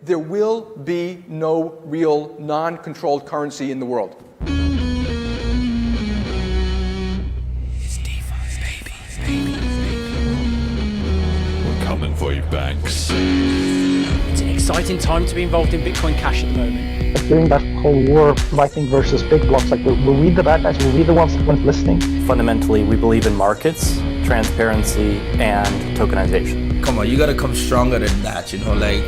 there will be no real non-controlled currency in the world. We're coming for you, banks. It's an exciting time to be involved in Bitcoin Cash at the moment. During that whole war of Lightning versus big blocks, like, were we the bad guys? Were we the ones that weren't listening? Fundamentally, we believe in markets, transparency, and tokenization. Come on, you gotta come stronger than that, you know, like...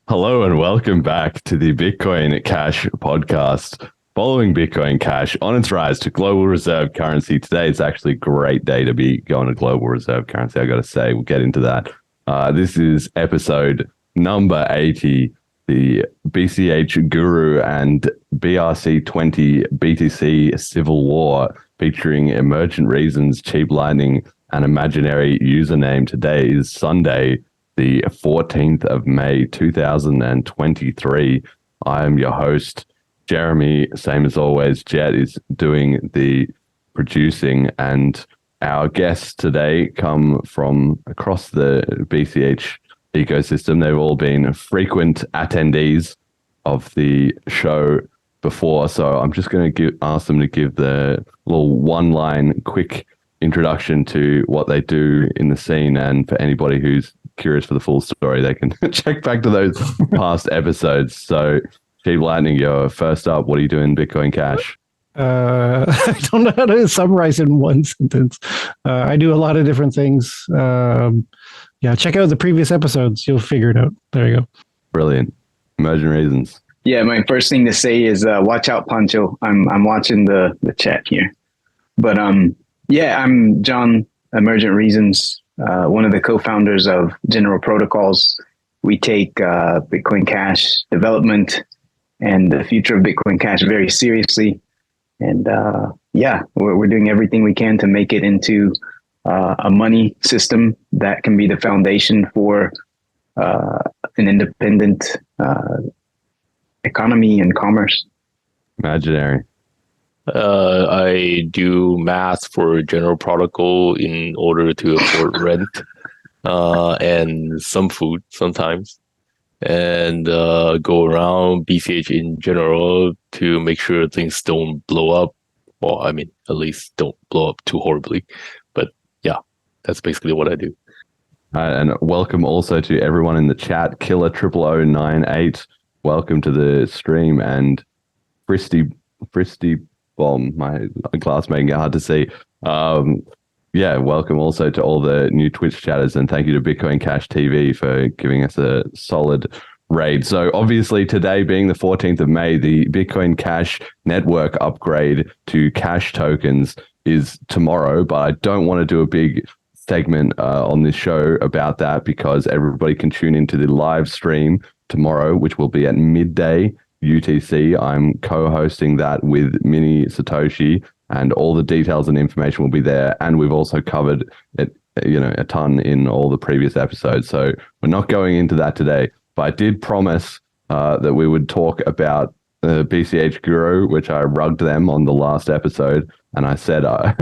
Hello and welcome back to the Bitcoin Cash podcast. Following Bitcoin Cash on its rise to global reserve currency, today is actually a great day to be going to global reserve currency. I got to say, we'll get into that. This is episode number 80, the BCH Guru and BRC-20 BTC Civil War, featuring Emergent Reasons, CheapLightning, and imaginary username. Today is Sunday, the 14th of May, 2023. I am your host, Jeremy. Same as always, Jet is doing the producing, and our guests today come from across the BCH ecosystem. They've all been frequent attendees of the show before, so I'm just going to ask them to give the little one-line quick introduction to what they do in the scene, and for anybody who's curious for the full story, they can check back to those past episodes. So CheapLightning, you're first up. What are you doing in Bitcoin Cash? I don't know how to summarize it in one sentence. I do a lot of different things. Yeah, check out the previous episodes. You'll figure it out. There you go. Brilliant. Emergent Reasons. Yeah, my first thing to say is watch out, Pancho. I'm watching the chat here. But yeah, I'm John, Emergent Reasons, one of the co-founders of General Protocols. We take Bitcoin Cash development and the future of Bitcoin Cash very seriously. And yeah, we're doing everything we can to make it into a money system that can be the foundation for an independent economy and commerce. Imaginary. I do math for General Protocol in order to afford rent and some food sometimes, and go around BCH in general to make sure things don't blow up. Well, I mean, at least don't blow up too horribly. But yeah, that's basically what I do. And welcome also to everyone in the chat. Killer 00098, welcome to the stream. And Fristy Bomb, my glass making it hard to see. Yeah, welcome also to all the new Twitch chatters, and thank you to Bitcoin Cash TV for giving us a solid raid. So obviously today being the 14th of May, the Bitcoin Cash network upgrade to CashTokens is tomorrow, but I don't want to do a big segment on this show about that because everybody can tune into the live stream tomorrow, which will be at midday UTC. I'm co-hosting that with Mini Satoshi, and all the details and information will be there. And we've also covered it, a ton in all the previous episodes. So we're not going into that today, but I did promise that we would talk about BCH Guru, which I rugged them on the last episode. And I said, I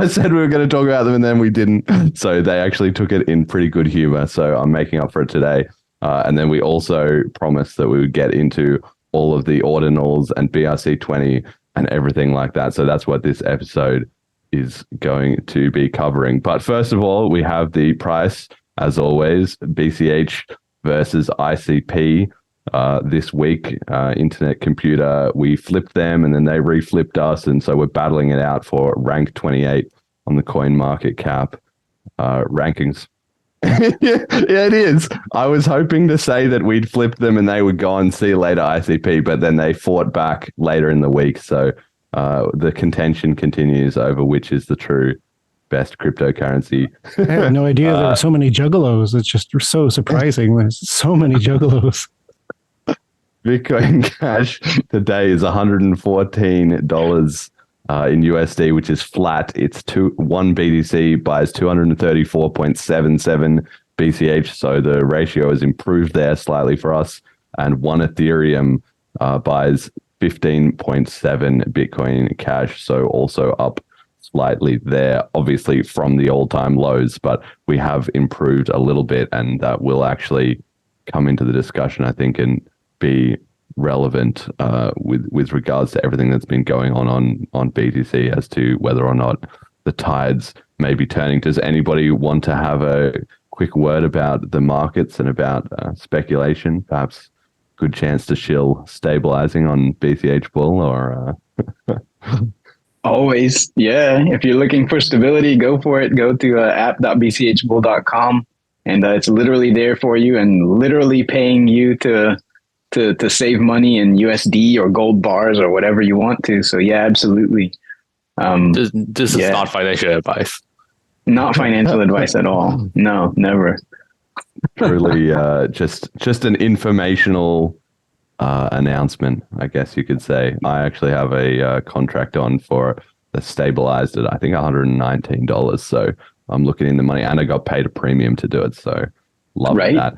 said we were going to talk about them, and then we didn't. So they actually took it in pretty good humor. So I'm making up for it today. And then we also promised that we would get into all of the Ordinals and BRC-20 and everything like that. So that's what this episode is going to be covering. But first of all, we have the price, as always, BCH versus ICP. This week, Internet Computer, we flipped them and then they reflipped us. And so we're battling it out for rank 28 on the coin market cap rankings. Yeah, it is. I was hoping to say that we'd flip them and they would go and see you later ICP, but then they fought back later in the week. So the contention continues over which is the true best cryptocurrency. I had no idea there were so many juggalos. It's just so surprising. There's so many juggalos. Bitcoin Cash today is $114 in USD, which is flat. It's one BTC buys 234.77 BCH, so the ratio has improved there slightly for us. And one Ethereum buys 15.7 Bitcoin Cash, so also up slightly there, obviously from the all-time lows, but we have improved a little bit, and that will actually come into the discussion, I think, and be relevant with regards to everything that's been going on BTC as to whether or not the tides may be turning. Does anybody want to have a quick word about the markets and about speculation? Perhaps good chance to shill stabilizing on BCH Bull or... Always. Yeah. If you're looking for stability, go for it. Go to app.bchbull.com, and it's literally there for you and literally paying you to save money in USD or gold bars or whatever you want to. So yeah, absolutely. This is not financial advice. Not financial advice at all. No, never. Truly just an informational announcement, I guess you could say. I actually have a contract on for the stabilized at I think $119. So I'm looking in the money, and I got paid a premium to do it. So love that.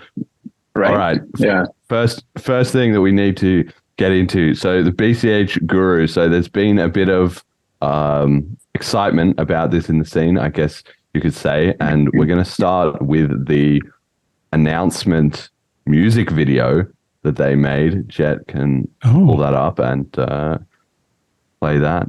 Right. All right. Yeah. First thing that we need to get into. So the BCH Guru. So there's been a bit of excitement about this in the scene, I guess you could say. And we're going to start with the announcement music video that they made. Jet can pull that up and play that.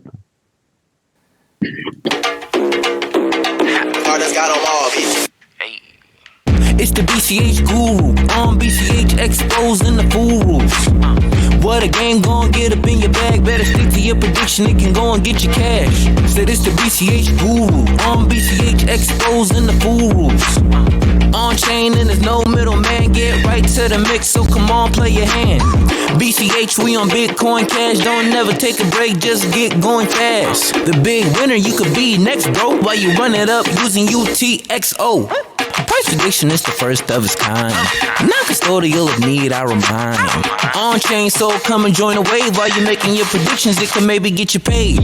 It's the BCH Guru on BCH exposing the fools. What a game, gon' get up in your bag. Better stick to your prediction, it can go and get you cash. Said it's the BCH Guru on BCH exposing the fools. On chain and there's no middleman. Get right to the mix, so come on, play your hand. BCH, we on Bitcoin Cash. Don't never take a break, just get going fast. The big winner you could be next, bro, while you run it up using UTXO. Price prediction is the first of its kind. Non-custodial of need, I remind. On-chain, so come and join the wave. While you're making your predictions, it can maybe get you paid.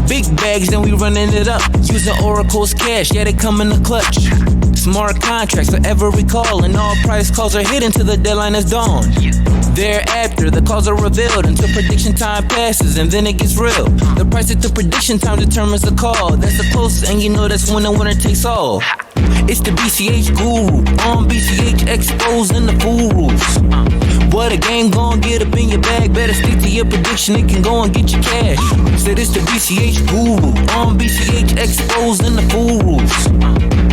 Big bags, then we running it up. Using Oracle's cash, yeah, they come in the clutch. Smart contracts for every call, and all price calls are hidden till the deadline is dawn. Thereafter, the calls are revealed until prediction time passes, and then it gets real. The price at the prediction time determines the call. That's the closest, and you know that's when the winner takes all. It's the BCH Guru on BCH exposing the fools. What a game, gon' get up in your bag. Better stick to your prediction, it can go and get you cash. Said it's the BCH Guru on BCH exposing the fools.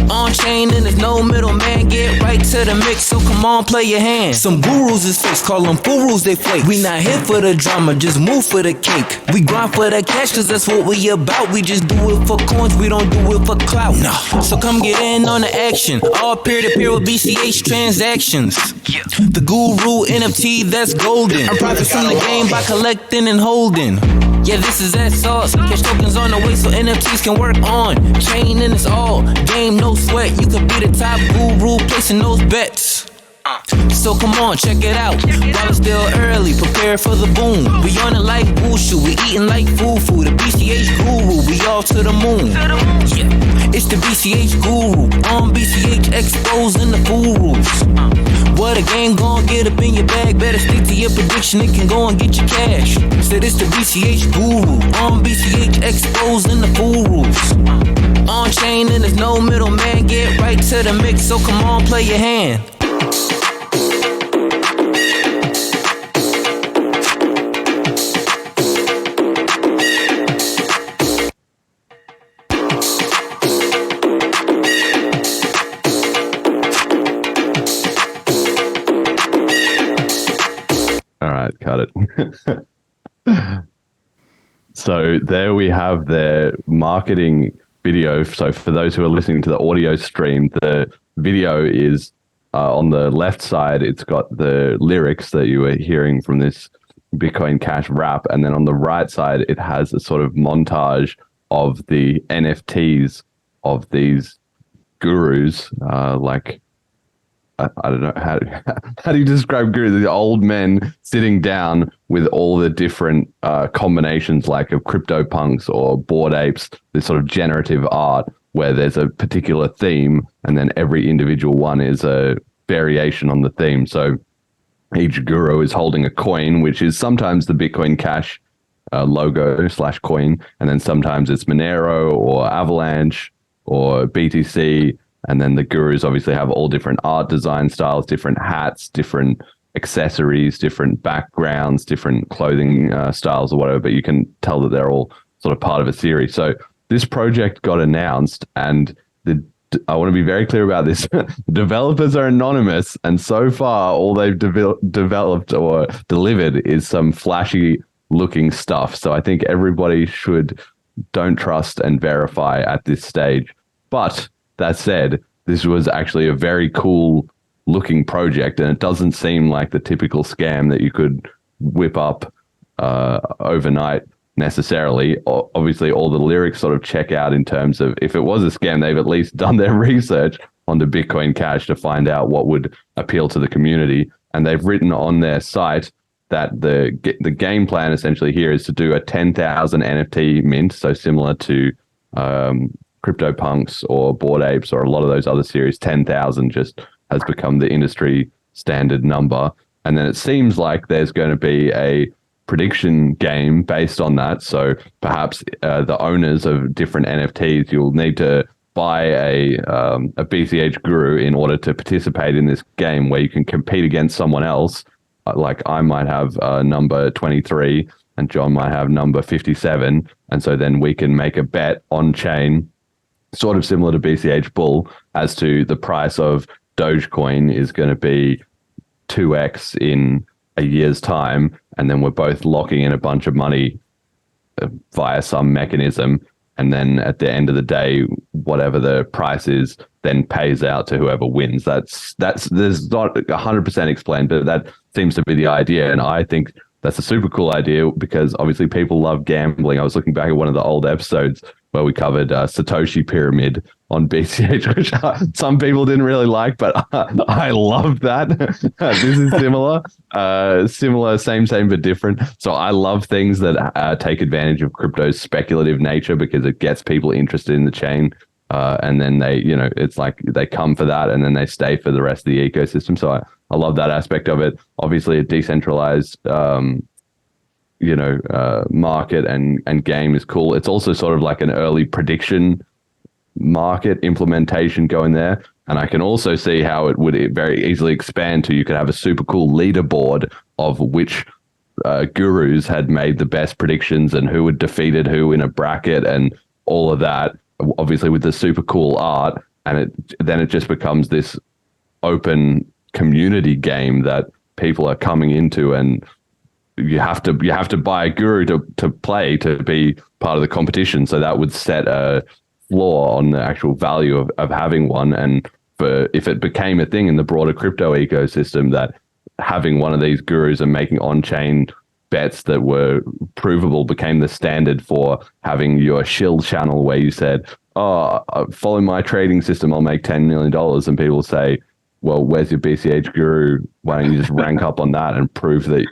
On chain and there's no middleman. Get right to the mix, so come on, play your hand. Some gurus is fakes, call them furus, they flake. We not here for the drama, just move for the cake. We grind for the cash, cause that's what we about. We just do it for coins, we don't do it for clout. No. So come get in on the action. All peer-to-peer with BCH transactions. The Guru NFT, that's golden. I'm profit from the game by collecting and holding. Yeah, this is that sauce. Cash tokens on the way so NFTs can work on chain, and it's all game, no sweat. You could be the top guru placing those bets. So come on, check it out. While it's still early, prepare for the boom. We on it like wushu, we eating like fufu. The BCH Guru, we all to the moon. Yeah, it's the BCH Guru on BCH exposing the fools. What a game, gon' get up in your bag. Better stick to your prediction, it can go and get you cash. Said it's the BCH Guru on BCH exposing the fools. On chain and there's no middleman. Get right to the mix, so come on, play your hand. All right, cut it. So there we have their marketing video. So for those who are listening to the audio stream, the video is on the left side. It's got the lyrics that you were hearing from this Bitcoin Cash rap. And then on the right side, it has a sort of montage of the NFTs of these gurus, like, I don't know, how do you describe gurus? The old men sitting down with all the different combinations, like of CryptoPunks or Bored Apes, this sort of generative art where there's a particular theme and then every individual one is a variation on the theme. So each guru is holding a coin, which is sometimes the Bitcoin Cash logo / coin, and then sometimes it's Monero or Avalanche or BTC, and then the gurus obviously have all different art design styles, different hats, different accessories, different backgrounds, different clothing styles or whatever, but you can tell that they're all sort of part of a series. So this project got announced, and I want to be very clear about this. Developers are anonymous, and so far all they've developed or delivered is some flashy looking stuff. So I think everybody don't trust and verify at this stage. But that said, this was actually a very cool looking project, and it doesn't seem like the typical scam that you could whip up overnight necessarily. Obviously, all the lyrics sort of check out in terms of, if it was a scam, they've at least done their research onto Bitcoin Cash to find out what would appeal to the community. And they've written on their site that the game plan essentially here is to do a 10,000 NFT mint, so similar to CryptoPunks or Bored Apes or a lot of those other series. 10,000 just has become the industry standard number. And then it seems like there's going to be a prediction game based on that. So perhaps the owners of different NFTs, you'll need to buy a BCH Guru in order to participate in this game, where you can compete against someone else. Like I might have number 23 and John might have number 57. And so then we can make a bet on chain, sort of similar to BCH Bull, as to the price of Dogecoin is going to be 2x in a year's time. And then we're both locking in a bunch of money via some mechanism. And then at the end of the day, whatever the price is then pays out to whoever wins. That's there's not 100% explained, but that seems to be the idea. And I think that's a super cool idea, because obviously people love gambling. I was looking back at one of the old episodes where we covered Satoshi Pyramid on BCH, which some people didn't really like, but I love that. This is similar, same, but different. So I love things that take advantage of crypto's speculative nature, because it gets people interested in the chain. And then they, it's like they come for that and then they stay for the rest of the ecosystem. So I love that aspect of it. Obviously, a decentralized, market and game is cool. It's also sort of like an early prediction market implementation going there. And I can also see how it would very easily expand to, you could have a super cool leaderboard of which gurus had made the best predictions and who had defeated who in a bracket and all of that, obviously with the super cool art. And then it just becomes this open community game that people are coming into, and you have to buy a guru to play to be part of the competition. So that would set a floor on the actual value of having one. And if it became a thing in the broader crypto ecosystem, that having one of these gurus and making on-chain bets that were provable became the standard for having your shill channel, where you said, follow my trading system, I'll make $10 million. And people say, well, where's your BCH Guru? Why don't you just rank up on that and prove that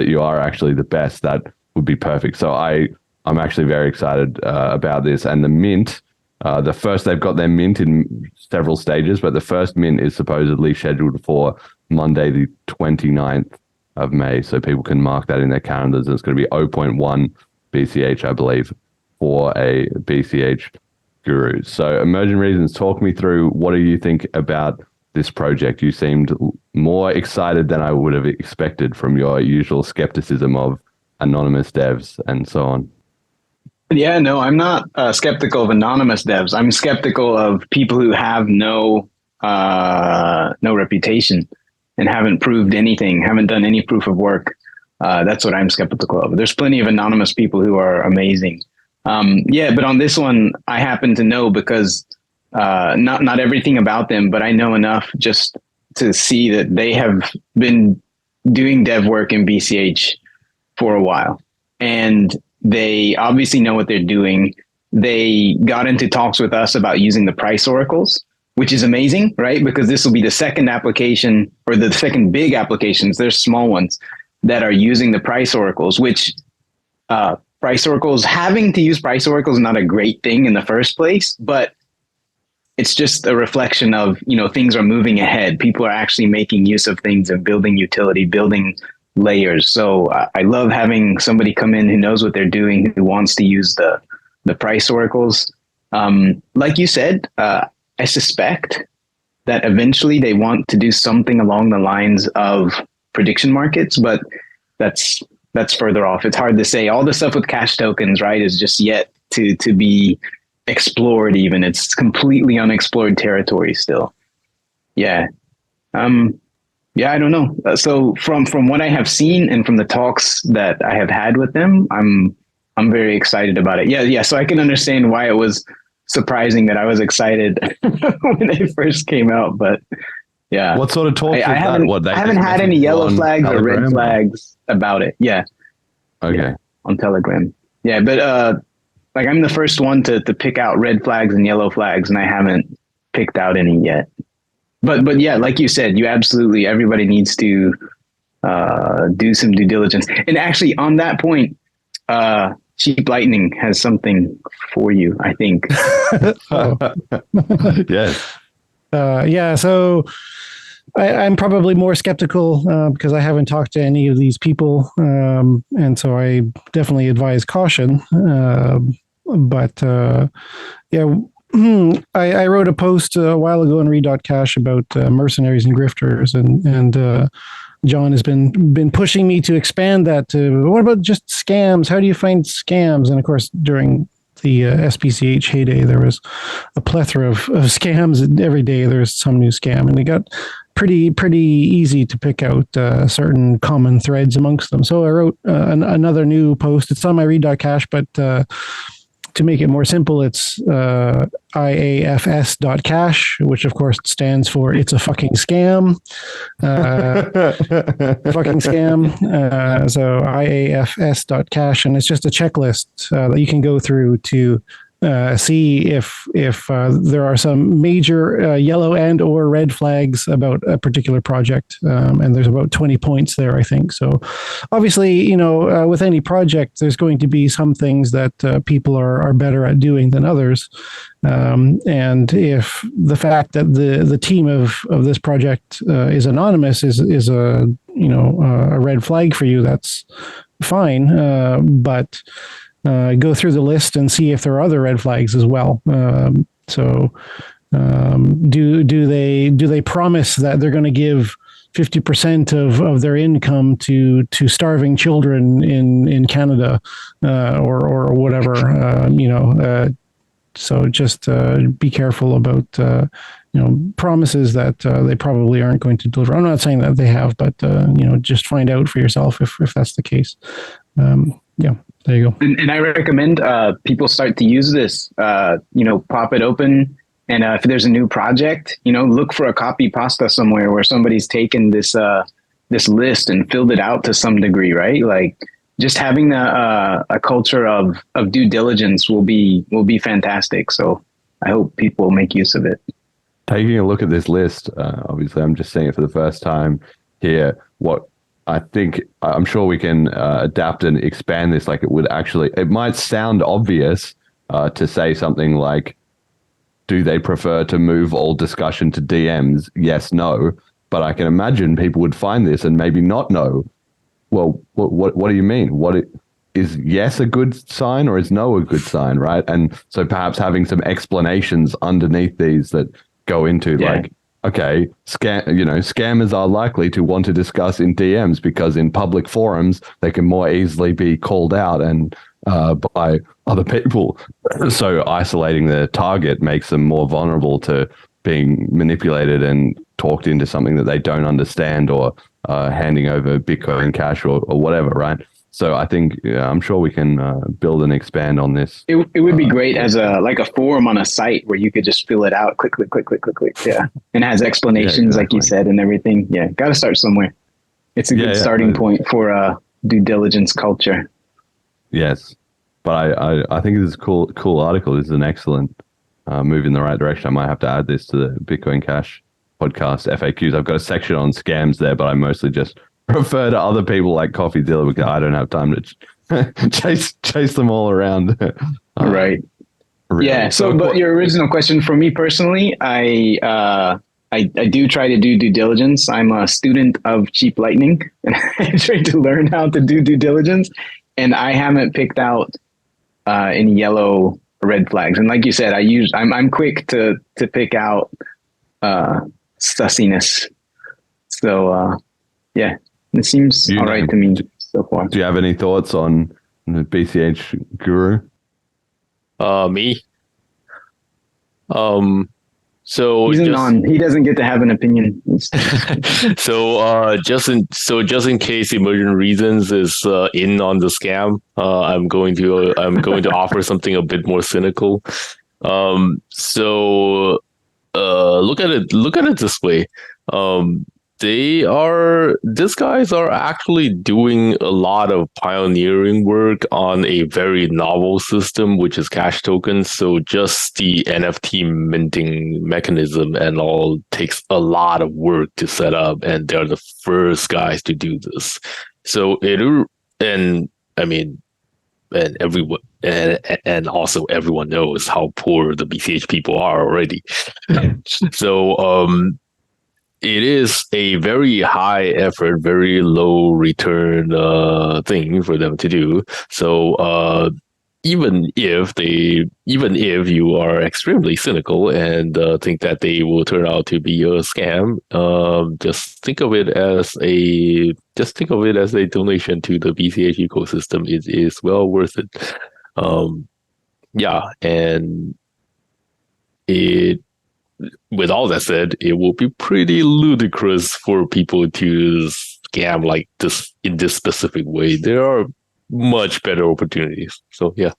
you are actually the best? That would be perfect. So I'm actually very excited about this. And the mint, they've got their mint in several stages, but the first mint is supposedly scheduled for Monday, the 29th of May. So people can mark that in their calendars. It's going to be 0.1 BCH, I believe, for a BCH Guru. So Emergent Reasons, talk me through, what do you think about this project? You seemed more excited than I would have expected from your usual skepticism of anonymous devs and so on. Yeah, no, I'm not skeptical of anonymous devs. I'm skeptical of people who have no reputation and haven't proved anything, haven't done any proof of work. That's what I'm skeptical of. There's plenty of anonymous people who are amazing. But on this one, I happen to know, because not everything about them, but I know enough just to see that they have been doing dev work in BCH for a while. And they obviously know what they're doing. They got into talks with us about using the price oracles, which is amazing, right? Because this will be the second application, or the second big applications. There's small ones that are using the price oracles, which having to use price oracles is not a great thing in the first place, but it's just a reflection of, things are moving ahead. People are actually making use of things and building utility, building layers. So I love having somebody come in who knows what they're doing, who wants to use the price oracles. Like you said, I suspect that eventually they want to do something along the lines of prediction markets, but that's further off. It's hard to say. All the stuff with cash tokens, right, is just yet to be explored. Even it's completely unexplored territory still. Yeah. Yeah, I don't know. So from what I have seen and from the talks that I have had with them, I'm very excited about it. Yeah. So I can understand why it was surprising that I was excited when they first came out. But yeah, What sort of talk? I haven't had any yellow flags or red flags about it. Yeah. Okay. Yeah, on Telegram. Yeah, but like I'm the first one to pick out red flags and yellow flags, and I haven't picked out any yet. But yeah, like you said, everybody needs to do some due diligence. And actually, on that point, CheapLightning has something for you, I think. Yes. Yeah, so I'm probably more skeptical because I haven't talked to any of these people, and so I definitely advise caution. But yeah. I wrote a post a while ago on read.cash about mercenaries and grifters, and John has been pushing me to expand that to what about just scams? How do you find scams? And of course, during the SBCH heyday, there was a plethora of scams. Every day there's some new scam, and it got pretty easy to pick out certain common threads amongst them. So I wrote another new post. It's on my read.cash, but to make it more simple, it's IAFS.cash, which of course stands for it's a fucking scam. Fucking scam. So IAFS.cash, and it's just a checklist that you can go through to see if there are some major yellow and or red flags about a particular project. And there's about 20 points there, I think. So obviously, with any project, there's going to be some things that people are better at doing than others. And if the fact that the team of this project is anonymous is a red flag for you, that's fine. But go through the list and see if there are other red flags as well. Do they promise that they're going to give 50% of their income to starving children in Canada or whatever? So just be careful about promises that they probably aren't going to deliver. I'm not saying that they have, but just find out for yourself if that's the case. Yeah. There you go. And I recommend people start to use this, pop it open. And if there's a new project, look for a copy pasta somewhere where somebody's taken this list and filled it out to some degree, right? Like just having a culture of due diligence will be fantastic. So I hope people make use of it. Taking a look at this list, obviously I'm just seeing it for the first time here. I'm sure we can adapt and expand this. Like it might sound obvious to say something like, do they prefer to move all discussion to DMs? Yes, no. But I can imagine people would find this and maybe not know. Well, what do you mean? Is yes a good sign or is no a good sign, right? And so perhaps having some explanations underneath these that go into like, okay, scammers are likely to want to discuss in DMs because in public forums they can more easily be called out and by other people. So isolating the target makes them more vulnerable to being manipulated and talked into something that they don't understand or handing over Bitcoin Cash or whatever, right? So I think I'm sure we can build and expand on this. It would be great as a forum on a site where you could just fill it out, click. Yeah, and it has explanations like you said and everything. Yeah, got to start somewhere. It's a good starting point for due diligence culture. Yes, but I think this is a cool article. This is an excellent move in the right direction. I might have to add this to the Bitcoin Cash podcast FAQs. I've got a section on scams there, but I mostly just refer to other people like Coffee Dealer because I don't have time to chase them all around. Right. Really. Yeah. So, but your original question for me personally, I I do try to do due diligence. I'm a student of CheapLightning, and I try to learn how to do due diligence. And I haven't picked out any yellow or red flags. And like you said, I'm quick to pick out sussiness. So yeah, it seems all right to me so far. Do you have any thoughts on the BCH Guru? Me. So he's he doesn't get to have an opinion. So just in case Emergent Reasons is in on the scam, I'm going to offer something a bit more cynical. So look at it this way. These guys are actually doing a lot of pioneering work on a very novel system, which is CashTokens. So just the NFT minting mechanism and all takes a lot of work to set up, and they're the first guys to do this. So and everyone, and also everyone knows how poor the BCH people are already. So it is a very high effort, very low return thing for them to do. So even if you are extremely cynical and think that they will turn out to be a scam, just think of it as a donation to the BCH ecosystem. It is well worth it. And with all that said, it will be pretty ludicrous for people to scam like this in this specific way. There are much better opportunities. So yeah.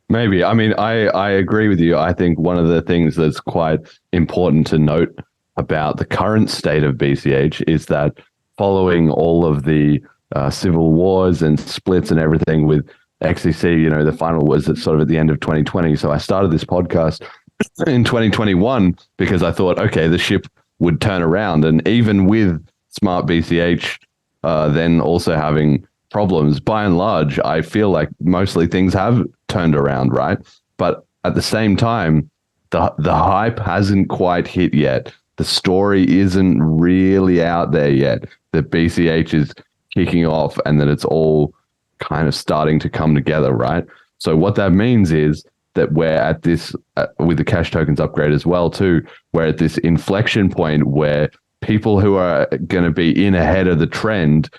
Maybe. I mean, I agree with you. I think one of the things that's quite important to note about the current state of BCH is that following all of the civil wars and splits and everything with XCC, the final was sort of at the end of 2020. So I started this podcast in 2021 because I thought, okay, the ship would turn around. And even with Smart BCH then also having problems, by and large, I feel like mostly things have turned around, right? But at the same time, the hype hasn't quite hit yet. The story isn't really out there yet that BCH is kicking off and that it's all kind of starting to come together, right? So what that means is that we're at this, with the CashTokens upgrade as well too, we're at this inflection point where people who are going to be in ahead of the trend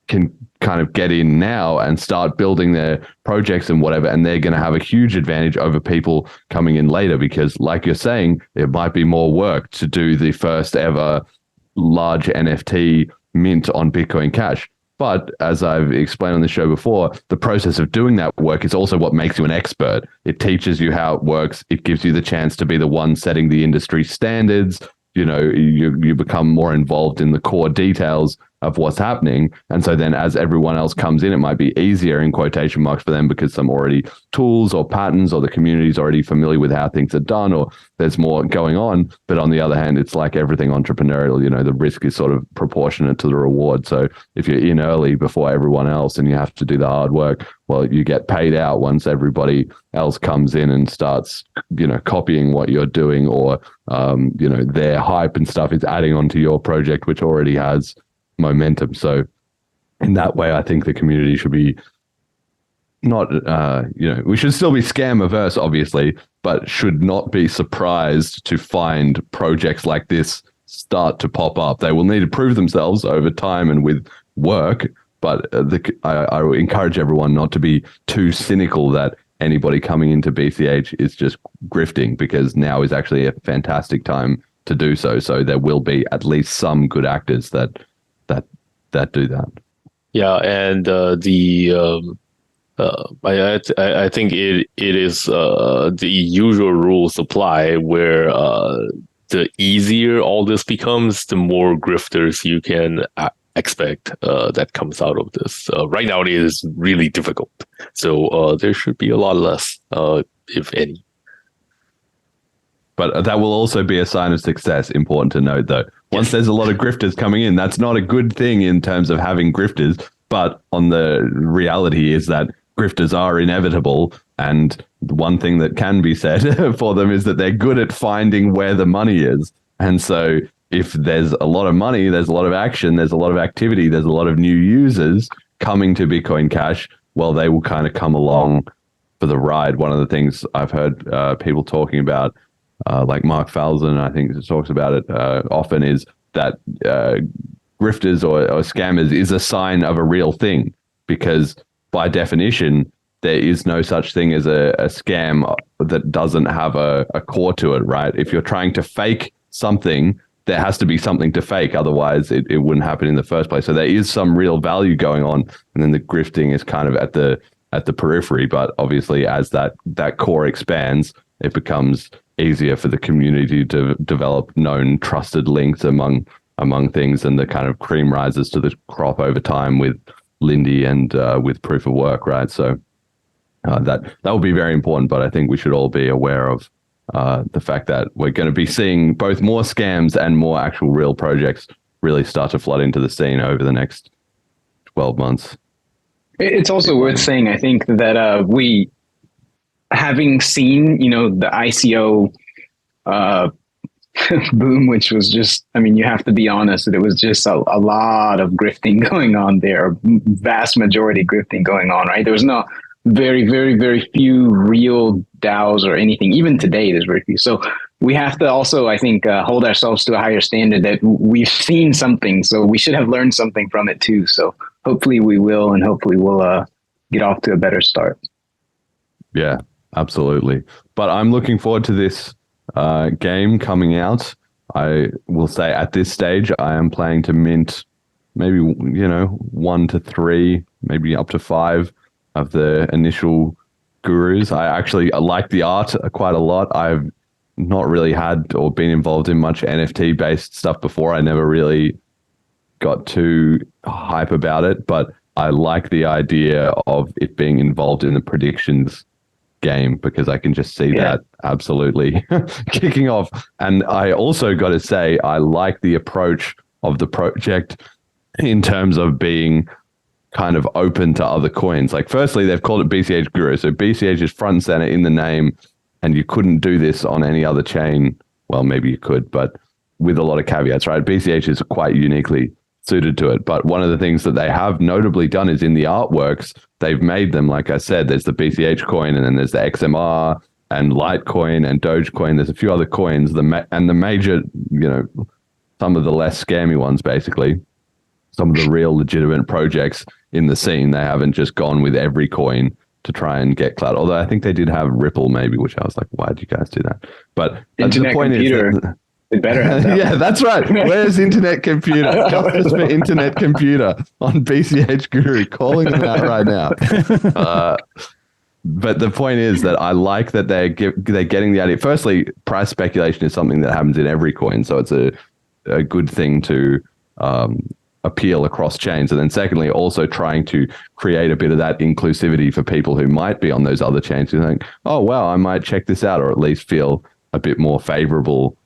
can kind of get in now and start building their projects and whatever, and they're going to have a huge advantage over people coming in later because, like you're saying, it might be more work to do the first ever large NFT mint on Bitcoin Cash. But as I've explained on the show before, the process of doing that work is also what makes you an expert. It teaches you how it works. It gives you the chance to be the one setting the industry standards. You become more involved in the core details of what's happening. And so then as everyone else comes in, it might be easier in quotation marks for them because some already tools or patterns or the community is already familiar with how things are done or there's more going on. But on the other hand, it's like everything entrepreneurial, the risk is sort of proportionate to the reward. So if you're in early before everyone else and you have to do the hard work, well, you get paid out once everybody else comes in and starts, copying what you're doing or, their hype and stuff is adding onto your project, which already has momentum. So in that way, I think the community should be not, we should still be scam averse, obviously, but should not be surprised to find projects like this start to pop up. They will need to prove themselves over time and with work, but I encourage everyone not to be too cynical that anybody coming into BCH is just grifting, because now is actually a fantastic time to do so. So there will be at least some good actors that do that. Yeah, and I think it is the usual rules apply where the easier all this becomes, the more grifters you can expect that comes out of this. Right now it is really difficult, so there should be a lot less, if any. But that will also be a sign of success. Important to note, though. Once there's a lot of grifters coming in, that's not a good thing in terms of having grifters. But on the reality is that grifters are inevitable. And one thing that can be said for them is that they're good at finding where the money is. And so if there's a lot of money, there's a lot of action, there's a lot of activity, there's a lot of new users coming to Bitcoin Cash, well, they will kind of come along for the ride. One of the things I've heard people talking about, like Mark Falzon, I think talks about it often, is that grifters or scammers is a sign of a real thing, because by definition, there is no such thing as a scam that doesn't have a core to it, right? If you're trying to fake something, there has to be something to fake. Otherwise, it wouldn't happen in the first place. So there is some real value going on. And then the grifting is kind of at the periphery. But obviously, as that core expands, it becomes easier for the community to develop known, trusted links among things, and the kind of cream rises to the crop over time with Lindy and with proof of work, right? So that will be very important. But I think we should all be aware of the fact that we're going to be seeing both more scams and more actual real projects really start to flood into the scene over the next 12 months. It's also worth saying, I think, that we, having seen, the ICO boom, which was just, I mean, you have to be honest, that it was just a lot of grifting going on there, vast majority grifting going on, right? There was no very, very, very few real DAOs or anything. Even today, there's very few. So we have to also, I think, hold ourselves to a higher standard that we've seen something. So we should have learned something from it too. So hopefully we will, and hopefully we'll get off to a better start. Yeah, absolutely. But I'm looking forward to this game coming out. I will say at this stage, I am planning to mint maybe, 1 to 3, maybe up to 5 of the initial gurus. I like the art quite a lot. I've not really had or been involved in much NFT based stuff before. I never really got too hype about it, but I like the idea of it being involved in the predictions game, because I can just see that absolutely kicking off. And I also got to say, I like the approach of the project in terms of being kind of open to other coins. Like, firstly, they've called it BCH Guru. So BCH is front and center in the name, and you couldn't do this on any other chain. Well, maybe you could, but with a lot of caveats, right? BCH is quite uniquely suited to it. But one of the things that they have notably done is in the artworks, they've made them, like I said, there's the BCH coin, and then there's the XMR and Litecoin and Dogecoin. There's a few other coins, and the major, some of the less scammy ones, basically, some of the real legitimate projects in the scene. They haven't just gone with every coin to try and get clout. Although I think they did have Ripple, maybe, which I was like, why did you guys do that? But Internet the point computer. is that, it better have that. Yeah, that's right. Where's Internet Computer? Justice for Internet Computer on BCH Guru, calling them out right now. But the point is that I like that they're getting the idea. Firstly, price speculation is something that happens in every coin, so it's a good thing to appeal across chains. And then secondly, also trying to create a bit of that inclusivity for people who might be on those other chains who think, oh, wow, I might check this out, or at least feel a bit more favorable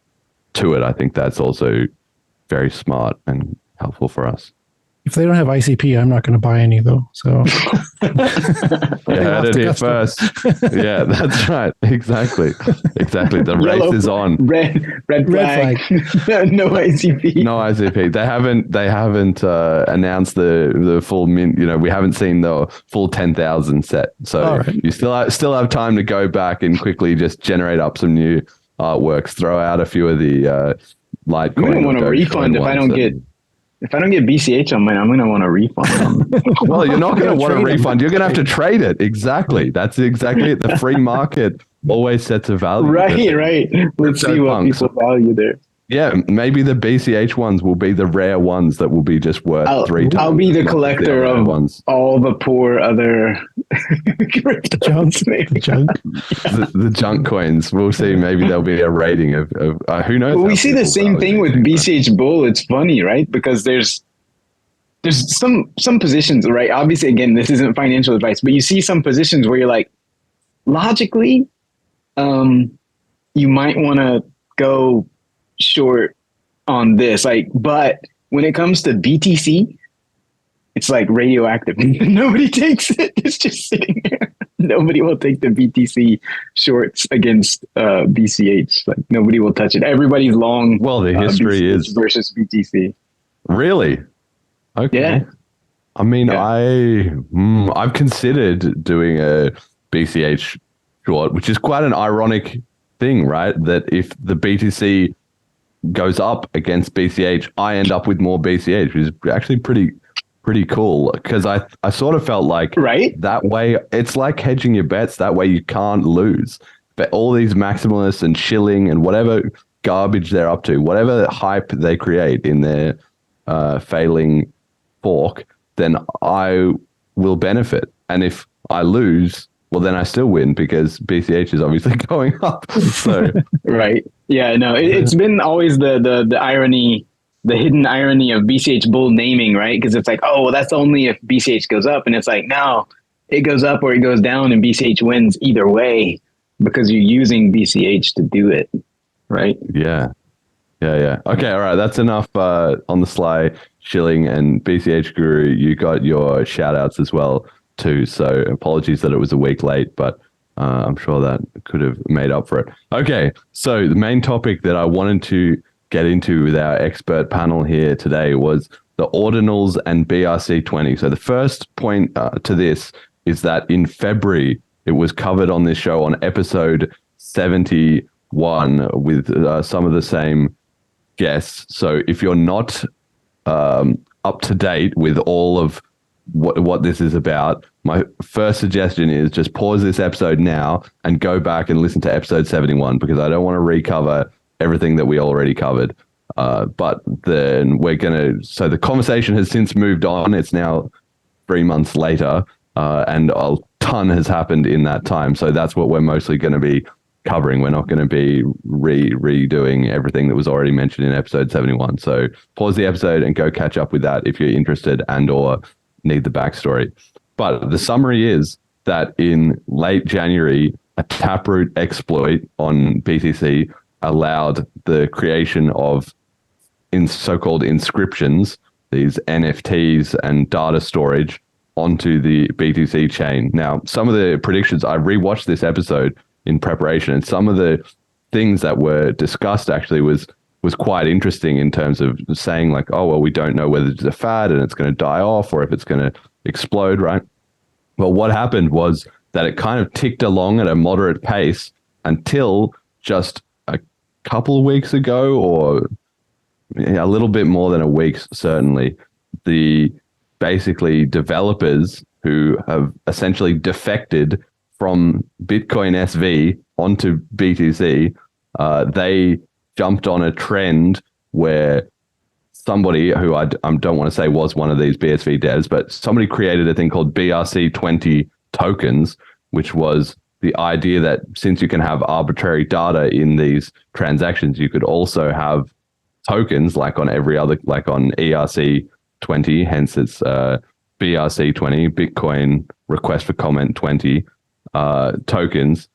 to it. I think that's also very smart and helpful for us. If they don't have ICP, I'm not going to buy any, though. So you heard it here first. Yeah, that's right. Exactly. The Yellow, race is on. Red flag. No ICP. No ICP. They haven't announced the full mint. We haven't seen the full 10,000 set. So right. You still have time to go back and quickly just generate up some new artworks. Throw out a few of the Litecoin. I'm gonna want a refund if I don't get. If I don't get BCH on mine, I'm going to want a refund. Well, you're not going to want a refund. You're going to have to trade it. Exactly. That's exactly it. The free market always sets a value. Right. Let's see what people value there. Yeah, maybe the BCH ones will be the rare ones that will be just worth 3 times. I'll be the collector of all the poor other junk. The junk coins. We'll see. Maybe there'll be a rating of who knows. Well, we see the same thing with BCH Bull. It's funny, right? Because there's some positions, right? Obviously, again, this isn't financial advice, but you see some positions where you're like, logically, you might want to go short on this, but when it comes to BTC, it's like radioactive. Nobody takes it. It's just sitting there. nobody will take the BTC shorts against BCH. Like nobody will touch it. Everybody's long. Well, the history BCH is versus BTC. Really? Okay. Yeah. I mean, Yeah. I've considered doing a BCH short, which is quite an ironic thing, right? That if the BTC goes up against BCH, I end up with more BCH, which is actually pretty cool. Because I sort of felt like that way, it's like hedging your bets. That way you can't lose. But all these maximalists and shilling and whatever garbage they're up to, whatever hype they create in their failing fork, then I will benefit. And if I lose, well, then I still win because BCH is obviously going up. So Right. Yeah, no, it's been always the irony, the hidden irony of BCH bull naming, right? Because it's like, oh, well, that's only if BCH goes up. And it's like, no, it goes up or it goes down and BCH wins either way because you're using BCH to do it. Right. Yeah. Okay, all right. That's enough on the sly shilling, and BCH Guru, you got your shout outs as well too. So apologies that it was a week late, but I'm sure that could have made up for it. Okay, so the main topic that I wanted to get into with our expert panel here today was the Ordinals and BRC-20. So the first point to this is that in February, it was covered on this show on episode 71 with some of the same guests. So if you're not up to date with all of what this is about, my first suggestion is just pause this episode now and go back and listen to episode 71, because I don't want to recover everything that we already covered. But then so the conversation has since moved on. It's now 3 months later, and a ton has happened in that time. So that's what we're mostly going to be covering. We're not going to be redoing everything that was already mentioned in episode 71. So pause the episode and go catch up with that if you're interested and or need the backstory. But the summary is that in late January, a Taproot exploit on BTC allowed the creation of so-called inscriptions, these NFTs and data storage onto the BTC chain. Now, some of the predictions, I rewatched this episode in preparation, and some of the things that were discussed actually was quite interesting in terms of saying like, oh, well, we don't know whether it's a fad and it's going to die off or if it's going to explode, right? Well, what happened was that it kind of ticked along at a moderate pace until just a couple of weeks ago, or a little bit more than a week, certainly, the basically developers who have essentially defected from Bitcoin SV onto BTC, they jumped on a trend where somebody who I don't want to say was one of these BSV devs, but somebody created a thing called BRC-20 tokens, which was the idea that since you can have arbitrary data in these transactions, you could also have tokens like on every other, like on ERC-20, hence it's BRC-20, Bitcoin request for comment 20 tokens.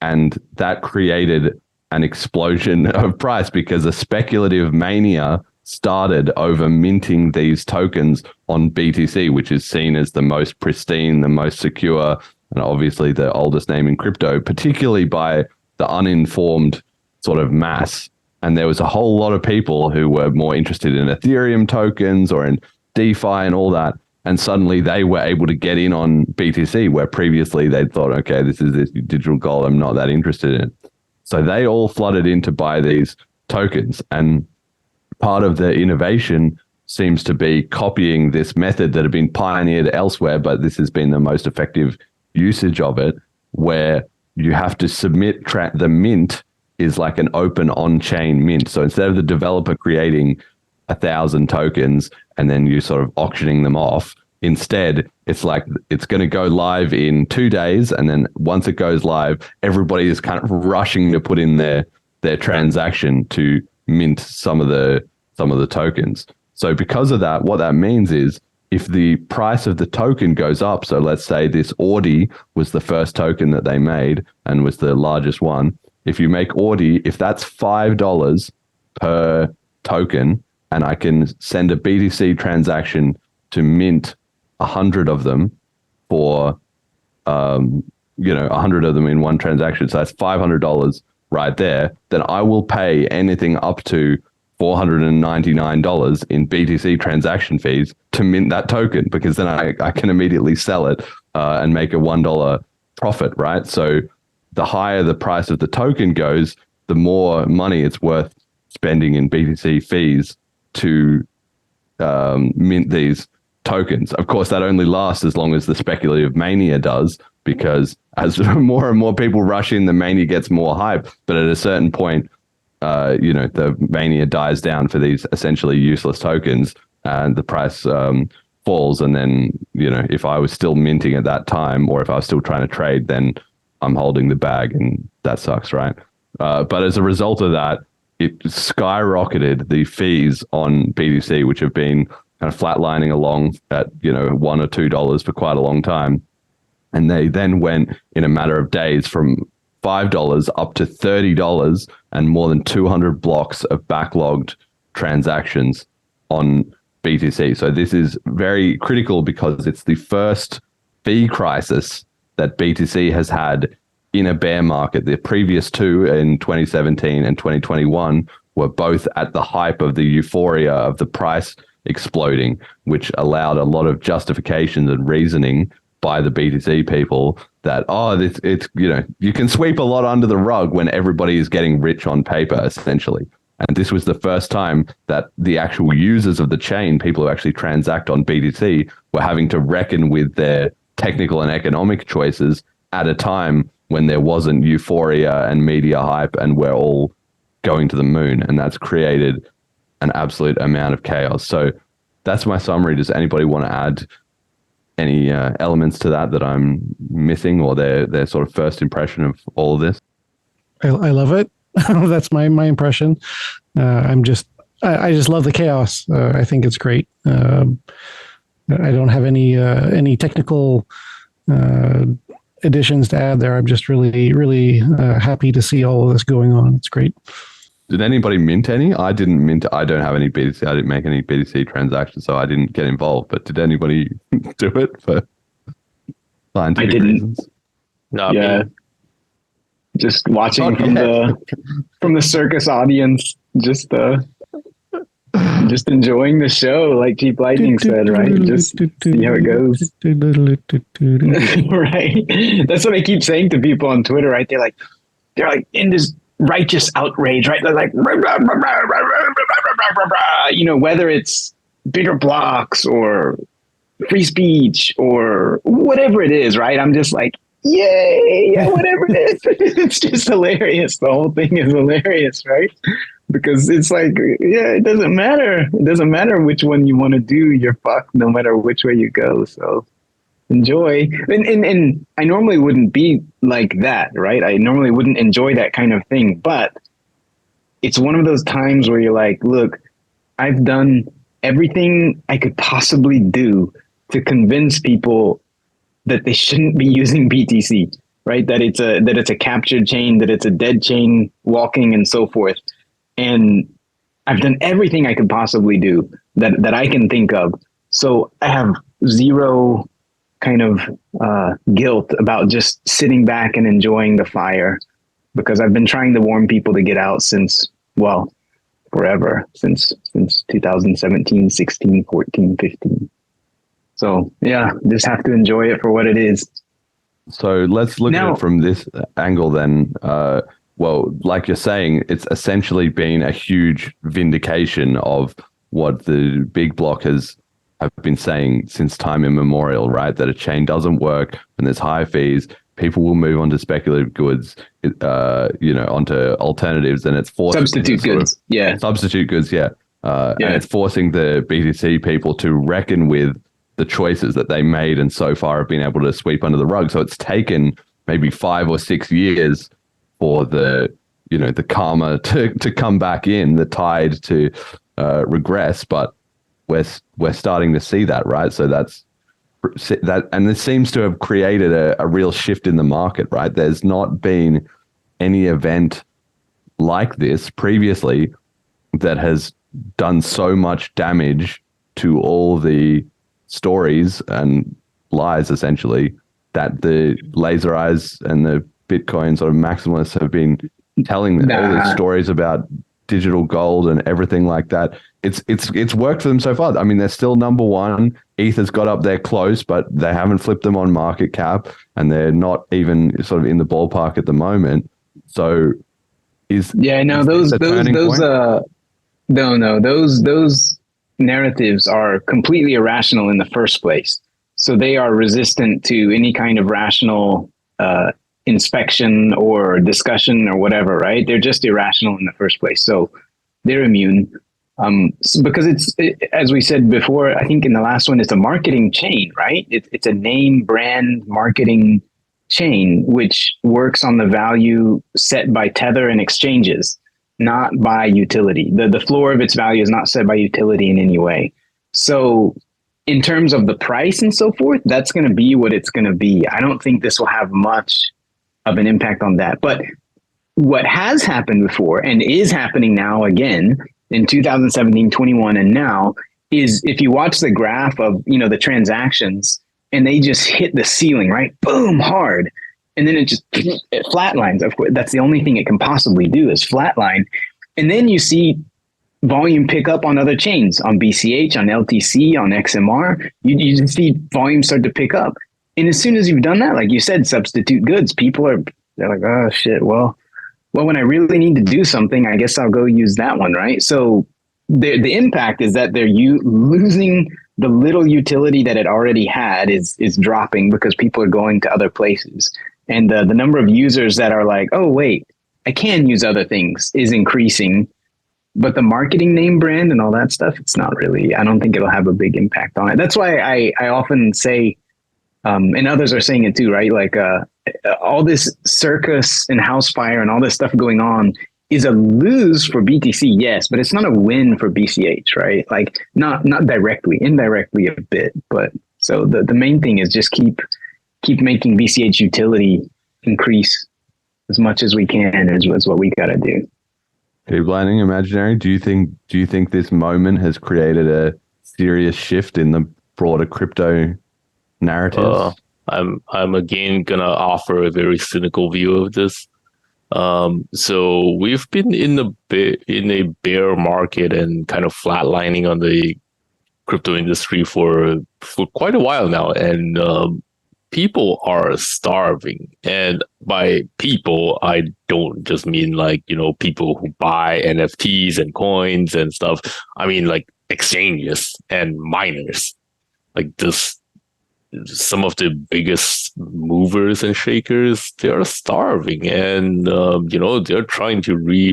And that created an explosion of price because a speculative mania started over minting these tokens on BTC, which is seen as the most pristine, the most secure, and obviously the oldest name in crypto, particularly by the uninformed sort of mass. And there was a whole lot of people who were more interested in Ethereum tokens or in DeFi and all that. And suddenly they were able to get in on BTC, where previously they'd thought, okay, this is this digital gold, I'm not that interested in it. So they all flooded in to buy these tokens. And part of the innovation seems to be copying this method that had been pioneered elsewhere, but this has been the most effective usage of it, where you have to submit the mint is like an open on-chain mint. So instead of the developer creating 1,000 tokens and then you sort of auctioning them off, instead it's like it's going to go live in 2 days, and then once it goes live, everybody is kind of rushing to put in their transaction to mint some of the tokens. So because of that, what that means is if the price of the token goes up, so let's say this Audi was the first token that they made and was the largest one. If you make Audi, if that's $5 per token, and I can send a BTC transaction to mint 100 of them for, 100 of them in one transaction, so that's $500 right there, then I will pay anything up to $499 in BTC transaction fees to mint that token, because then I can immediately sell it and make a $1 profit, right? So the higher the price of the token goes, the more money it's worth spending in BTC fees to mint these tokens. Of course, that only lasts as long as the speculative mania does, because as more and more people rush in, the mania gets more hype. But at a certain point, the mania dies down for these essentially useless tokens, and the price falls. And then, if I was still minting at that time, or if I was still trying to trade, then I'm holding the bag, and that sucks, right? But as a result of that, it skyrocketed the fees on BTC, which have been kind of flatlining along at $1 or $2 for quite a long time. And they then went in a matter of days from $5 up to $30 and more than 200 blocks of backlogged transactions on BTC. So this is very critical because it's the first fee crisis that BTC has had in a bear market. The previous two in 2017 and 2021 were both at the hype of the euphoria of the price exploding, which allowed a lot of justifications and reasoning by the BTC people that, it's you can sweep a lot under the rug when everybody is getting rich on paper, essentially. And this was the first time that the actual users of the chain, people who actually transact on BTC, were having to reckon with their technical and economic choices at a time when there wasn't euphoria and media hype and we're all going to the moon. And that's created an absolute amount of chaos. So that's my summary. Does anybody want to add any elements to that I'm missing, or their sort of first impression of all of this? I love it. That's my impression. I just love the chaos. I think it's great. I don't have any technical additions to add there. I'm just really happy to see all of this going on. It's great. Did anybody mint any? I didn't mint. I don't have any BTC. I didn't make any BTC transactions, so I didn't get involved. But did anybody do it for scientific reasons? Not Yeah. me. Just watching from the circus audience, just enjoying the show, like CheapLightning said, right? Just see how it goes. Right. That's what I keep saying to people on Twitter, right? They're like in this righteous outrage, right? They're like, whether it's bigger blocks or free speech or whatever it is, right? I'm just like, yay, yeah, whatever it is. It's just hilarious. The whole thing is hilarious, right? Because it's like, yeah, it doesn't matter. It doesn't matter which one you want to do. You're fucked no matter which way you go. So enjoy. And I normally wouldn't be like that, right? I normally wouldn't enjoy that kind of thing. But it's one of those times where you're like, look, I've done everything I could possibly do to convince people that they shouldn't be using BTC, right? That it's a captured chain, that it's a dead chain walking and so forth. And I've done everything I could possibly do that I can think of. So I have zero kind of guilt about just sitting back and enjoying the fire, because I've been trying to warn people to get out since, well, forever, since 2017, 16, 14, 15. So yeah, just have to enjoy it for what it is. So let's look at it from this angle then. Well, like you're saying, it's essentially been a huge vindication of what the big block have been saying since time immemorial, right? That a chain doesn't work when there's high fees. People will move on to speculative goods, onto alternatives, and it's forcing substitute goods. Yeah. Substitute goods. Yeah. And it's forcing the BTC people to reckon with the choices that they made and so far have been able to sweep under the rug. So it's taken maybe 5 or 6 years for the karma to come back in, the tide to regress, but we're starting to see that, right? So that's that, and this seems to have created a real shift in the market, right? There's not been any event like this previously that has done so much damage to all the stories and lies essentially that the laser eyes and the Bitcoin sort of maximalists have been telling all these stories about digital gold and everything like that. It's worked for them so far. I mean, they're still number one. ETH has got up there close, but they haven't flipped them on market cap, and they're not even sort of in the ballpark at the moment. So those narratives are completely irrational in the first place. So they are resistant to any kind of rational inspection or discussion or whatever, right? They're just irrational in the first place. So they're immune. Because as we said before, I think in the last one, it's a marketing chain, right? It's a name brand marketing chain, which works on the value set by Tether and exchanges, not by utility. The floor of its value is not set by utility in any way. So in terms of the price and so forth, that's going to be what it's going to be. I don't think this will have much of an impact on that. But what has happened before and is happening now again in 2017, 21, and now is if you watch the graph of, the transactions and they just hit the ceiling, right? Boom, hard. And then it flatlines. Of course, that's the only thing it can possibly do is flatline. And then you see volume pick up on other chains, on BCH, on LTC, on XMR. You just see volume start to pick up. And as soon as you've done that, like you said, substitute goods, they're like, oh shit, well, when I really need to do something, I guess I'll go use that one, right? So the impact is that they're losing the little utility that it already had is dropping because people are going to other places. And the number of users that are like, oh, wait, I can use other things is increasing. But the marketing name brand and all that stuff, it's not really, I don't think it'll have a big impact on it. That's why I often say, and others are saying it too, right? Like all this circus and house fire and all this stuff going on is a lose for BTC, yes, but it's not a win for BCH, right? Like not directly, indirectly a bit. But so the main thing is just keep making BCH utility increase as much as we can is what we got to do. CheapLightning, Imaginary, do you think this moment has created a serious shift in the broader crypto narrative? I'm again gonna offer a very cynical view of this. So we've been in a bear market and kind of flatlining on the crypto industry for quite a while now, and people are starving. And by people, I don't just mean like, people who buy NFTs and coins and stuff. I mean like exchanges and miners. Like some of the biggest movers and shakers, they are starving, and they're trying to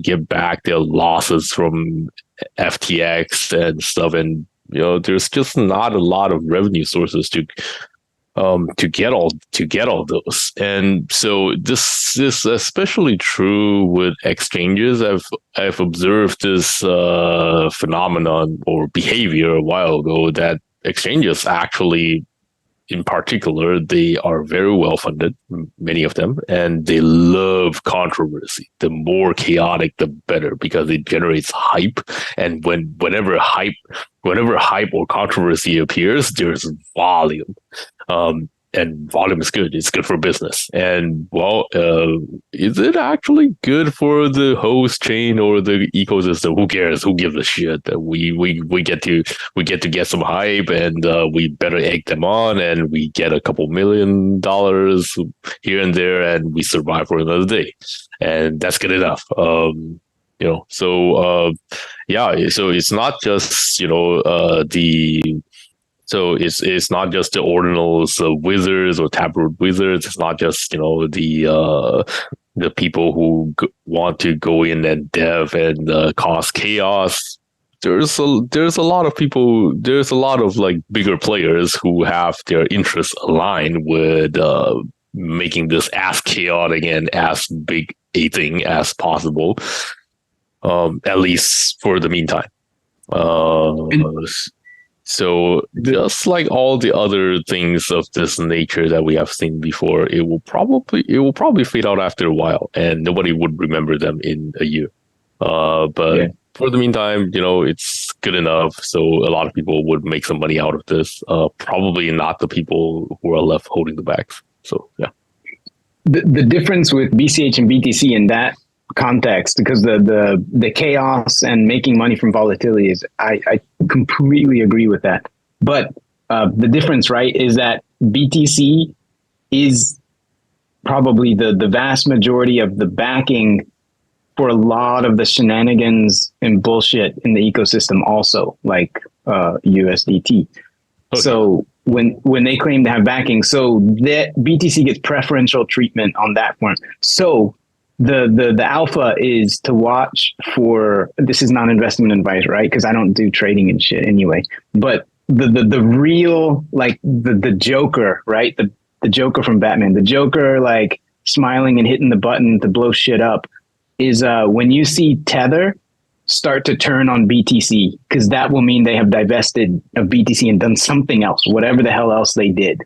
get back their losses from FTX and stuff, and there's just not a lot of revenue sources to get all those. And so this is especially true with exchanges. I've observed this phenomenon or behavior a while ago that exchanges actually, in particular, they are very well funded, many of them, and they love controversy. The more chaotic, the better, because it generates hype. And whenever hype or controversy appears, there's volume. And volume is good. It's good for business. And is it actually good for the host chain or the ecosystem? Who cares? Who gives a shit? We get to get some hype, and we better egg them on, and we get a couple $1 million here and there, and we survive for another day, and that's good enough. So it's not just So it's not just the Ordinals wizards or Taproot wizards. It's not just the people who want to go in and dev and cause chaos. There's a lot of people. There's a lot of like bigger players who have their interests aligned with making this as chaotic and as big a thing as possible. At least for the meantime. So just like all the other things of this nature that we have seen before, it will probably fade out after a while, and nobody would remember them in a year. But for the meantime, it's good enough, so a lot of people would make some money out of this. Probably not the people who are left holding the bags. So yeah. The difference with BCH and BTC in that context, because the chaos and making money from volatility is, I completely agree with that. But the difference, right, is that BTC is probably the vast majority of the backing for a lot of the shenanigans and bullshit in the ecosystem also, like USDT. Okay. So when they claim to have backing, so that BTC gets preferential treatment on that front. So the alpha is to watch for, this is not investment advice, right? Because I don't do trading and shit anyway. But the real, like the Joker, right? The Joker from Batman, the Joker like smiling and hitting the button to blow shit up is when you see Tether start to turn on BTC, because that will mean they have divested of BTC and done something else, whatever the hell else they did.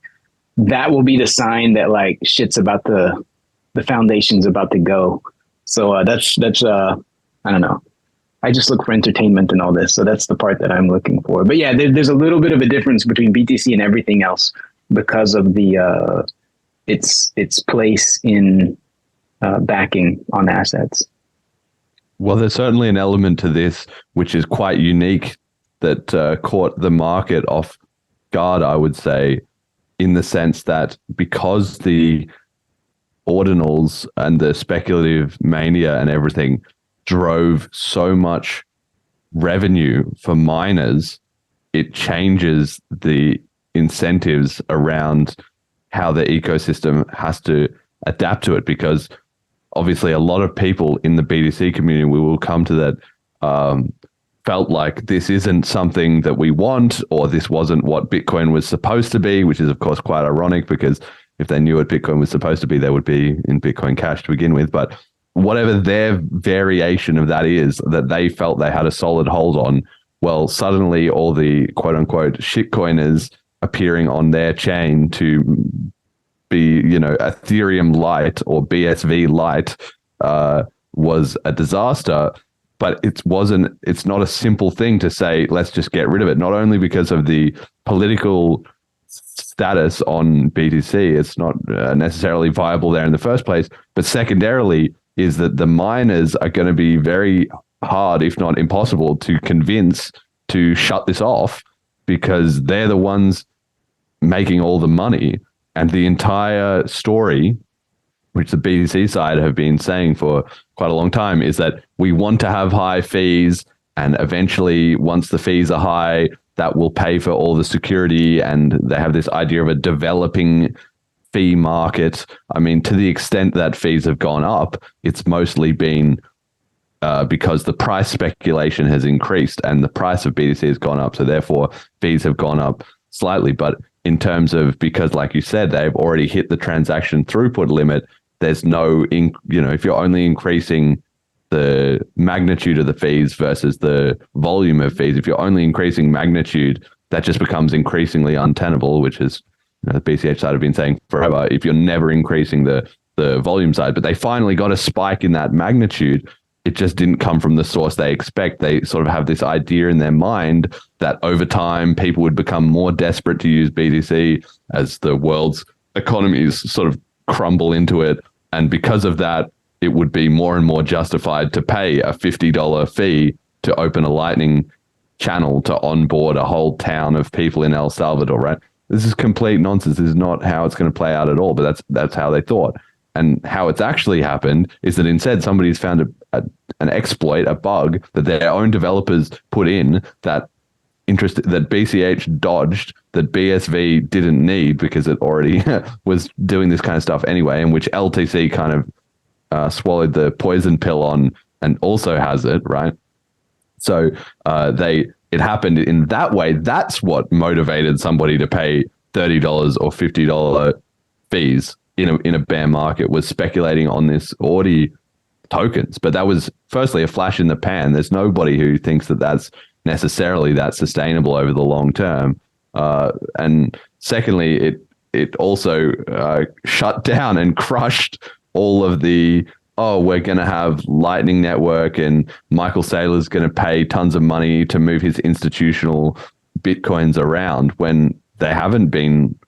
That will be the sign that like shit's about the foundation's about to go. So that's I don't know. I just look for entertainment and all this. So that's the part that I'm looking for. But yeah, there's a little bit of a difference between BTC and everything else because of the its place in backing on assets. Well, there's certainly an element to this which is quite unique that caught the market off guard, I would say, in the sense that because the ordinals and the speculative mania and everything drove so much revenue for miners, it changes the incentives around how the ecosystem has to adapt to it, because obviously a lot of people in the BTC community, we will come to that, felt like this isn't something that we want, or this wasn't what Bitcoin was supposed to be, which is of course quite ironic, because if they knew what Bitcoin was supposed to be, they would be in Bitcoin Cash to begin with. But whatever their variation of that is, that they felt they had a solid hold on, well, suddenly all the quote unquote shitcoiners appearing on their chain to be, Ethereum Light or BSV Light was a disaster. But it's not a simple thing to say, let's just get rid of it. Not only because of the political status on BTC, it's not necessarily viable there in the first place, but secondarily is that the miners are going to be very hard, if not impossible, to convince to shut this off, because they're the ones making all the money. And the entire story, which the BTC side have been saying for quite a long time, is that we want to have high fees, and eventually once the fees are high, that will pay for all the security, and they have this idea of a developing fee market. I mean, to the extent that fees have gone up, it's mostly been because the price speculation has increased and the price of BTC has gone up, so therefore fees have gone up slightly. But in terms of, because like you said, they've already hit the transaction throughput limit, there's no, if you're only increasing the magnitude of the fees versus the volume of fees, if you're only increasing magnitude, that just becomes increasingly untenable, which is the BCH side have been saying forever, if you're never increasing the volume side. But they finally got a spike in that magnitude. It just didn't come from the source they expect. They sort of have this idea in their mind that over time people would become more desperate to use BTC as the world's economies sort of crumble into it. And because of that, it would be more and more justified to pay a $50 fee to open a Lightning channel to onboard a whole town of people in El Salvador, right? This is complete nonsense. This is not how it's going to play out at all, but that's how they thought. And how it's actually happened is that instead somebody's found an exploit, a bug that their own developers put in that BCH dodged, that BSV didn't need because it already was doing this kind of stuff anyway, and which LTC kind of swallowed the poison pill on and also has it, right? So it happened in that way. That's what motivated somebody to pay $30 or $50 fees in a bear market, was speculating on this Audi tokens. But that was firstly a flash in the pan. There's nobody who thinks that that's necessarily that sustainable over the long term. And secondly, it also shut down and crushed all of the oh, we're going to have Lightning Network and Michael Saylor's going to pay tons of money to move his institutional Bitcoins around, when they haven't been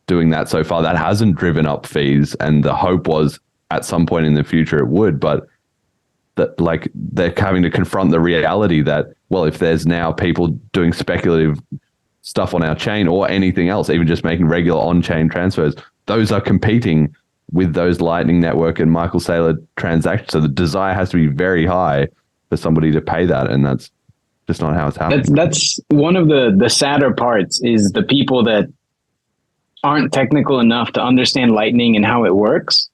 doing that so far. That hasn't driven up fees. And the hope was at some point in the future it would, but that, like, they're having to confront the reality that, well, if there's now people doing speculative stuff on our chain or anything else, even just making regular on-chain transfers, those are competing with those Lightning Network and Michael Saylor transactions. So the desire has to be very high for somebody to pay that, and that's just not how it's happening. That's one of the sadder parts, is the people that aren't technical enough to understand Lightning and how it works,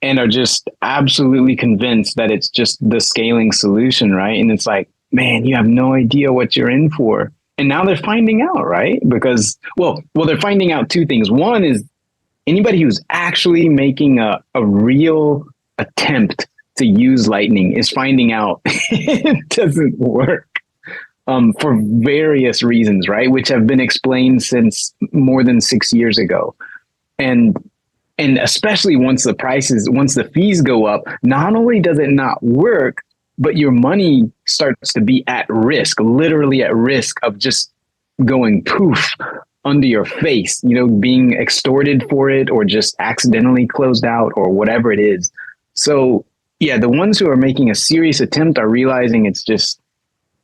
and are just absolutely convinced that it's just the scaling solution, right? And it's like, man, you have no idea what you're in for. And now they're finding out, right? Because, well, they're finding out two things. One is anybody who's actually making a real attempt to use Lightning is finding out it doesn't work for various reasons, right? Which have been explained since more than 6 years ago. And especially once the fees go up, not only does it not work, but your money starts to be at risk, literally at risk of just going poof under your face, being extorted for it, or just accidentally closed out, or whatever it is. So yeah, the ones who are making a serious attempt are realizing it's just,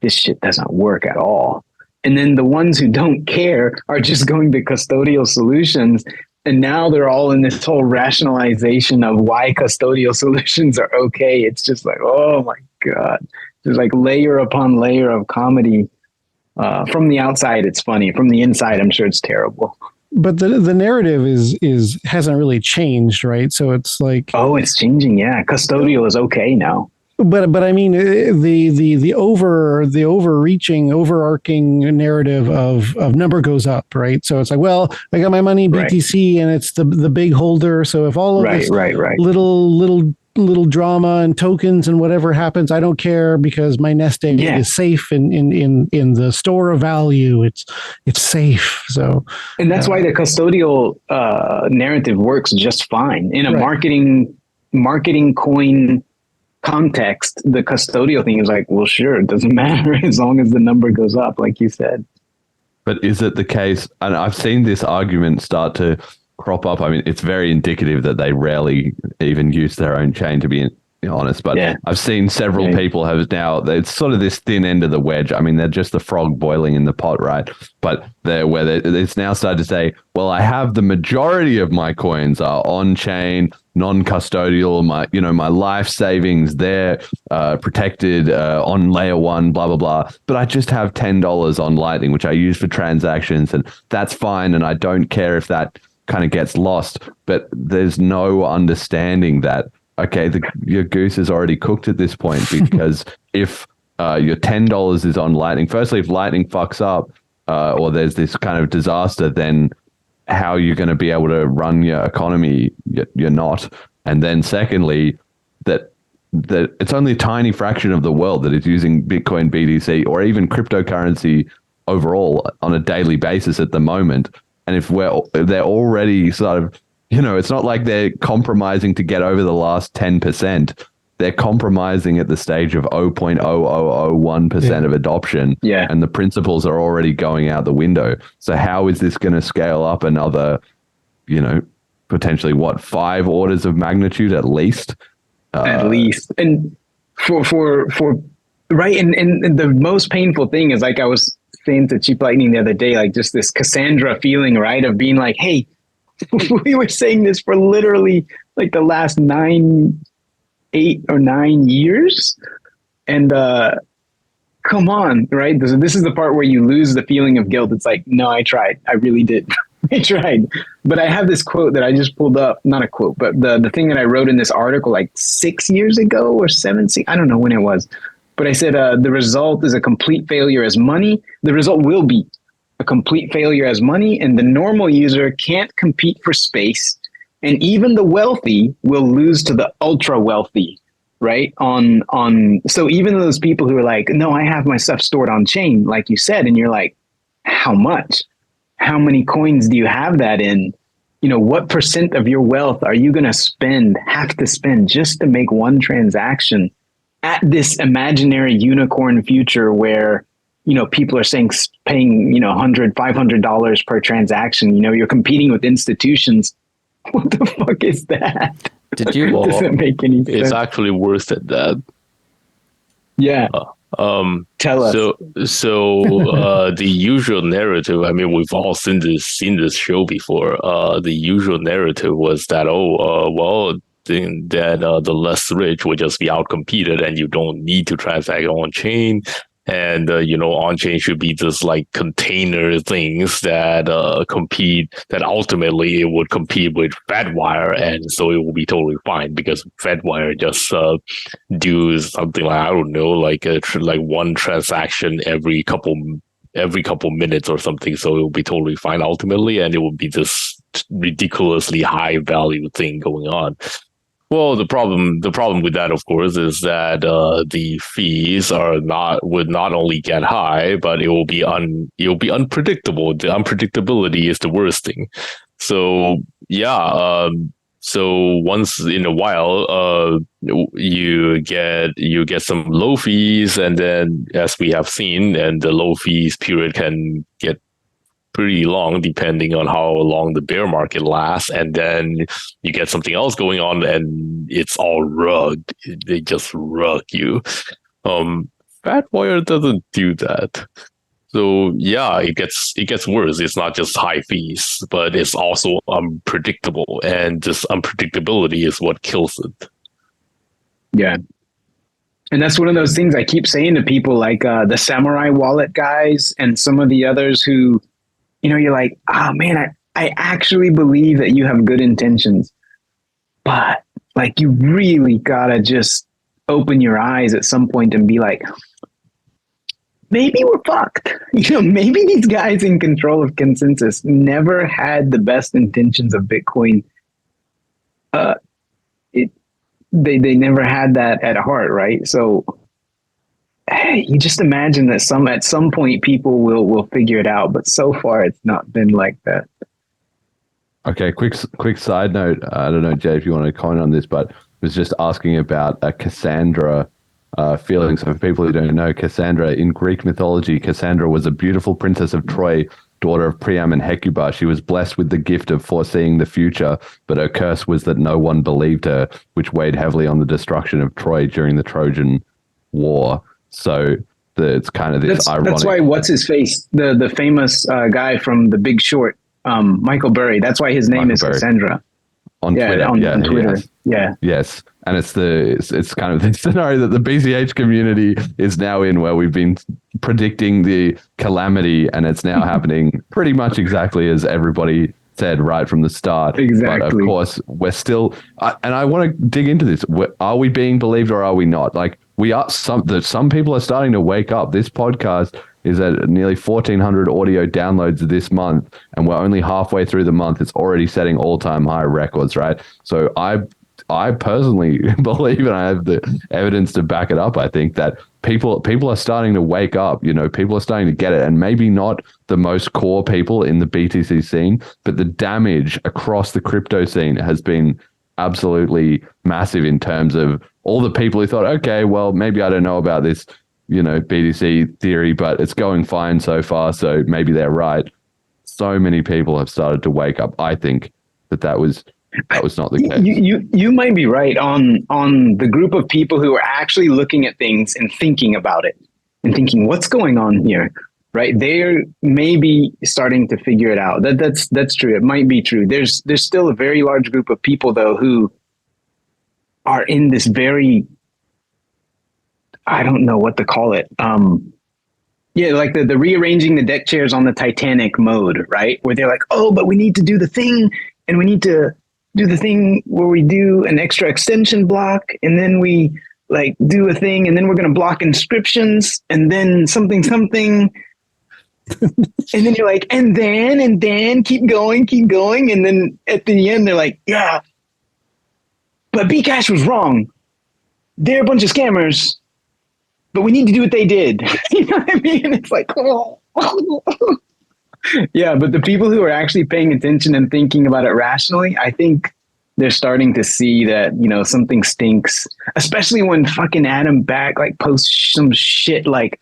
this shit doesn't work at all. And then the ones who don't care are just going to custodial solutions. And now they're all in this whole rationalization of why custodial solutions are okay. It's just like, oh my God, there's like layer upon layer of comedy. From the outside, it's funny. From the inside, I'm sure it's terrible. But the narrative is hasn't really changed, right? So it's like, oh, it's changing. Yeah, custodial is okay now. But I mean, the overarching narrative of number goes up, right? So it's like, well, I got my money BTC, and it's the big holder. So if all of this little drama and tokens and whatever happens, I don't care, because my nest egg is safe in the store of value. It's safe. So, and that's why the custodial narrative works just fine in a marketing coin context. The custodial thing is like, well, sure, it doesn't matter as long as the number goes up, like you said. But is it the case, and I've seen this argument start to crop up, I mean, it's very indicative that they rarely even use their own chain, to be honest, but I've seen several people have now, it's sort of this thin end of the wedge. I mean, they're just the frog boiling in the pot, right? But it's now started to say, well, I have the majority of my coins are on-chain, non-custodial, my life savings, they're protected on layer one, blah, blah, blah. But I just have $10 on Lightning, which I use for transactions, and that's fine. And I don't care if that kind of gets lost. But there's no understanding that, okay, your goose is already cooked at this point, because if your $10 is on Lightning, firstly, if Lightning fucks up or there's this kind of disaster, then how you're going to be able to run your economy, you're not. And then secondly, that it's only a tiny fraction of the world that is using Bitcoin, BTC, or even cryptocurrency overall on a daily basis at the moment. And if they're already sort of, it's not like they're compromising to get over the last 10%. They're compromising at the stage of 0.0001% of adoption. Yeah. And the principles are already going out the window. So how is this going to scale up another, potentially 5 orders of magnitude at least? At least. And for right. And the most painful thing is, like I was saying to CheapLightning the other day, like just this Cassandra feeling, right? Of being like, hey, we were saying this for literally like the last 8 or 9 years. And come on, right? This is the part where you lose the feeling of guilt. It's like, no, I tried. I really did. I tried. But I have this quote that I just pulled up, not a quote, but the thing that I wrote in this article like 6 years ago or 7, I don't know when it was. But I said, the result is a complete failure as money. The result will be a complete failure as money, and the normal user can't compete for space. And even the wealthy will lose to the ultra wealthy, right? So even those people who are like, no, I have my stuff stored on chain, like you said, and you're like, how much? How many coins do you have that in? what percent of your wealth are you going to have to spend just to make one transaction at this imaginary unicorn future where, people are saying paying, $100, $500 per transaction, you're competing with institutions. What the fuck is that? Did you? It doesn't make any sense. It's actually worse than that. Yeah. Tell us. So the usual narrative, I mean, we've all seen this show before. The usual narrative was that, then the less rich will just be outcompeted and you don't need to transact on chain. And, on chain should be just like container things that that ultimately it would compete with Fedwire. And so it will be totally fine because Fedwire just do something like, I don't know, like one transaction every couple minutes or something. So it will be totally fine ultimately. And it will be this ridiculously high value thing going on. Well, the problem with that, of course, is that the fees would not only get high, but it will be unpredictable. The unpredictability is the worst thing. So yeah, so once in a while, you get some low fees, and then as we have seen, and the low fees period can get pretty long depending on how long the bear market lasts, and then you get something else going on and it's all rugged. They just rug you. Fatwire doesn't do that. So yeah, it gets worse. It's not just high fees, but it's also unpredictable, and this unpredictability is what kills it. Yeah. And that's one of those things I keep saying to people, like the Samurai Wallet guys and some of the others who, you're like, oh man, I actually believe that you have good intentions, but like you really gotta just open your eyes at some point and be like, maybe we're fucked. Maybe these guys in control of consensus never had the best intentions of Bitcoin. They never had that at heart, right? So you just imagine that at some point people will figure it out, but so far it's not been like that. Okay, quick side note. I don't know, Jay, if you want to comment on this, but I was just asking about Cassandra feeling. So for people who don't know, Cassandra, in Greek mythology, Cassandra was a beautiful princess of Troy, daughter of Priam and Hecuba. She was blessed with the gift of foreseeing the future, but her curse was that no one believed her, which weighed heavily on the destruction of Troy during the Trojan War. So it's kind of this ironic. That's why what's his face, the famous guy from The Big Short, Michael Burry. That's why his name is Cassandra. On Twitter. On Twitter. Yeah. Yes. And it's kind of the scenario that the BCH community is now in, where we've been predicting the calamity, and it's now happening pretty much exactly as everybody said right from the start. Exactly. But of course, we're still, and I want to dig into this. Are we being believed or are we not? Like, some people are starting to wake up. This podcast is at nearly 1,400 audio downloads this month, and we're only halfway through the month. It's already setting all-time high records, right? So I personally believe, and I have the evidence to back it up, I think that people are starting to wake up. People are starting to get it, and maybe not the most core people in the BTC scene, but the damage across the crypto scene has been absolutely massive in terms of all the people who thought, okay, well, maybe I don't know about this, BTC theory, but it's going fine so far, so maybe they're right. So many people have started to wake up. I think that was not the case. You might be right on the group of people who are actually looking at things and thinking about it and thinking, what's going on here? Right? They're maybe starting to figure it out. That's true. It might be true. There's still a very large group of people though who are in this very, I don't know what to call it. Like the rearranging the deck chairs on the Titanic mode, right? Where they're like, oh, but we need to do the thing, and we need to do the thing where we do an extra extension block, and then we like do a thing, and then we're going to block inscriptions, and then something. And then you're like, and then keep going. And then at the end, they're like, yeah, but Bcash was wrong. They're a bunch of scammers, but we need to do what they did. You know what I mean? It's like, oh. Yeah, but the people who are actually paying attention and thinking about it rationally, I think they're starting to see that, something stinks, especially when fucking Adam Back like posts some shit like,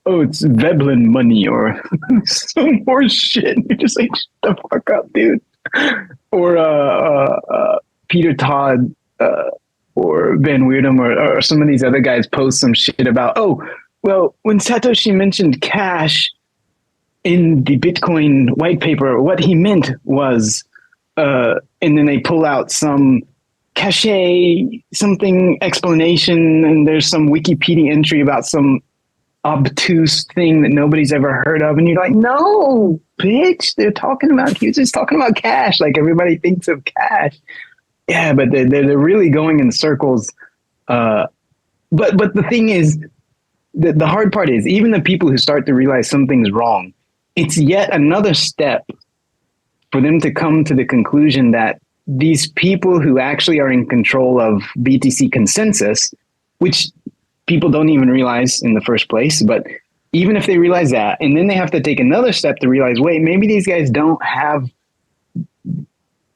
oh, it's Veblen money or some more shit. You're just like, shut the fuck up, dude. Or Peter Todd or Van Weirdum or some of these other guys post some shit about, oh, well, when Satoshi mentioned cash in the Bitcoin white paper, what he meant was, and then they pull out some cache something explanation, and there's some Wikipedia entry about some obtuse thing that nobody's ever heard of, and you're like, no, bitch, he was just talking about cash, like everybody thinks of cash. Yeah, but they're really going in circles. But the thing is, the hard part is, even the people who start to realize something's wrong, it's yet another step for them to come to the conclusion that these people who actually are in control of BTC consensus, which people don't even realize in the first place, but even if they realize that, and then they have to take another step to realize, wait, maybe these guys don't have,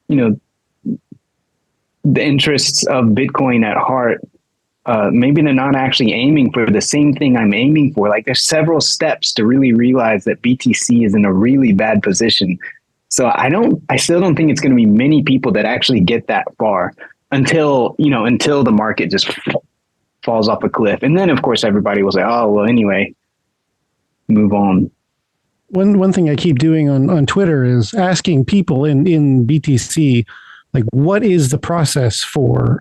the interests of Bitcoin at heart. Maybe they're not actually aiming for the same thing I'm aiming for. Like, there's several steps to really realize that BTC is in a really bad position. So I still don't think it's going to be many people that actually get that far until the market just falls off a cliff. And then of course everybody will say, oh, well, anyway, move on. One thing I keep doing on Twitter is asking people in BTC, like, what is the process for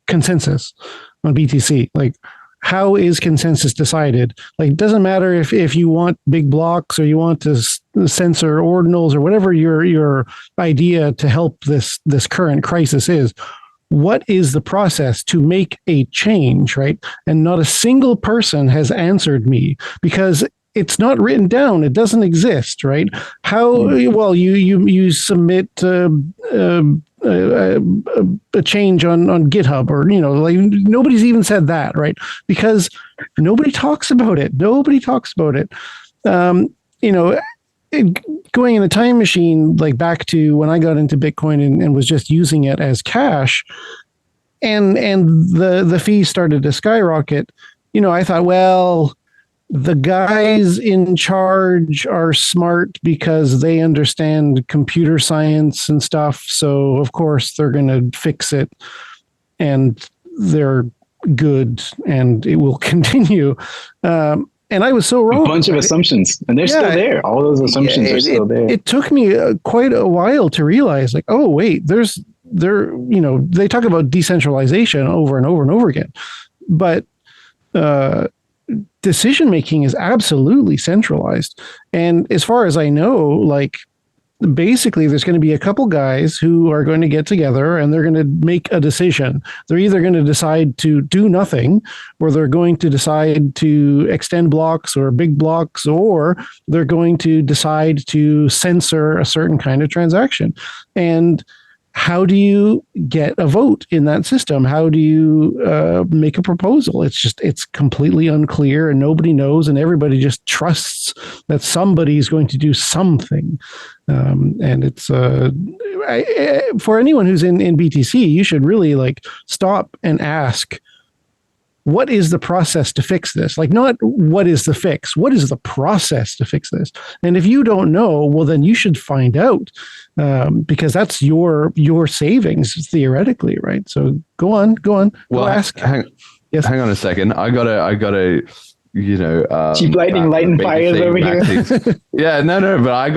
consensus on BTC? Like, how is consensus decided? Like, it doesn't matter if you want big blocks or you want to censor ordinals or whatever your idea to help this current crisis is. What is the process to make a change, right? And not a single person has answered me because it's not written down. It doesn't exist, right? How, well, you submit a change on GitHub, or, like, nobody's even said that, right? Because nobody talks about it. Going in a time machine, like back to when I got into Bitcoin and was just using it as cash, and the fees started to skyrocket, I thought, well, the guys in charge are smart because they understand computer science and stuff. So of course they're going to fix it, and they're good, and it will continue. And I was so wrong. A bunch of assumptions, and they're still there. All those assumptions are still there. It took me quite a while to realize, like, oh wait, they talk about decentralization over and over and over again, but decision making is absolutely centralized. And as far as I know, like, basically there's going to be a couple guys who are going to get together and they're going to make a decision. They're either going to decide to do nothing, or they're going to decide to extend blocks or big blocks, or they're going to decide to censor a certain kind of transaction. And how do you get a vote in that system? How do you make a proposal? It's completely unclear, and nobody knows, and everybody just trusts that somebody's going to do something. And it's for anyone who's in BTC, you should really, like, stop and ask, what is the process to fix this? Like, not what is the fix, what is the process to fix this? And if you don't know, well, then you should find out, because that's your savings theoretically, right? So go on, well, ask. Hang on a second. I gotta CheapLightning lighting fires over here. Yeah, no, but I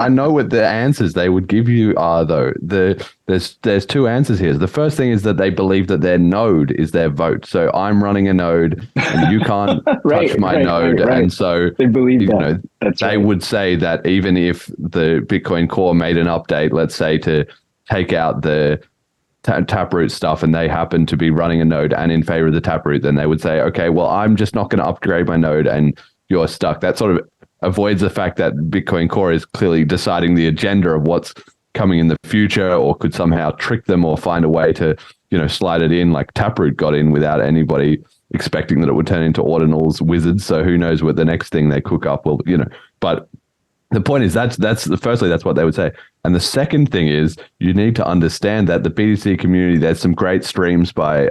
know what the answers they would give you are, though. There's two answers here. The first thing is that they believe that their node is their vote. So I'm running a node and you can't touch my node. Right. And so they believe that. They would say that even if the Bitcoin Core made an update, let's say, to take out the Taproot stuff, and they happen to be running a node and in favor of the Taproot, then they would say, okay, well, I'm just not going to upgrade my node and you're stuck. That sort of avoids the fact that Bitcoin Core is clearly deciding the agenda of what's coming in the future, or could somehow trick them or find a way to, slide it in, like Taproot got in without anybody expecting that it would turn into Ordinals wizards. So who knows what the next thing they cook up will, but the point is firstly, that's what they would say. And the second thing is you need to understand that the BTC community, there's some great streams by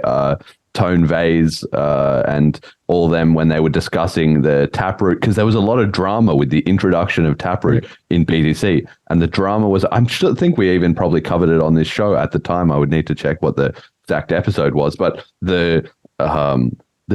Tone Vase and all of them when they were discussing the Taproot, because there was a lot of drama with the introduction of Taproot in BTC. And the drama was, think we even probably covered it on this show at the time. I would need to check what the exact episode was, but the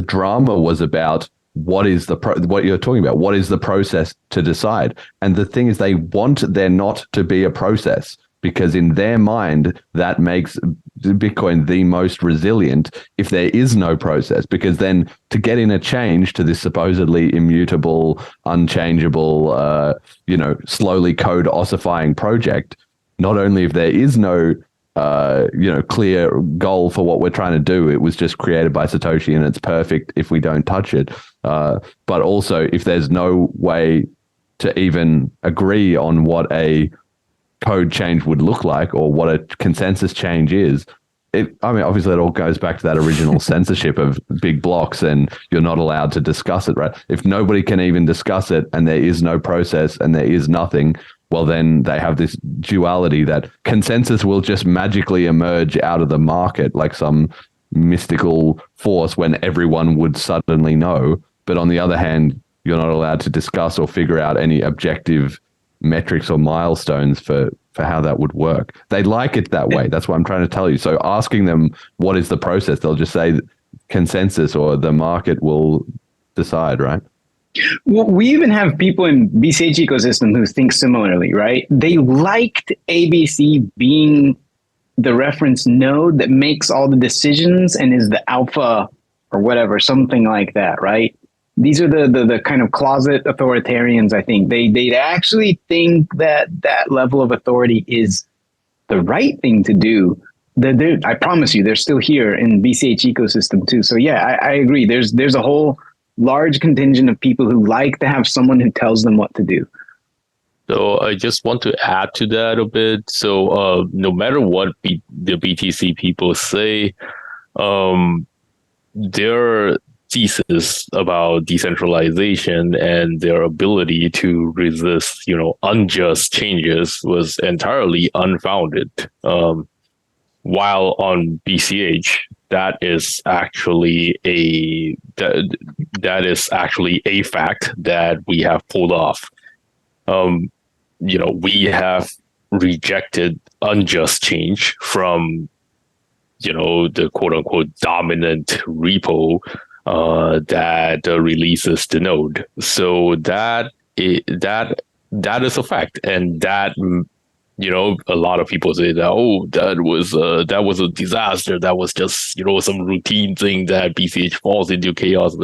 drama was about what you're talking about. What is the process to decide? And the thing is, they want there not to be a process, because in their mind, that makes Bitcoin the most resilient if there is no process. Because then to get in a change to this supposedly immutable, unchangeable, slowly code ossifying project, not only if there is no clear goal for what we're trying to do, it was just created by Satoshi and it's perfect if we don't touch it. But also, if there's no way to even agree on what a code change would look like or what a consensus change is, obviously it all goes back to that original censorship of big blocks, and you're not allowed to discuss it, right? If nobody can even discuss it and there is no process and there is nothing, well, then they have this duality that consensus will just magically emerge out of the market like some mystical force when everyone would suddenly know. But on the other hand, you're not allowed to discuss or figure out any objective metrics or milestones for how that would work. They like it that way. That's what I'm trying to tell you. So asking them what is the process, they'll just say consensus or the market will decide, right? Well, we even have people in BCH ecosystem who think similarly, right? They liked ABC being the reference node that makes all the decisions and is the alpha or whatever, something like that, right? These are the kind of closet authoritarians, I think. They actually think that that level of authority is the right thing to do. I promise you, they're still here in BCH ecosystem too. So yeah, I agree. There's a whole large contingent of people who like to have someone who tells them what to do. So I just want to add to that a bit. So no matter what the BTC people say, their thesis about decentralization and their ability to resist, unjust changes was entirely unfounded. While on BCH, that is actually a fact that we have pulled off. We have rejected unjust change from, the quote unquote dominant repo that releases the node. So that is a fact, and that. A lot of people say that, that was a disaster. That was just, some routine thing that BCH falls into chaos.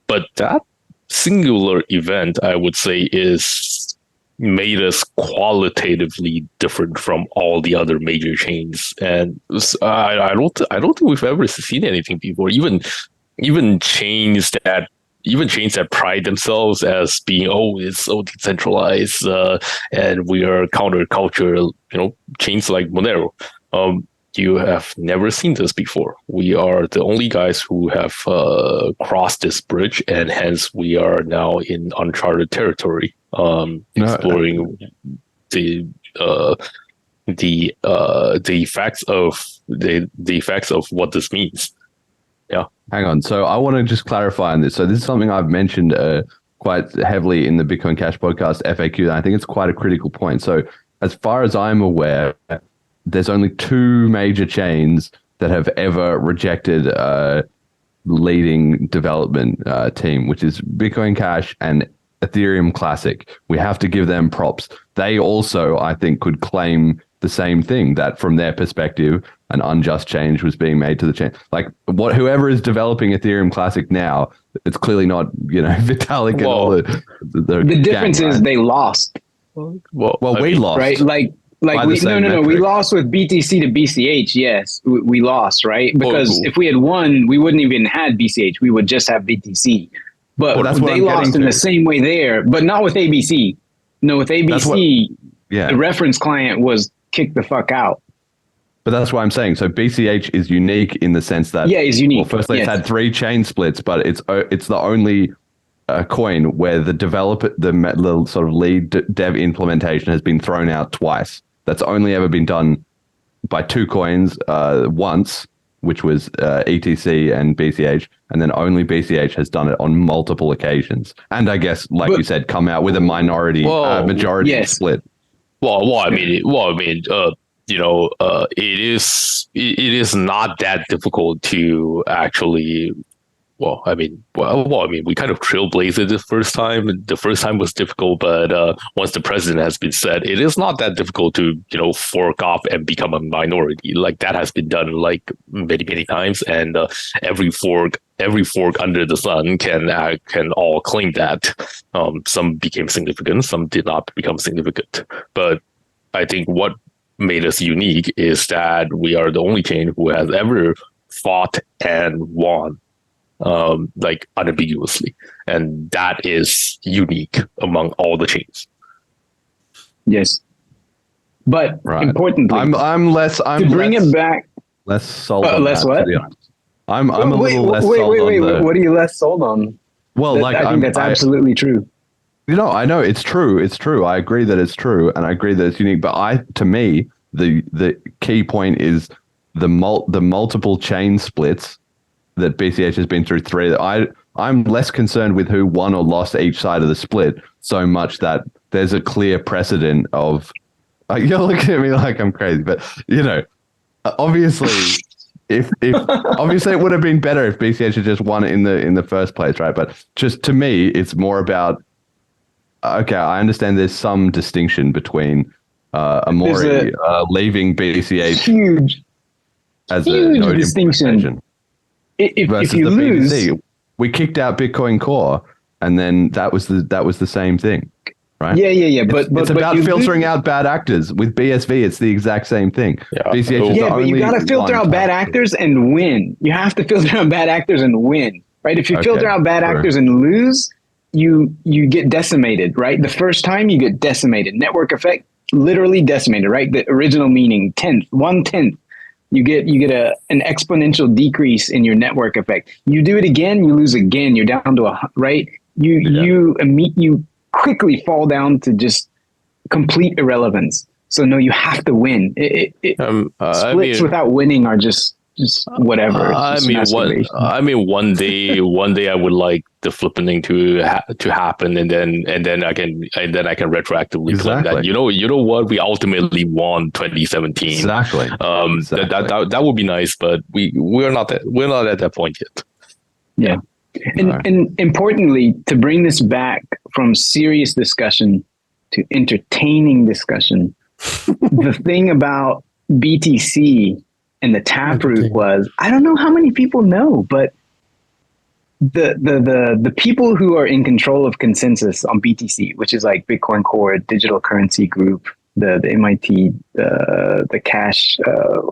But that singular event, I would say, is made us qualitatively different from all the other major chains. And I don't think we've ever seen anything before. Even chains that pride themselves as being, it's so decentralized, and we are counterculture, chains like Monero. You have never seen this before. We are the only guys who have crossed this bridge, and hence we are now in uncharted territory, exploring the effects of what this means. Yeah. Hang on. So I want to just clarify on this. So this is something I've mentioned quite heavily in the Bitcoin Cash podcast FAQ. And I think it's quite a critical point. So as far as I'm aware, there's only two major chains that have ever rejected leading development team, which is Bitcoin Cash and Ethereum Classic. We have to give them props. They also, I think, could claim the same thing, that from their perspective, an unjust change was being made to the chain. Like whoever is developing Ethereum Classic now, it's clearly not, Vitalik and all the difference is they lost. We lost, right? Like we lost with BTC to BCH. Yes, we lost, right? Because if we had won, we wouldn't even had BCH. We would just have BTC. But they lost in the same way there, but not with ABC. No, with ABC, the reference client was kicked the fuck out. But that's what I'm saying. So BCH is unique in the sense that it's unique. Well, firstly, it's had 3 chain splits, but it's the only a coin where the the sort of lead dev implementation has been thrown out twice. That's only ever been done by 2 coins once, which was ETC and BCH, and then only BCH has done it on multiple occasions. And I guess, like you said, come out with a majority split. It is not that difficult to actually. We kind of trailblazed it the first time. The first time was difficult, but once the president has been set, it is not that difficult to, fork off and become a minority. Like that has been done like many, many times, and every fork under the sun can all claim that. Some became significant, some did not become significant. But I think what made us unique is that we are the only chain who has ever fought and won. Unambiguously, and that is unique among all the chains. Yes, but importantly, I'm bring it back. Less sold. Less what? To be honest. I'm a little less sold on what are you less sold on? Well, I think that's absolutely true. I know it's true. It's true. I agree that it's true, and I agree that it's unique. But to me, the key point is the multiple chain splits that BCH has been through 3. I'm less concerned with who won or lost each side of the split so much that there's a clear precedent of. You're looking at me like I'm crazy, but obviously, if obviously it would have been better if BCH had just won it in the first place, right? But just to me, it's more about. Okay, I understand there's some distinction between Amori leaving BCH huge as a distinction. If you lose, BTC. We kicked out Bitcoin Core, and then that was the same thing, right? Yeah. But it's about filtering out bad actors. With BSV, it's the exact same thing. Yeah, BCH is the only you got to filter out bad actors and win. You have to filter out bad actors and win, right? If you filter out bad actors and lose, you get decimated, right? The first time you get decimated. Network effect, literally decimated, right? The original meaning, 1/10. You get an exponential decrease in your network effect. You do it again, you lose again. You're down to right. You quickly fall down to just complete irrelevance. So no, you have to win. Splits without winning are just whatever. One day I would like the flippening to happen, and then I can retroactively claim that you know what, we ultimately won 2017. Exactly. That would be nice, but we're not at that point yet. Yeah, and importantly, to bring this back from serious discussion to entertaining discussion, the thing about BTC and the Taproot was, I don't know how many people know, but the people who are in control of consensus on BTC, which is like Bitcoin Core, Digital Currency Group, the MIT, the Cash, I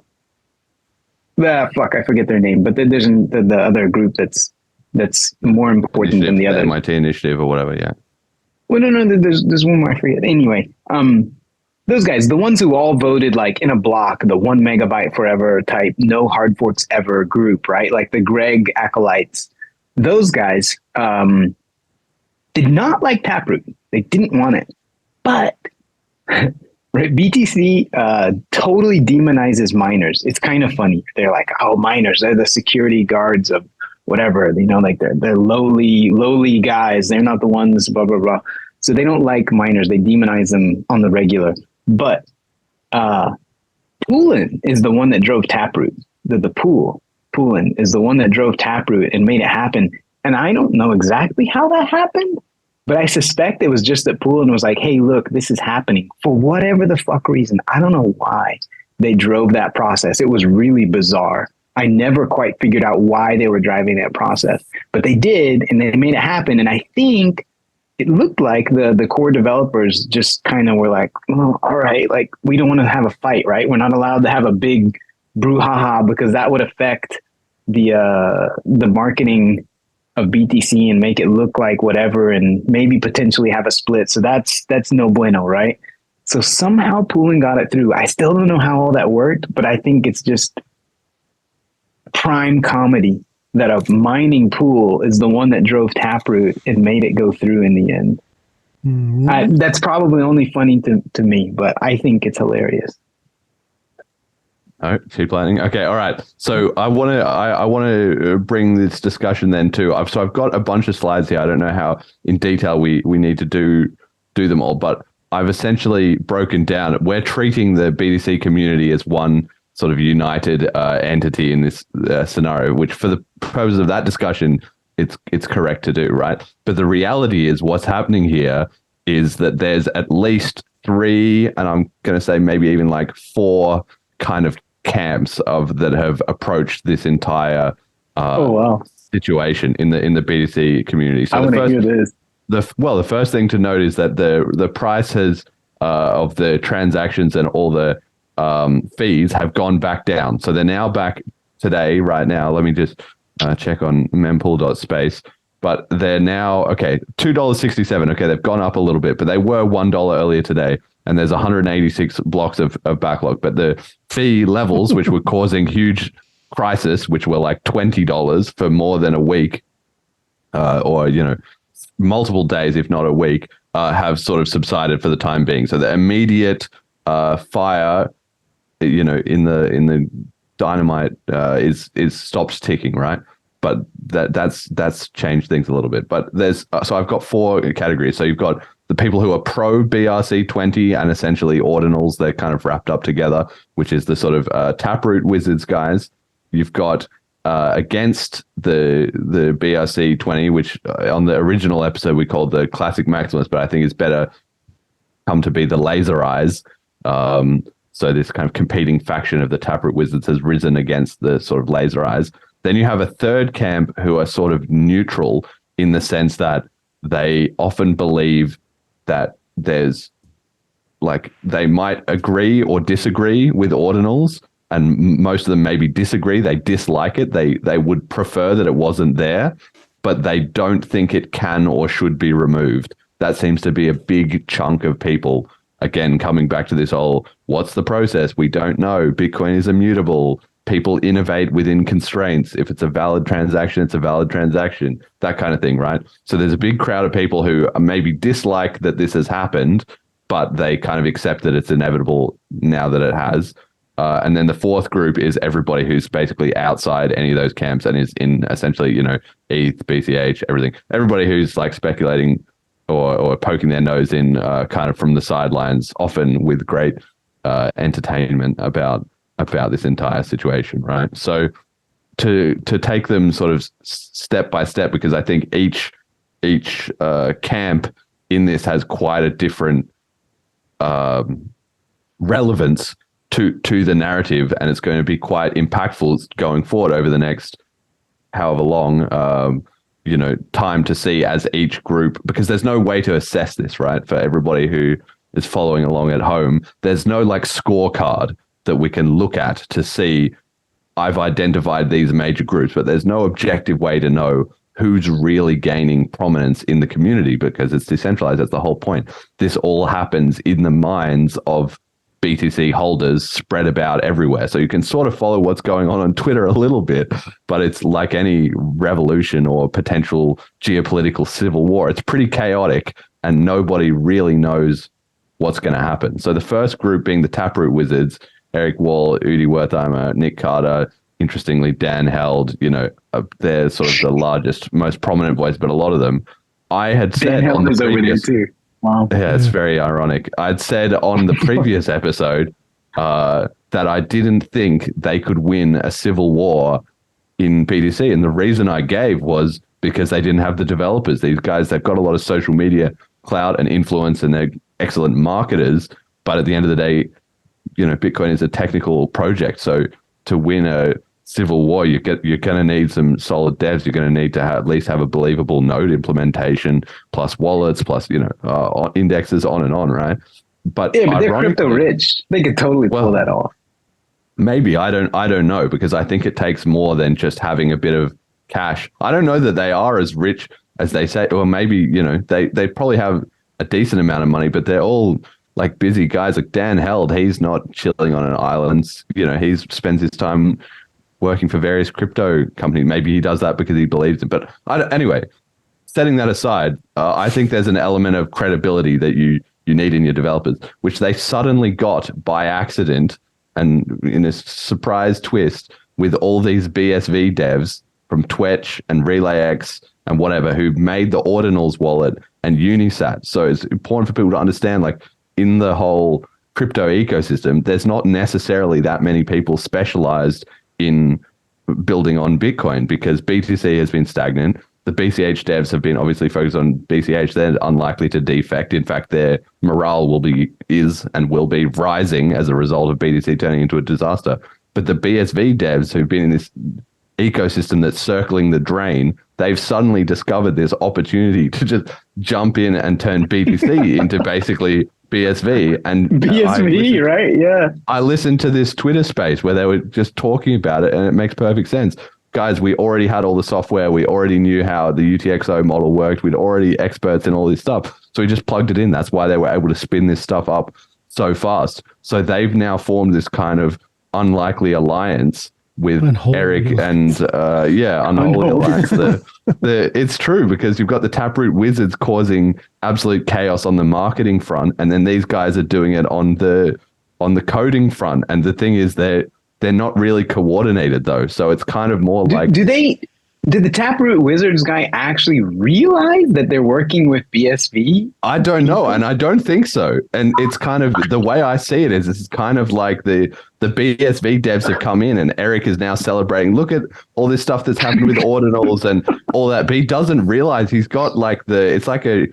forget their name, but there's the other group that's more important than the other. MIT initiative or whatever, yeah. Well, no, there's one more, I forget. Anyway, those guys, the ones who all voted like in a block, the 1 megabyte forever type, no hard forks ever group, right? Like the Greg acolytes, those guys did not like Taproot. They didn't want it. But right, BTC totally demonizes miners. It's kind of funny. They're like, oh, miners, they're the security guards of whatever, like they're lowly guys. They're not the ones, blah, blah, blah. So they don't like miners. They demonize them on the regular. But Poolin is the one that drove Taproot. Poolin is the one that drove Taproot and made it happen. And I don't know exactly how that happened, but I suspect it was just that Poolin was like, hey, look, this is happening for whatever the fuck reason. I don't know why they drove that process. It was really bizarre. I never quite figured out why they were driving that process, but they did, and they made it happen. And I think it looked like the core developers just kind of were like, well, all right, like we don't want to have a fight, right? We're not allowed to have a big brouhaha because that would affect the marketing of BTC and make it look like whatever, and maybe potentially have a split. So that's no bueno, right? So somehow Poolin got it through. I still don't know how all that worked, but I think it's just prime comedy that a mining pool is the one that drove Taproot and made it go through in the end. That's probably only funny to me, but I think it's hilarious. Oh, CheapLightning. Okay, all right. So I want to bring this discussion then too. I've got a bunch of slides here. I don't know how in detail we need to do them all, but I've essentially broken down. We're treating the BTC community as one sort of united entity in this scenario, which for the purposes of that discussion, it's correct to do, right? But the reality is what's happening here is that there's at least 3, and I'm going to say maybe even like 4 kind of camps that have approached this entire situation in the BTC community. So I want to hear this. The first thing to note is that the price has of the transactions and all the fees have gone back down. So they're now back today, right now. Let me just check on mempool.space. But they're now, $2.67. Okay, they've gone up a little bit, but they were $1 earlier today. And there's 186 blocks of backlog. But the fee levels, which were causing huge crisis, which were like $20 for more than a week, or multiple days, if not a week, have sort of subsided for the time being. So the immediate fire, in the dynamite is stops ticking, right? But that's changed things a little bit. But so I've got 4 categories. So you've got the people who are pro BRC-20 and essentially Ordinals, they're kind of wrapped up together, which is the sort of Taproot wizards guys. You've got against the BRC-20, which on the original episode we called the classic maximalist, but I think it's better come to be the laser eyes. So this kind of competing faction of the Taproot wizards has risen against the sort of laser eyes. Then you have a third camp who are sort of neutral in the sense that they often believe that there's they might agree or disagree with ordinals, and most of them maybe disagree. They dislike it. They would prefer that it wasn't there, but they don't think it can or should be removed. That seems to be a big chunk of people. Again, coming back to this whole, what's the process? We don't know. Bitcoin is immutable. People innovate within constraints. If it's a valid transaction, it's a valid transaction, that kind of thing, right? So there's a big crowd of people who maybe dislike that this has happened, but they kind of accept that it's inevitable now that it has. And then the fourth group is everybody who's basically outside any of those camps and is in essentially, ETH, BCH, everything. Everybody who's speculating or poking their nose in kind of from the sidelines, often with great entertainment about this entire situation, right? So to take them sort of step by step, because I think each camp in this has quite a different relevance to the narrative, and it's going to be quite impactful going forward over the next however long time to see as each group, because there's no way to assess this, right? For everybody who is following along at home, there's no scorecard that we can look at to see, I've identified these major groups, but there's no objective way to know who's really gaining prominence in the community because it's decentralized. That's the whole point. This all happens in the minds of BTC holders spread about everywhere. So you can sort of follow what's going on Twitter a little bit, but it's like any revolution or potential geopolitical civil war. It's pretty chaotic and nobody really knows what's going to happen. So the first group being the Taproot wizards, Eric Wall, Udi Wertheimer, Nick Carter, interestingly, Dan Held, they're sort of the largest, most prominent voice, but a lot of them, I had said on the previous, over there too. Wow. Yeah, it's very ironic. I'd said on the previous episode that I didn't think they could win a civil war in BTC. And the reason I gave was because they didn't have the developers. These guys, they've got a lot of social media clout and influence and they're excellent marketers. But at the end of the day, Bitcoin is a technical project. So to win a civil war, you're going to need some solid devs. You're going to need to at least have a believable node implementation, plus wallets, plus indexes, on and on, right? But yeah, but they're crypto rich. They could totally pull that off. Maybe I don't know, because I think it takes more than just having a bit of cash. I don't know that they are as rich as they say, or maybe they probably have a decent amount of money, but they're all busy guys. Like Dan Held, he's not chilling on an island. He spends his time working for various crypto companies. Maybe he does that because he believes it. But anyway, setting that aside, I think there's an element of credibility that you need in your developers, which they suddenly got by accident and in a surprise twist with all these BSV devs from Twitch and RelayX and whatever who made the Ordinals wallet and Unisat. So it's important for people to understand, like, in the whole crypto ecosystem, there's not necessarily that many people specialized in building on Bitcoin because BTC has been stagnant. The BCH devs have been obviously focused on BCH. They're unlikely to defect. In fact, their morale will be rising as a result of BTC turning into a disaster. But the BSV devs who've been in this ecosystem that's circling the drain, they've suddenly discovered this opportunity to just jump in and turn BTC into basically BSV. And BSV, right? Yeah. I listened to this Twitter space where they were just talking about it, and it makes perfect sense. Guys, we already had all the software. We already knew how the UTXO model worked. We'd already experts in all this stuff. So we just plugged it in. That's why they were able to spin this stuff up so fast. So they've now formed this kind of unlikely alliance with Eric and unholy alliance. It's true because you've got the Taproot wizards causing absolute chaos on the marketing front, and then these guys are doing it on the coding front. And the thing is they're not really coordinated though, so it's kind of more like Did the Taproot Wizards guy actually realize that they're working with BSV? I don't know, and I don't think so. And it's kind of the way I see it is it's kind of like the BSV devs have come in, and Eric is now celebrating. Look at all this stuff that's happened with Ordinals and all that, but he doesn't realize he's got like it's like a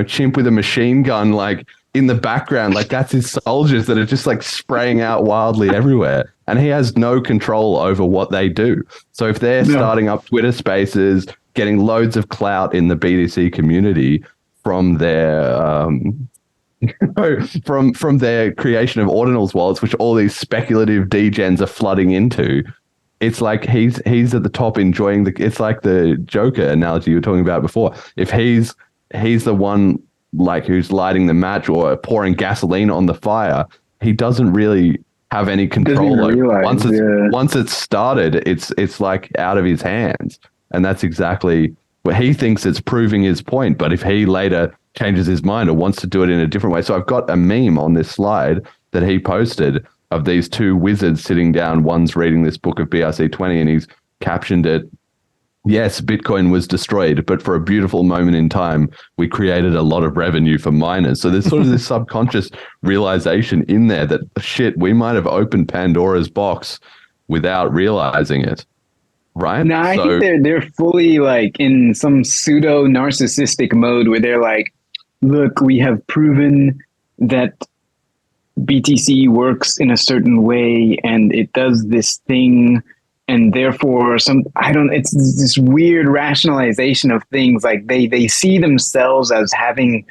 chimp with a machine gun like in the background, like that's his soldiers that are just like spraying out wildly everywhere. And he has no control over what they do. So if they're starting up Twitter spaces, getting loads of clout in the BTC community from their from their creation of Ordinals wallets, which all these speculative degens are flooding into, it's like he's at the top enjoying it's like the Joker analogy you were talking about before. If he's the one like who's lighting the match or pouring gasoline on the fire, he doesn't really have any control over it. Once it's started, it's like out of his hands. And that's exactly what he thinks it's proving his point. But if he later changes his mind or wants to do it in a different way. So I've got a meme on this slide that he posted of these two wizards sitting down. One's reading this book of BRC-20 and he's captioned it, "Yes, Bitcoin was destroyed, but for a beautiful moment in time, we created a lot of revenue for miners." So there's sort of this subconscious realization in there that, shit, we might have opened Pandora's box without realizing it, right? No, I think they're fully like in some pseudo narcissistic mode where they're like, look, we have proven that BTC works in a certain way and it does this thing. And therefore, it's this weird rationalization of things. Like they see themselves as having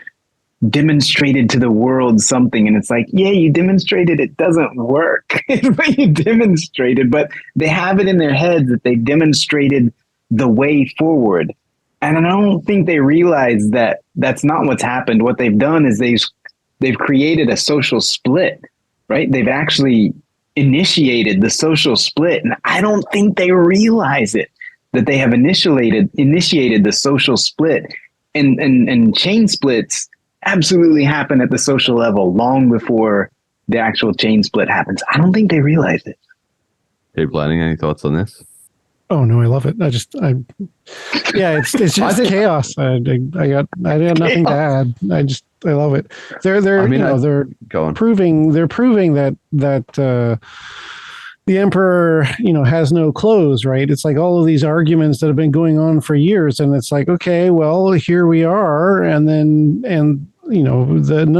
demonstrated to the world something. And it's like, yeah, you demonstrated it doesn't work. It's what you demonstrated, but they have it in their heads that they demonstrated the way forward. And I don't think they realize that that's not what's happened. What they've done is they've created a social split, right? They've actually initiated the social split, and I don't think they realize it, that they have initiated the social split, and chain splits absolutely happen at the social level long before the actual chain split happens. I don't think they realize it. CheapLightning, any thoughts on this? Oh no, I love it. It's just chaos. I got nothing to add. I love it. They're proving that the emperor, has no clothes, right? It's like all of these arguments that have been going on for years, and it's like, okay, well, here we are, and none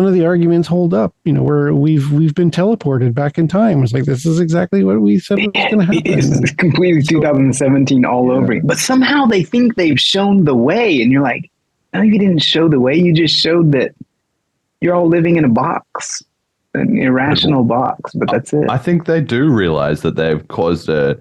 of the arguments hold up. We've been teleported back in time. It's like, this is exactly what we said was going to happen. It's completely 2017 all over again. But somehow they think they've shown the way, and you're like, no, you didn't show the way. You just showed that you're all living in a box, an irrational box, but that's it. I think they do realize that they've caused a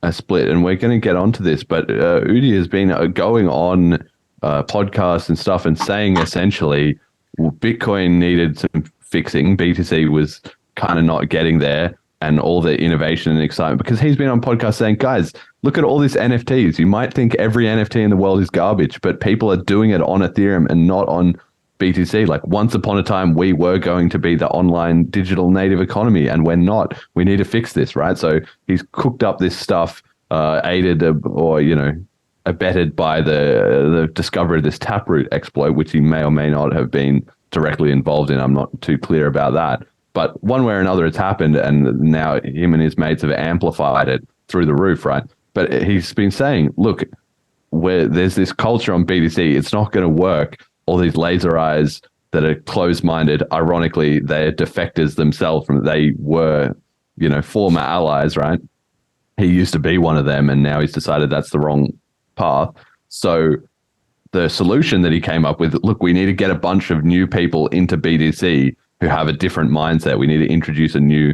split, and we're going to get onto this, but Udi has been going on podcasts and stuff and saying essentially Bitcoin needed some fixing. BTC was kind of not getting there. and all the innovation and excitement, because he's been on podcasts saying, guys, look at all these NFTs. You might think every NFT in the world is garbage, but people are doing it on Ethereum and not on BTC. Like once upon a time, we were going to be the online digital native economy, and we're not. We need to fix this, right? So he's cooked up this stuff, aided or, abetted by the discovery of this Taproot exploit, which he may or may not have been directly involved in. I'm not too clear about that. But one way or another, it's happened, and now him and his mates have amplified it through the roof, right? But he's been saying, look, where there's this culture on BTC, it's not going to work. All these laser eyes that are closed-minded, ironically, they're defectors themselves. They were, former allies, right? He used to be one of them, and now he's decided that's the wrong path. So the solution that he came up with, look, we need to get a bunch of new people into BTC who have a different mindset. We need to introduce a new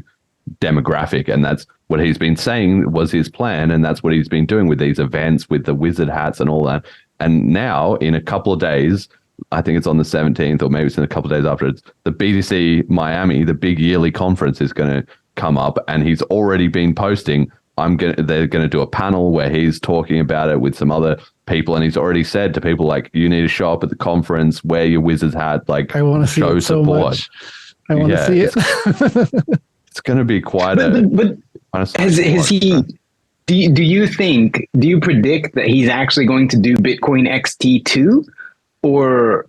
demographic, and that's what he's been saying was his plan, and that's what he's been doing with these events, with the wizard hats and all that. And now, in a couple of days, I think it's on the 17th, or maybe it's in a couple of days afterwards, the BTC Miami, the big yearly conference, is going to come up, and he's already been posting, they're going to do a panel where he's talking about it with some other people, and he's already said to people, like, you need to show up at the conference, wear your wizard's hat, like, I want to see it so much. I want to see it. It's going to be quite but has he? Do you predict that he's actually going to do Bitcoin XT2, or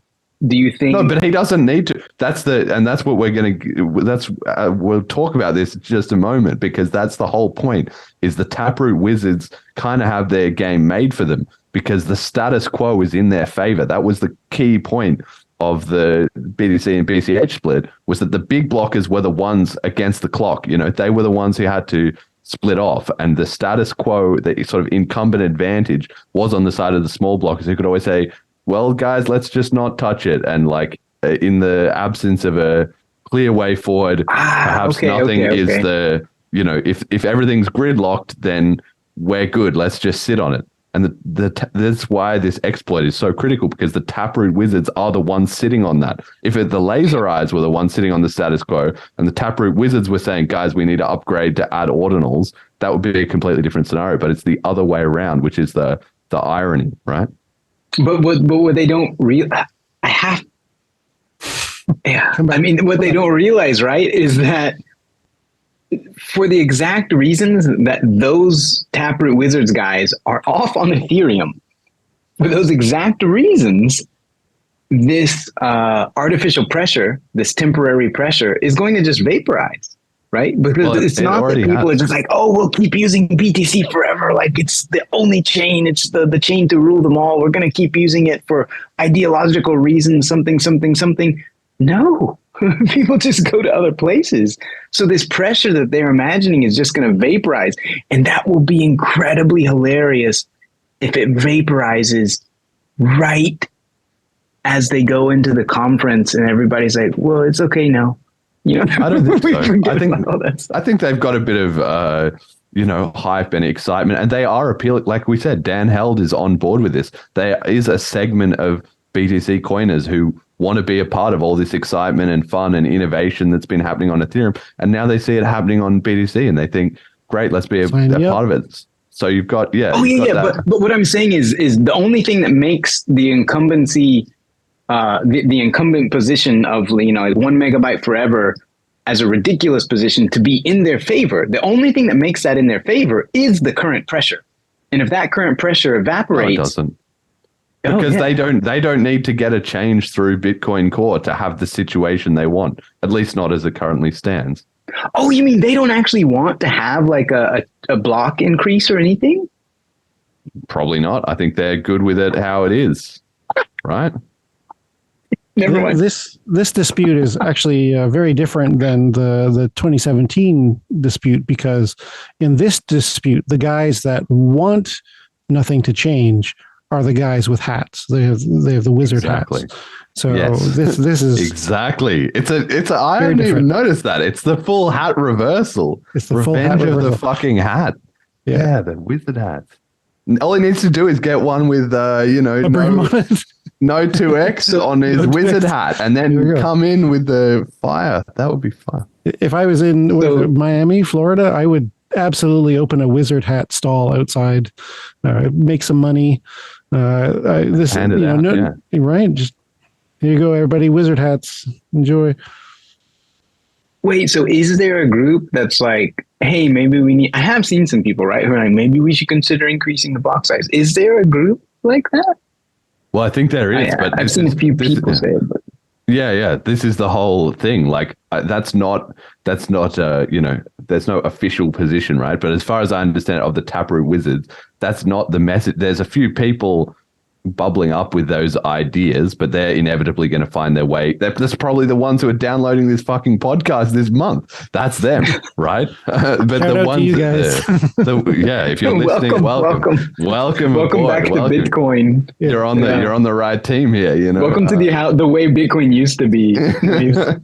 do you think? No, but he doesn't need to. That's what we're going to. We'll talk about this in just a moment, because that's the whole point. Is the Taproot wizards kind of have their game made for them, because the status quo is in their favor. That was the key point of the BTC and BCH split, was that the big blockers were the ones against the clock. They were the ones who had to split off, and the status quo, the sort of incumbent advantage, was on the side of the small blockers who could always say, well, guys, let's just not touch it. And like, in the absence of a clear way forward, perhaps nothing is the, if everything's gridlocked, then we're good. Let's just sit on it. And that's why this exploit is so critical, because the Taproot wizards are the ones sitting on that. If the laser eyes were the ones sitting on the status quo, and the Taproot wizards were saying, guys, we need to upgrade to add ordinals, that would be a completely different scenario. But it's the other way around, which is the irony, right? But what they don't realize, what they don't realize, right, is that for the exact reasons that those Taproot Wizards guys are off on Ethereum, for those exact reasons, this artificial pressure, this temporary pressure, is going to just vaporize, right? Because it's not that people are just like, oh, we'll keep using BTC forever, like it's the only chain, it's the chain to rule them all, we're going to keep using it for ideological reasons, something. No. People just go to other places. So this pressure that they're imagining is just going to vaporize. And that will be incredibly hilarious if it vaporizes right as they go into the conference and everybody's like, well, it's okay now. I don't think so. I think they've got a bit of, hype and excitement, and they are appealing. Like we said, Dan Held is on board with this. There is a segment of BTC coiners who want to be a part of all this excitement and fun and innovation that's been happening on Ethereum. And now they see it happening on BTC, and they think, great, let's be a part of it. So you've got, but what I'm saying is the only thing that makes the incumbency, the incumbent position of, 1 megabyte forever as a ridiculous position to be in their favor. The only thing that makes that in their favor is the current pressure. And if that current pressure evaporates, no, it doesn't. Because they don't need to get a change through Bitcoin Core to have the situation they want, at least not as it currently stands. Oh, you mean they don't actually want to have like a block increase or anything? Probably not. I think they're good with it how it is, right? Never mind. This dispute is actually very different than the 2017 dispute, because in this dispute, the guys that want nothing to change are the guys with hats. They have the wizard hats. So this is exactly. I didn't even notice that. It's the full hat reversal. It's the Revenge full hat of reversal. the fucking hat. Yeah, the wizard hats. All he needs to do is get one with, A brim on it. no 2x on his wizard hat, and then come in with the fire. That would be fun. If I was in Miami, Florida, I would absolutely open a wizard hat stall outside, make some money. Right? Just here you go, everybody. Wizard hats, enjoy. Wait, so is there a group that's like, hey, maybe we need? I have seen some people, right, who are like, maybe we should consider increasing the block size. Is there a group like that? Well, I think there is, but I've seen a few people say it. But. Yeah. This is the whole thing. Like that's not there's no official position, right? But as far as I understand of the Taproot Wizards, that's not the message. There's a few people bubbling up with those ideas, but they're inevitably going to find their way. That's probably the ones who are downloading this fucking podcast this month. That's them, right? But Shout the out ones, to you guys. if you're listening, welcome back to welcome. Bitcoin. You're on the right team here. You know, welcome to the way Bitcoin used to be. But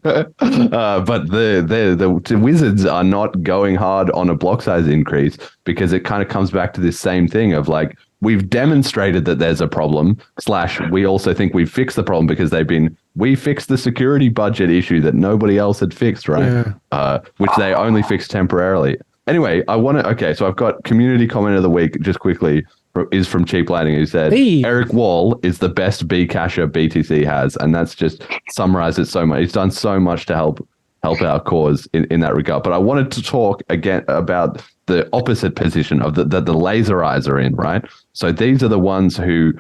the wizards are not going hard on a block size increase because it kind of comes back to this same thing of like, we've demonstrated that there's a problem, / we also think we've fixed the problem because we fixed the security budget issue that nobody else had fixed, right? Yeah. Which they only fixed temporarily. Anyway, so I've got community comment of the week just quickly is from CheapLightning, who said, Eric Wall is the best B-casher BTC has. And that's just summarized it so much. He's done so much to help our cause in that regard. But I wanted to talk again about the opposite position of the laser eyes are in, right? So these are the ones who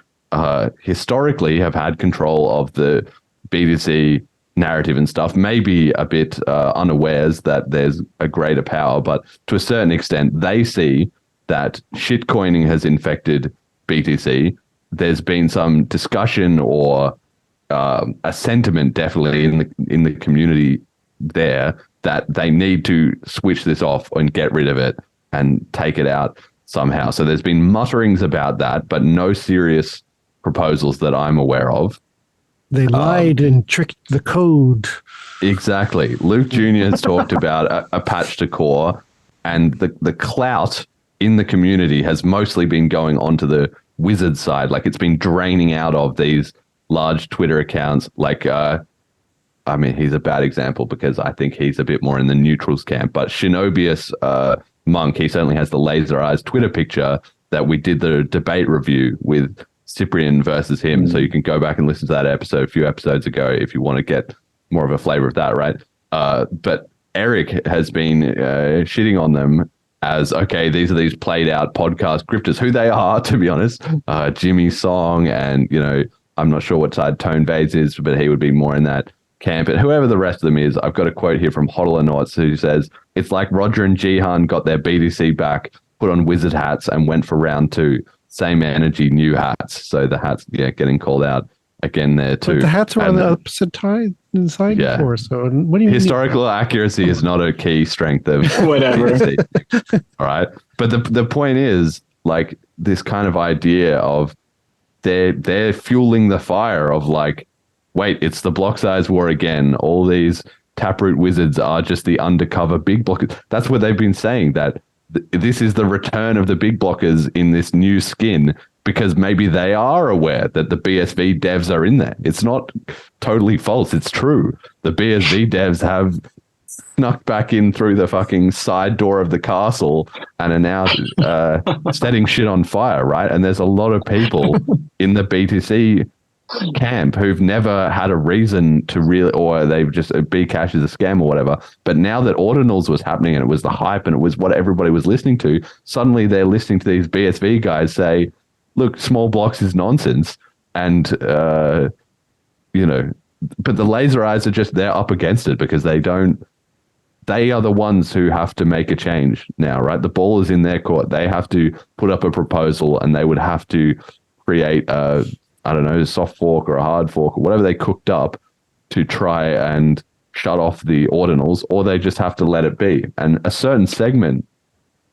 historically have had control of the BTC narrative and stuff, maybe a bit unawares that there's a greater power, but to a certain extent, they see that shitcoining has infected BTC. There's been some discussion or a sentiment definitely in the community there that they need to switch this off and get rid of it and take it out somehow. So there's been mutterings about that, but no serious proposals that I'm aware of. They lied and tricked the code. Exactly. Luke Jr. has talked about a patch to core, and the clout in the community has mostly been going onto the wizard side. Like it's been draining out of these large Twitter accounts. Like, he's a bad example because I think he's a bit more in the neutrals camp, but Shinobius Monk, he certainly has the laser eyes Twitter picture that we did the debate review with Cyprian versus him. So you can go back and listen to that episode a few episodes ago if you want to get more of a flavor of that, right? But Eric has been shitting on them as, okay, these are these played out podcast grifters, who they are, to be honest. Jimmy Song and, I'm not sure what side Tone Bays is, but he would be more in that camp. And whoever the rest of them is, I've got a quote here from Hodler who says, it's like Roger and Jihan got their BTC back, put on wizard hats and went for round 2. Same energy, new hats. So the hats, getting called out again there too. But the hats are on the opposite side before. So what do you historical accuracy is not a key strength of whatever. All right. But the point is, like, this kind of idea of they're fueling the fire of like, wait, it's the block size war again. All these Taproot wizards are just the undercover big blockers. That's what they've been saying, that this is the return of the big blockers in this new skin, because maybe they are aware that the BSV devs are in there. It's not totally false. It's true. The BSV devs have snuck back in through the fucking side door of the castle and are now setting shit on fire, right? And there's a lot of people in the BTC camp who've never had a reason to really, or they've just, Bcash is a scam or whatever. But now that Ordinals was happening and it was the hype and it was what everybody was listening to, suddenly they're listening to these BSV guys say, look, small blocks is nonsense. And, but the laser eyes are just, they're up against it because they are the ones who have to make a change now, right? The ball is in their court. They have to put up a proposal and they would have to create a soft fork or a hard fork or whatever they cooked up to try and shut off the ordinals, or they just have to let it be. And a certain segment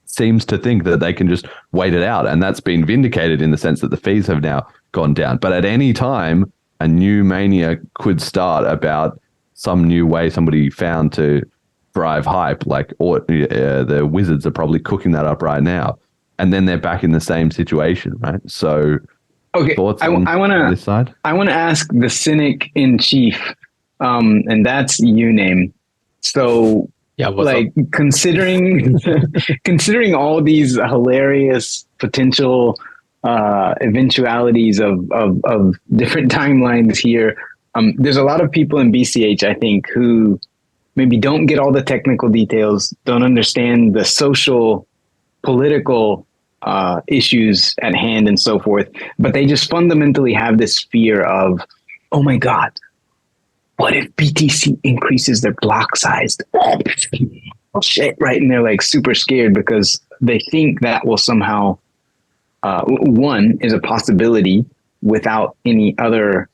seems to think that they can just wait it out. And that's been vindicated in the sense that the fees have now gone down. But at any time, a new mania could start about some new way somebody found to drive hype, the wizards are probably cooking that up right now. and then they're back in the same situation, right? So, Okay, thoughts I on want to this side? I want to ask the cynic in chief, and that's you name. So, Yeah, what's like up? considering considering all these hilarious potential eventualities of different timelines here, there's a lot of people in BCH, I think, who maybe don't get all the technical details, don't understand the social, political issues at hand and so forth, but they just fundamentally have this fear of, oh my God, what if BTC increases their block size? Oh shit, right? And they're like super scared because they think that will somehow, one, is a possibility without any other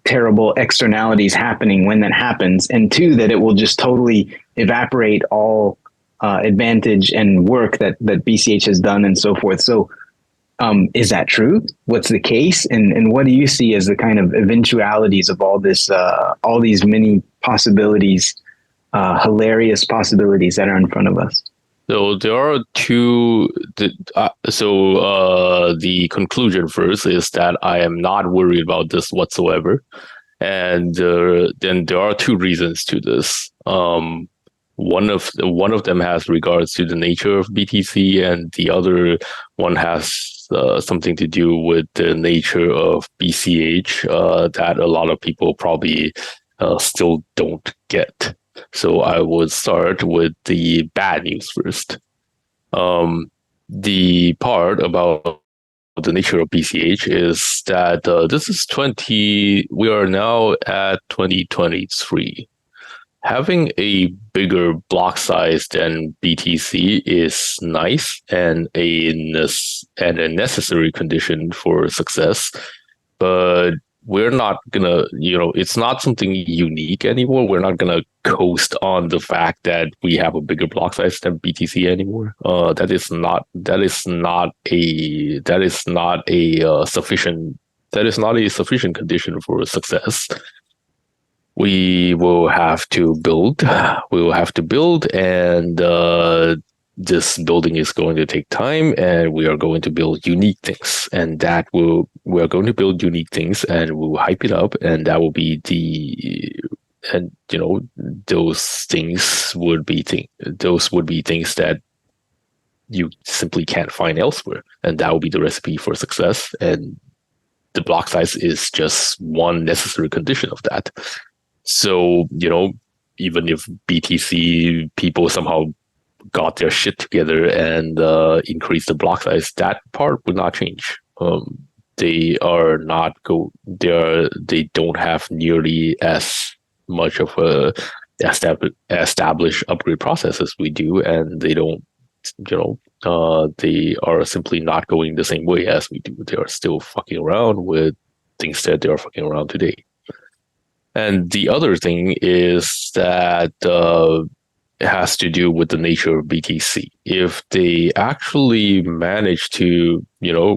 terrible externalities happening when that happens, and two, that it will just totally evaporate all advantage and work that BCH has done and so forth. So is that true? What's the case? And what do you see as the kind of eventualities of all this, all these many possibilities, hilarious possibilities that are in front of us? So there are two. The conclusion first is that I am not worried about this whatsoever, and then there are two reasons to this. One of them has regards to the nature of BTC, and the other one has something to do with the nature of BCH that a lot of people probably still don't get. So I would start with the bad news first. The part about the nature of BCH is that this is we are now at 2023. Having a bigger block size than BTC is nice and a necessary condition for success, but we're not gonna, it's not something unique anymore. We're not gonna coast on the fact that we have a bigger block size than BTC anymore. That is not a sufficient condition for success. We will have to build. And this building is going to take time, and we are going to build unique things, and we are going to build unique things, and we'll hype it up, and that will be those would be things that you simply can't find elsewhere, and that will be the recipe for success. And the block size is just one necessary condition of that. So, even if BTC people somehow got their shit together and increased the block size, that part would not change. They don't have nearly as much of a established upgrade process as we do, and they don't, they are simply not going the same way as we do. They are still fucking around with things that they are fucking around today. And the other thing is that it has to do with the nature of BTC. If they actually manage to,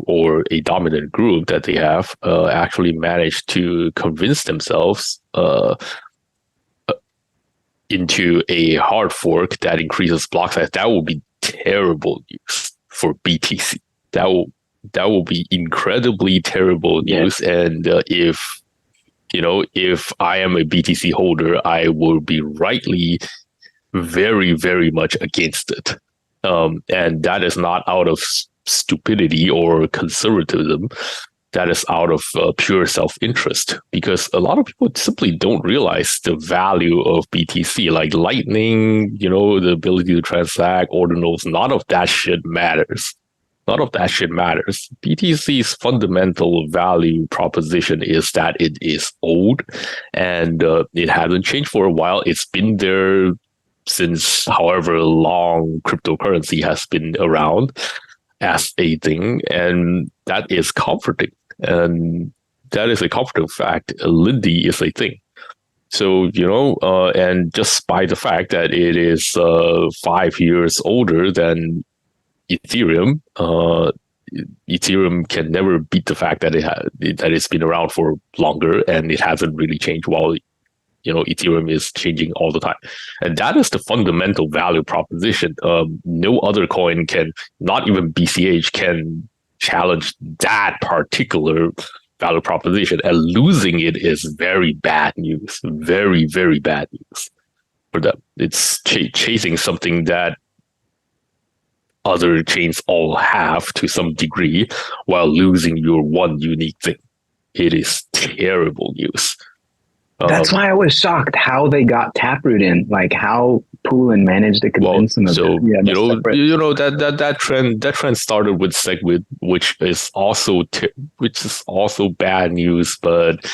or a dominant group that they have actually managed to convince themselves into a hard fork that increases block size, that will be terrible news for BTC. That will be incredibly terrible news. Yeah. And if I am a BTC holder, I will be rightly very, very much against it. And that is not out of stupidity or conservatism. That is out of pure self-interest, because a lot of people simply don't realize the value of BTC, like Lightning, the ability to transact, Ordinals. None of that shit matters. BTC's fundamental value proposition is that it is old, and it hasn't changed for a while. It's been there since however long cryptocurrency has been around as a thing, and that is comforting. And that is a comforting fact. Lindy is a thing. So, and just by the fact that it is 5 years older than Ethereum, Ethereum can never beat the fact that it's been around for longer and it hasn't really changed, while Ethereum is changing all the time. And that is the fundamental value proposition. No other coin can, not even BCH, can challenge that particular value proposition. And losing it is very bad news. Very, very bad news for them. It's chasing something that other chains all have to some degree while losing your one unique thing. It is terrible news. That's why I was shocked how they got Taproot in, like how Poolin managed to convince them of it. That trend started with SegWit, which is also bad news, but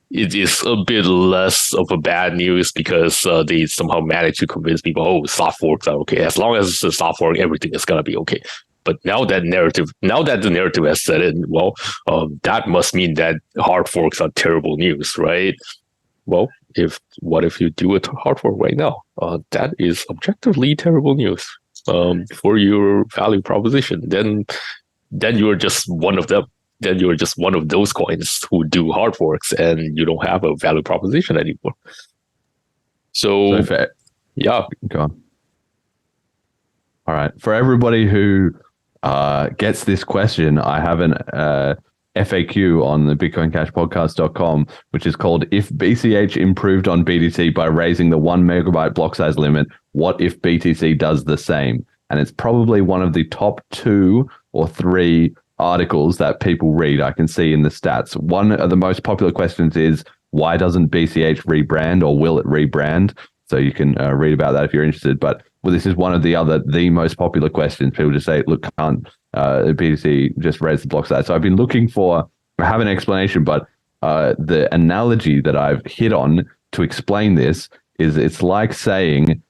it is a bit less of a bad news because they somehow managed to convince people, soft forks are okay. As long as it's a soft fork, everything is gonna be okay. But now that the narrative has set in, that must mean that hard forks are terrible news, right? Well, what if you do a hard fork right now? That is objectively terrible news for your value proposition. Then you're just one of them. Then you're just one of those coins who do hard forks, and you don't have a value proposition anymore. So yeah, go on. All right, for everybody who gets this question, I have an FAQ on the bitcoincashpodcast.com, which is called "If BCH improved on BTC by raising the 1 megabyte block size limit, what if BTC does the same?" And it's probably one of the top 2 or 3 articles that people read. I can see in the stats. One of the most popular questions is, why doesn't BCH rebrand, or will it rebrand? So you can read about that if you're interested. But this is one of the most popular questions. People just say, look, can't BTC just raise the block size? So I've been looking I have an explanation, but the analogy that I've hit on to explain this is it's like saying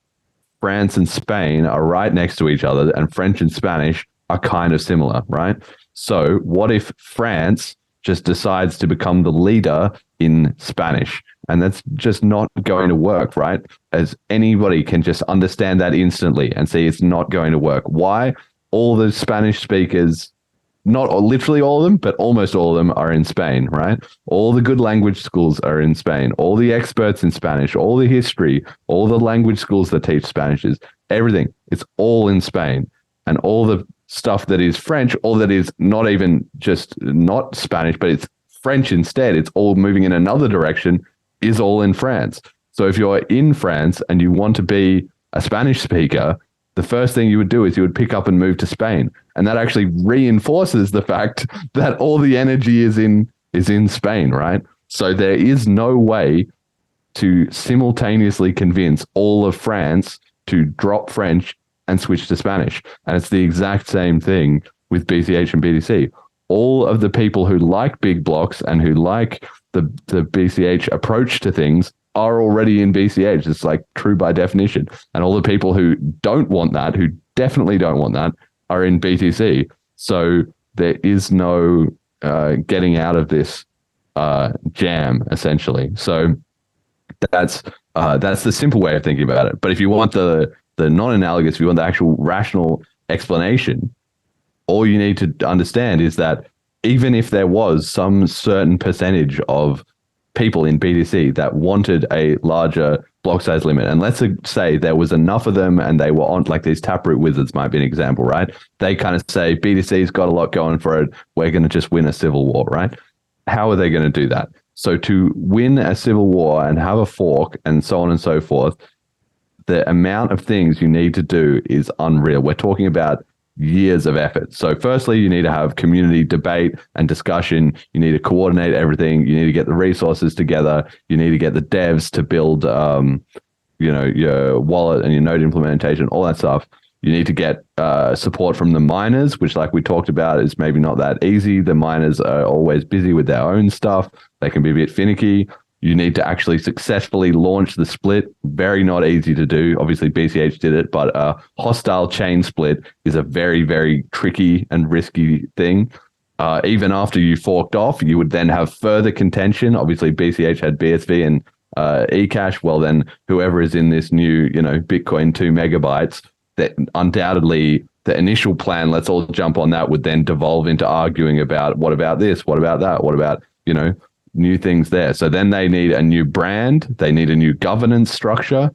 France and Spain are right next to each other, and French and Spanish are kind of similar, right? So what if France just decides to become the leader in Spanish? And that's just not going to work, right? As anybody can just understand that instantly and see it's not going to work. Why? All the Spanish speakers, not literally all of them, but almost all of them are in Spain, right? All the good language schools are in Spain. All the experts in Spanish, all the history, all the language schools that teach Spanish, everything, it's all in Spain. And all the stuff that is French, all that is not even just not Spanish, but it's French instead, it's all moving in another direction, is all in France. So if you're in France and you want to be a Spanish speaker, the first thing you would do is you would pick up and move to Spain. And that actually reinforces the fact that all the energy is in Spain, right? So there is no way to simultaneously convince all of France to drop French and switch to Spanish. And it's the exact same thing with BCH and BTC. All of the people who like big blocks and who like the BCH approach to things are already in BCH. It's like true by definition. And all the people who don't want that, who definitely don't want that, are in BTC. So there is no getting out of this jam, essentially. So that's the simple way of thinking about it. But if you want the non-analogous, if you want the actual rational explanation, all you need to understand is that even if there was some certain percentage of people in BTC that wanted a larger block size limit, and let's say there was enough of them and they were on, like these Taproot wizards might be an example, right? They kind of say, BTC's got a lot going for it, we're going to just win a civil war, right? How are they going to do that? So to win a civil war and have a fork and so on and so forth, the amount of things you need to do is unreal. We're talking about years of effort. So firstly, you need to have community debate and discussion. You need to coordinate everything. You need to get the resources together. You need to get the devs to build, your wallet and your node implementation, all that stuff. You need to get support from the miners, which, like we talked about, is maybe not that easy. The miners are always busy with their own stuff. They can be a bit finicky. You need to actually successfully launch the split. Very not easy to do. Obviously, BCH did it, but a hostile chain split is a very, very tricky and risky thing. Even after you forked off, you would then have further contention. Obviously, BCH had BSV and eCash. Well, then whoever is in this new, Bitcoin 2 megabytes, that undoubtedly the initial plan, let's all jump on that, would then devolve into arguing about what about this, what about that, what about, new things there. So then they need a new brand. They need a new governance structure.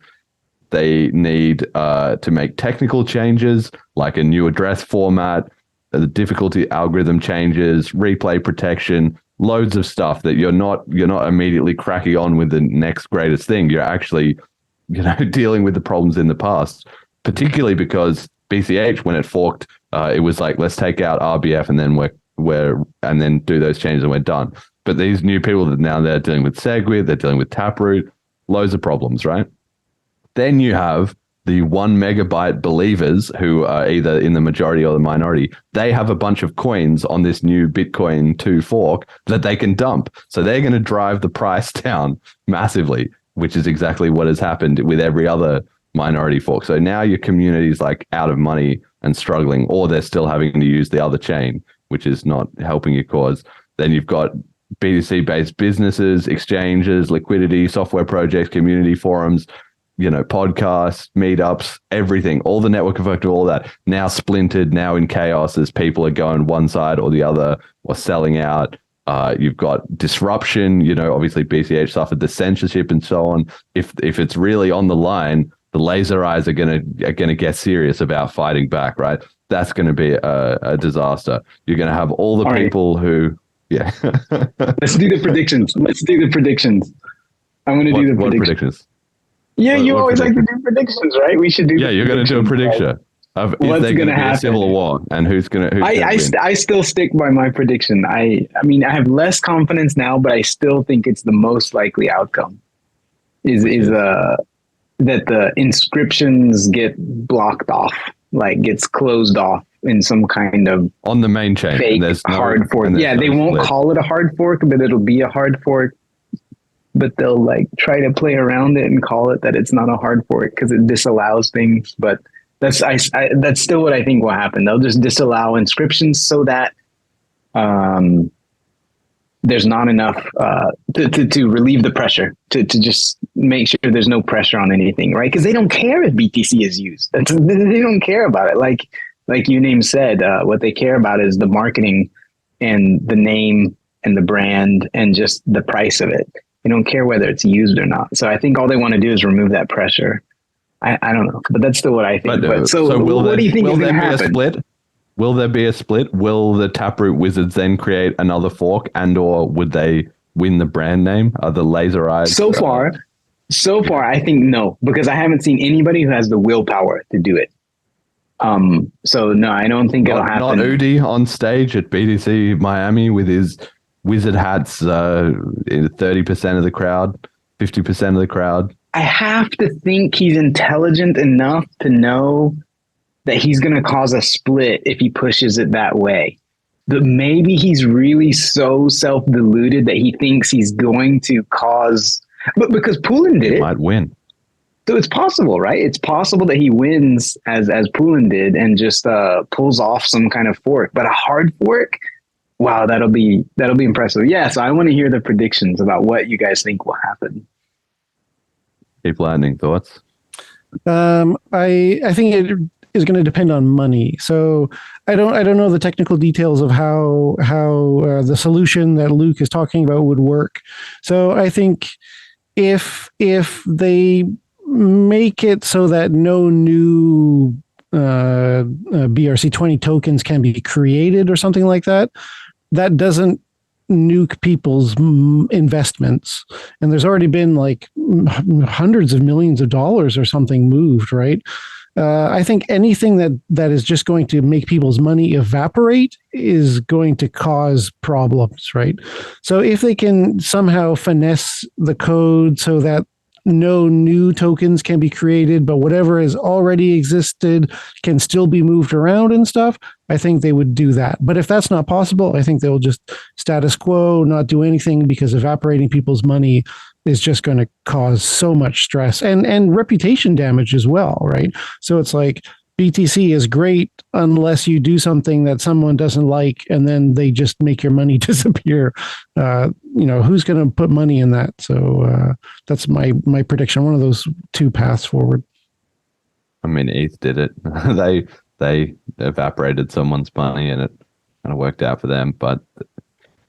They need to make technical changes like a new address format, the difficulty algorithm changes, replay protection, loads of stuff that you're not immediately cracking on with the next greatest thing. You're actually, dealing with the problems in the past, particularly because BCH, when it forked, it was like, let's take out RBF and then and then do those changes and we're done. But these new people that now they're dealing with SegWit, they're dealing with Taproot, loads of problems, right? Then you have the 1 megabyte believers who are either in the majority or the minority. They have a bunch of coins on this new Bitcoin 2 fork that they can dump. So they're going to drive the price down massively, which is exactly what has happened with every other minority fork. So now your community is like out of money and struggling, or they're still having to use the other chain, which is not helping your cause. Then you've got BTC-based businesses, exchanges, liquidity, software projects, community forums, podcasts, meetups, everything, all the network effect of all that now splintered, now in chaos as people are going one side or the other or selling out. You've got disruption, obviously BCH suffered the censorship and so on. If it's really on the line, the laser eyes are gonna get serious about fighting back, right? That's going to be a disaster. You're going to have all the people who, yeah. Let's do the predictions. I'm going to do the predictions. Yeah, you always like to do predictions, right? We should do. Yeah, you're going to do a prediction of is there going to be a civil war and who's going to. I still stick by my prediction. I mean, I have less confidence now, but I still think it's the most likely outcome. Is that the inscriptions get blocked off, like gets closed off in some kind of on the main chain. Fake hard fork. Yeah, they won't call it a hard fork, but it'll be a hard fork. But they'll like try to play around it and call it that it's not a hard fork because it disallows things. But that's still what I think will happen. They'll just disallow inscriptions so that there's not enough to relieve the pressure, to just make sure there's no pressure on anything, right? Because they don't care if BTC is used. They don't care about it. Like Uname said, what they care about is the marketing and the name and the brand and just the price of it. They don't care whether it's used or not. So I think all they want to do is remove that pressure. I don't know, but that's still what I think. But what do you think is going to happen? Will there be a split? Will the Taproot wizards then create another fork, and/or would they win the brand name? Are the laser eyes? So far, I think no, because I haven't seen anybody who has the willpower to do it. So no, I don't think it'll happen. Not Udi on stage at BTC Miami with his wizard hats, 30% of the crowd, 50% of the crowd. I have to think he's intelligent enough to know that he's going to cause a split if he pushes it that way. But maybe he's really so self-deluded that he thinks he's going to cause... But because Poulin did it... might win. So it's possible, right? It's possible that he wins as Poulin did and just pulls off some kind of fork. But a hard fork... Wow, that'll be impressive. Yeah, so I want to hear the predictions about what you guys think will happen. CheapLightning, thoughts? I think it is going to depend on money. So I don't know the technical details of how the solution that Luke is talking about would work. So I think if they make it so that no new BRC-20 tokens can be created or something like that, that doesn't nuke people's investments. And there's already been like hundreds of millions of dollars or something moved, right? I think anything that is just going to make people's money evaporate is going to cause problems, right? So if they can somehow finesse the code so that no new tokens can be created, but whatever has already existed can still be moved around and stuff, I think they would do that. But if that's not possible, I think they'll just status quo, not do anything, because evaporating people's money is just going to cause so much stress and reputation damage as well, right? So it's like BTC is great unless you do something that someone doesn't like and then they just make your money disappear. Who's going to put money in that? So that's my prediction. One of those two paths forward. I mean, ETH did it. They evaporated someone's money and it kind of worked out for them. But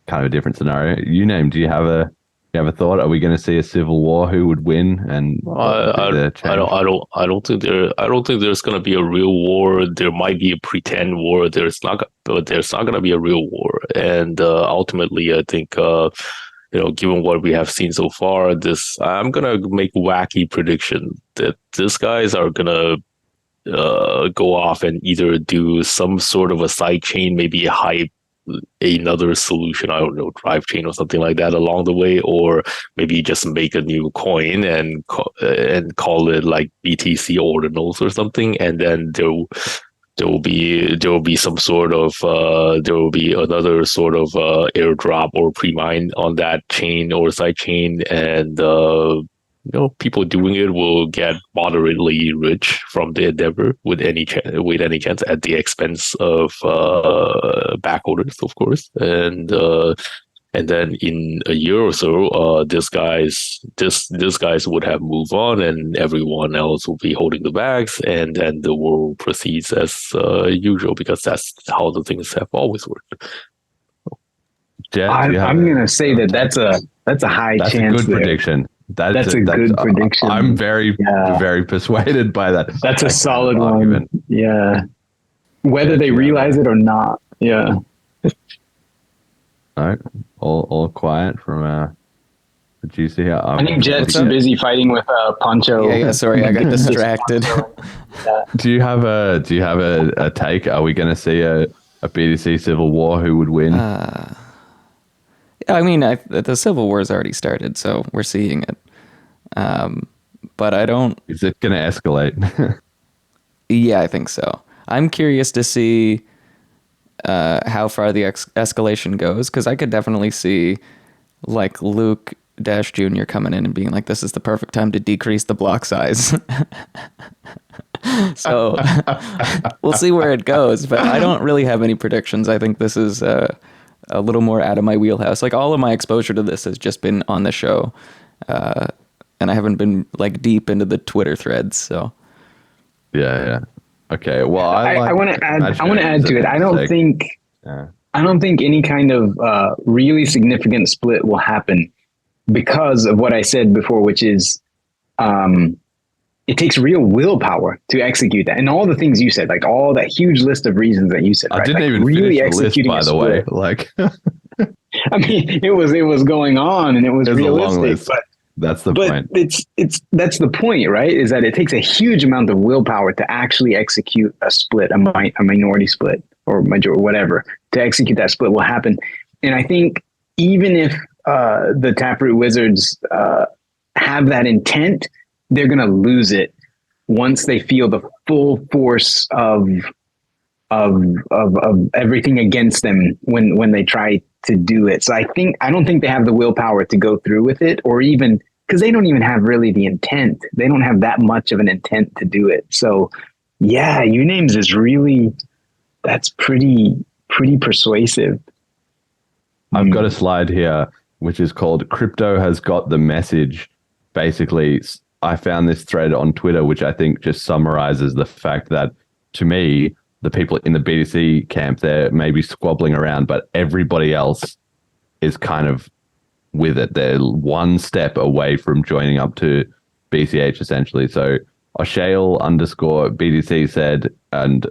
kind of a different scenario. Uname, do you have a thought? Are we going to see a civil war? Who would win? And I don't think there's going to be a real war. There might be a pretend war. There's not going to be a real war. And ultimately, I think given what we have seen so far, I'm going to make a wacky prediction that these guys are going to go off and either do some sort of a side chain, maybe hype another solution, I don't know, drive chain or something like that along the way, or maybe just make a new coin and call it like BTC Ordinals or something, and then there will be some sort of there will be another sort of airdrop or pre-mine on that chain or side chain, and people doing it will get moderately rich from the endeavor with any chance at the expense of backholders, of course. And then in a year or so, these guys would have moved on, and everyone else will be holding the bags, and then the world proceeds as usual, because that's how the things have always worked. Jet, I'm going to say that's a high chance. That's a good prediction. That's a good prediction. I'm very persuaded by that. That's a solid argument. One. Yeah. Whether they realize it or not. Yeah. All right. All quiet from producer here. I think Jet's too busy fighting with Poncho. Yeah, sorry, I got distracted. Do you have a take? Are we going to see a BTC civil war? Who would win? I mean, the Civil War's already started, so we're seeing it. But I don't... Is it going to escalate? Yeah, I think so. I'm curious to see how far the escalation goes, because I could definitely see like Luke Dash Jr. coming in and being like, this is the perfect time to decrease the block size. So we'll see where it goes, but I don't really have any predictions. I think this is... a little more out of my wheelhouse. Like, all of my exposure to this has just been on the show, and I haven't been like deep into the Twitter threads. So, yeah. Okay. Well, I want to add to it. I don't think any kind of really significant split will happen because of what I said before, which is, it takes real willpower to execute that, and all the things you said, like all that huge list of reasons that you said. I didn't even really execute, by the way. Like, I mean, it was going on, and it was realistic. But that's the point. That's the point, right? Is that it takes a huge amount of willpower to actually execute a split, a minority split, or majority, whatever. To execute that split will happen, and I think even if the Taproot Wizards have that intent, they're going to lose it once they feel the full force of everything against them when they try to do it. So I don't think they have the willpower to go through with it, or even because they don't even have really the intent. They don't have that much of an intent to do it. So yeah, Unames is really, that's pretty persuasive. I've got a slide here, which is called Crypto Has Got the Message. Basically, I found this thread on Twitter, which I think just summarizes the fact that, to me, the people in the BTC camp, they're maybe squabbling around, but everybody else is kind of with it. They're one step away from joining up to BCH, essentially. So O'Shale_BTC said, and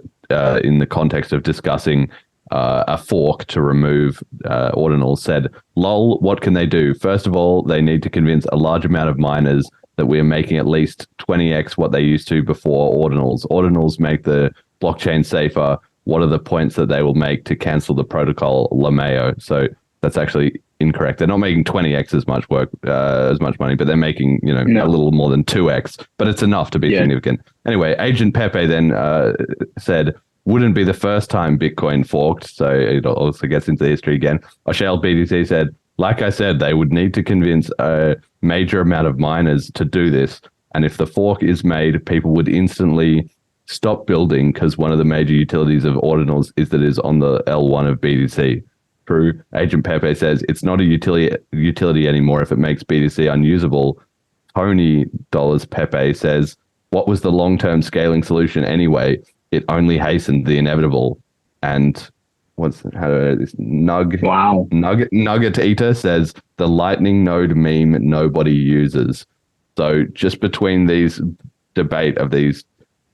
in the context of discussing a fork to remove Ordinals, said, lol, what can they do? First of all, they need to convince a large amount of miners that we are making at least 20x what they used to before Ordinals. Ordinals make the blockchain safer. What are the points that they will make to cancel the protocol LMAO? So that's actually incorrect. They're not making 20x as much work, as much money, but they're making, a little more than 2x, but it's enough to be significant. Anyway, Agent Pepe then said, wouldn't be the first time Bitcoin forked. So it also gets into the history again. O'Shale BTC said, like I said, they would need to convince a major amount of miners to do this. And if the fork is made, people would instantly stop building because one of the major utilities of Ordinals is that it is on the L1 of BTC. True. Agent Pepe says it's not a utility anymore if it makes BTC unusable. Tony Pepe says, what was the long-term scaling solution anyway? It only hastened the inevitable. And this Wow. Nugget Eater says the Lightning node meme nobody uses. So just between these debate of these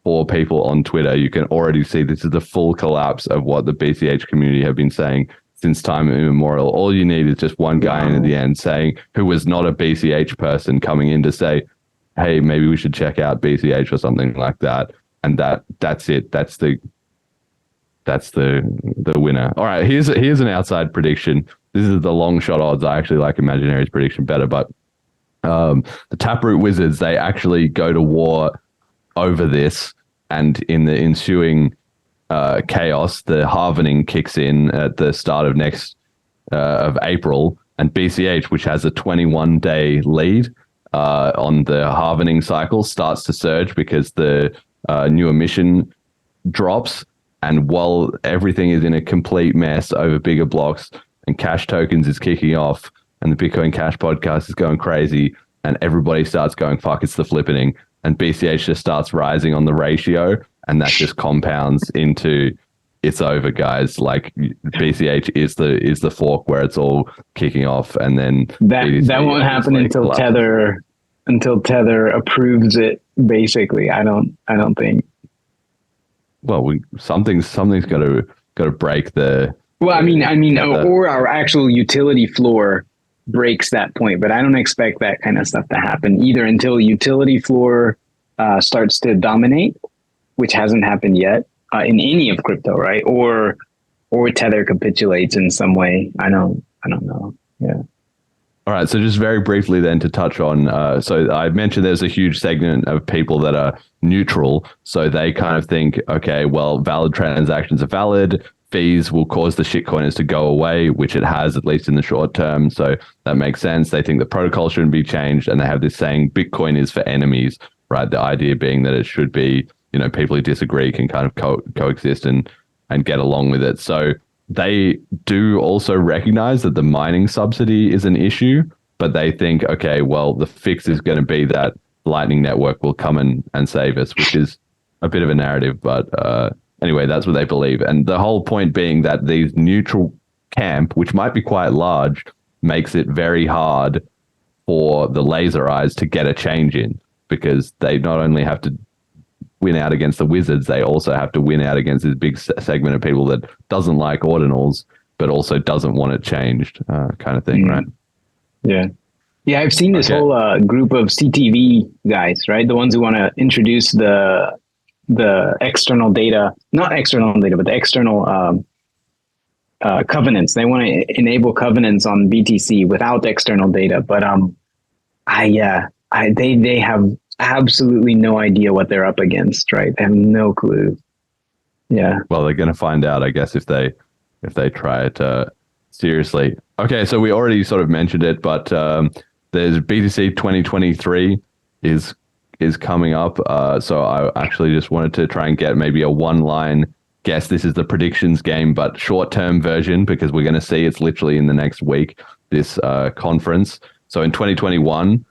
4 people on Twitter, you can already see this is the full collapse of what the BCH community have been saying since time immemorial. All you need is just one guy in at the end saying, who was not a BCH person, coming in to say, hey, maybe we should check out BCH or something like that. And that's it. That's the winner. All right, here's an outside prediction. This is the long shot odds. I actually like Imaginary's prediction better, but the Taproot Wizards, they actually go to war over this, and in the ensuing chaos, the halvening kicks in at the start of April, and BCH, which has a 21-day lead on the halvening cycle, starts to surge because the new emission drops. And while everything is in a complete mess over bigger blocks and CashTokens is kicking off and the Bitcoin Cash podcast is going crazy and everybody starts going, fuck, it's the flippening. And BCH just starts rising on the ratio, and that just compounds into it's over, guys. Like BCH is the fork where it's all kicking off, and then that won't happen until Tether approves it. Basically, I don't think. Well, something's got to break the. Well, I mean, or our actual utility floor breaks that point, but I don't expect that kind of stuff to happen either until utility floor starts to dominate, which hasn't happened yet in any of crypto, right? Or Tether capitulates in some way. I don't know. Yeah. All right. So just very briefly then to touch on, so I mentioned there's a huge segment of people that are neutral. So they kind of think, okay, well, valid transactions are valid. Fees will cause the shitcoiners to go away, which it has, at least in the short term. So that makes sense. They think the protocol shouldn't be changed. And they have this saying, Bitcoin is for enemies, right? The idea being that it should be, people who disagree can kind of coexist and get along with it. So they do also recognize that the mining subsidy is an issue, but they think, okay, well, the fix is going to be that Lightning Network will come and save us, which is a bit of a narrative, but anyway, that's what they believe. And the whole point being that these neutral camp, which might be quite large, makes it very hard for the laser eyes to get a change in, because they not only have to win out against the wizards, they also have to win out against this big segment of people that doesn't like ordinals, but also doesn't want it changed, kind of thing, right? Yeah. Yeah, I've seen this whole group of CTV guys, right? The ones who want to introduce the external data, not external data, but the external covenants. They want to enable covenants on BTC without external data. But they have absolutely no idea what they're up against, right? They have no clue. Yeah. Well, they're going to find out, I guess, if they try it seriously. Okay, so we already sort of mentioned it, but there's BTC 2023 is coming up. So I actually just wanted to try and get maybe a one-line guess. This is the predictions game, but short-term version, because we're going to see it's literally in the next week, this conference. So in 2021,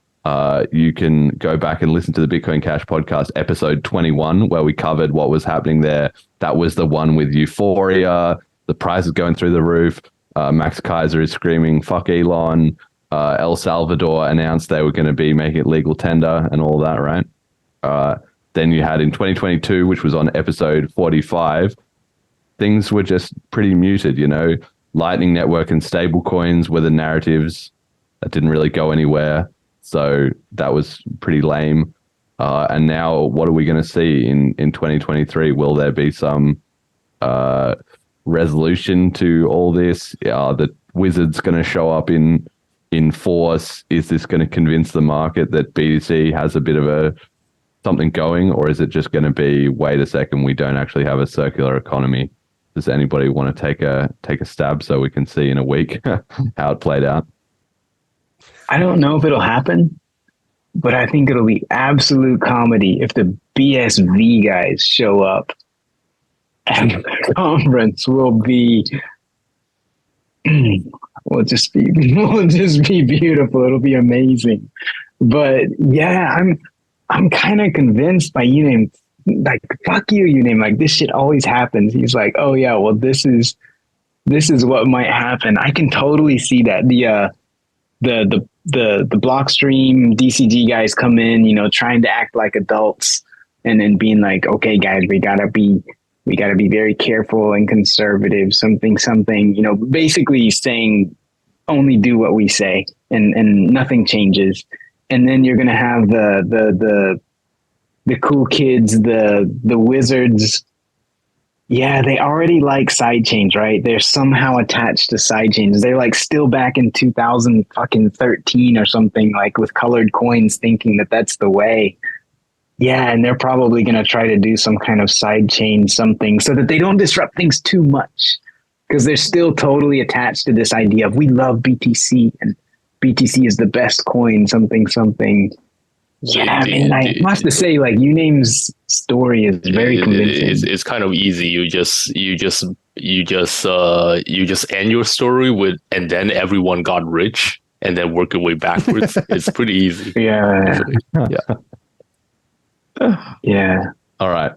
you can go back and listen to the Bitcoin Cash podcast episode 21, where we covered what was happening there. That was the one with euphoria. The price is going through the roof. Max Kaiser is screaming, fuck Elon. El Salvador announced they were going to be making it legal tender and all that, right? Then you had in 2022, which was on episode 45, things were just pretty muted, Lightning Network and stablecoins were the narratives that didn't really go anywhere. So that was pretty lame. And now what are we going to see in 2023? Will there be some resolution to all this? Are the wizards going to show up in force? Is this going to convince the market that BTC has a bit of something going, or is it just going to be, wait a second, we don't actually have a circular economy? Does anybody want to take a stab so we can see in a week how it played out? I don't know if it'll happen, but I think it'll be absolute comedy if the BSV guys show up, and the conference will just be beautiful. It'll be amazing. But yeah, I'm kind of convinced by Uname, like, fuck you, Uname, like, this shit always happens. He's like, oh yeah, well, this is this is what might happen. I can totally see that. The Blockstream DCG guys come in, you know, trying to act like adults, and then being like, okay, guys, we gotta be very careful and conservative, something, you know, basically saying only do what we say and nothing changes. And then you're gonna have the cool kids, the wizards. Yeah, they already like sidechains, right? They're somehow attached to sidechains. They're like still back in 2013 or something, like with colored coins, thinking that that's the way. Yeah, and they're probably going to try to do some kind of sidechain something so that they don't disrupt things too much, because they're still totally attached to this idea of we love BTC and BTC is the best coin, something. Yeah, I mean, I must say, like, Uname's story is very convincing. It's kind of easy. You just end your story with, and then everyone got rich, and then work your way backwards. It's pretty easy. Yeah. Yeah. All right.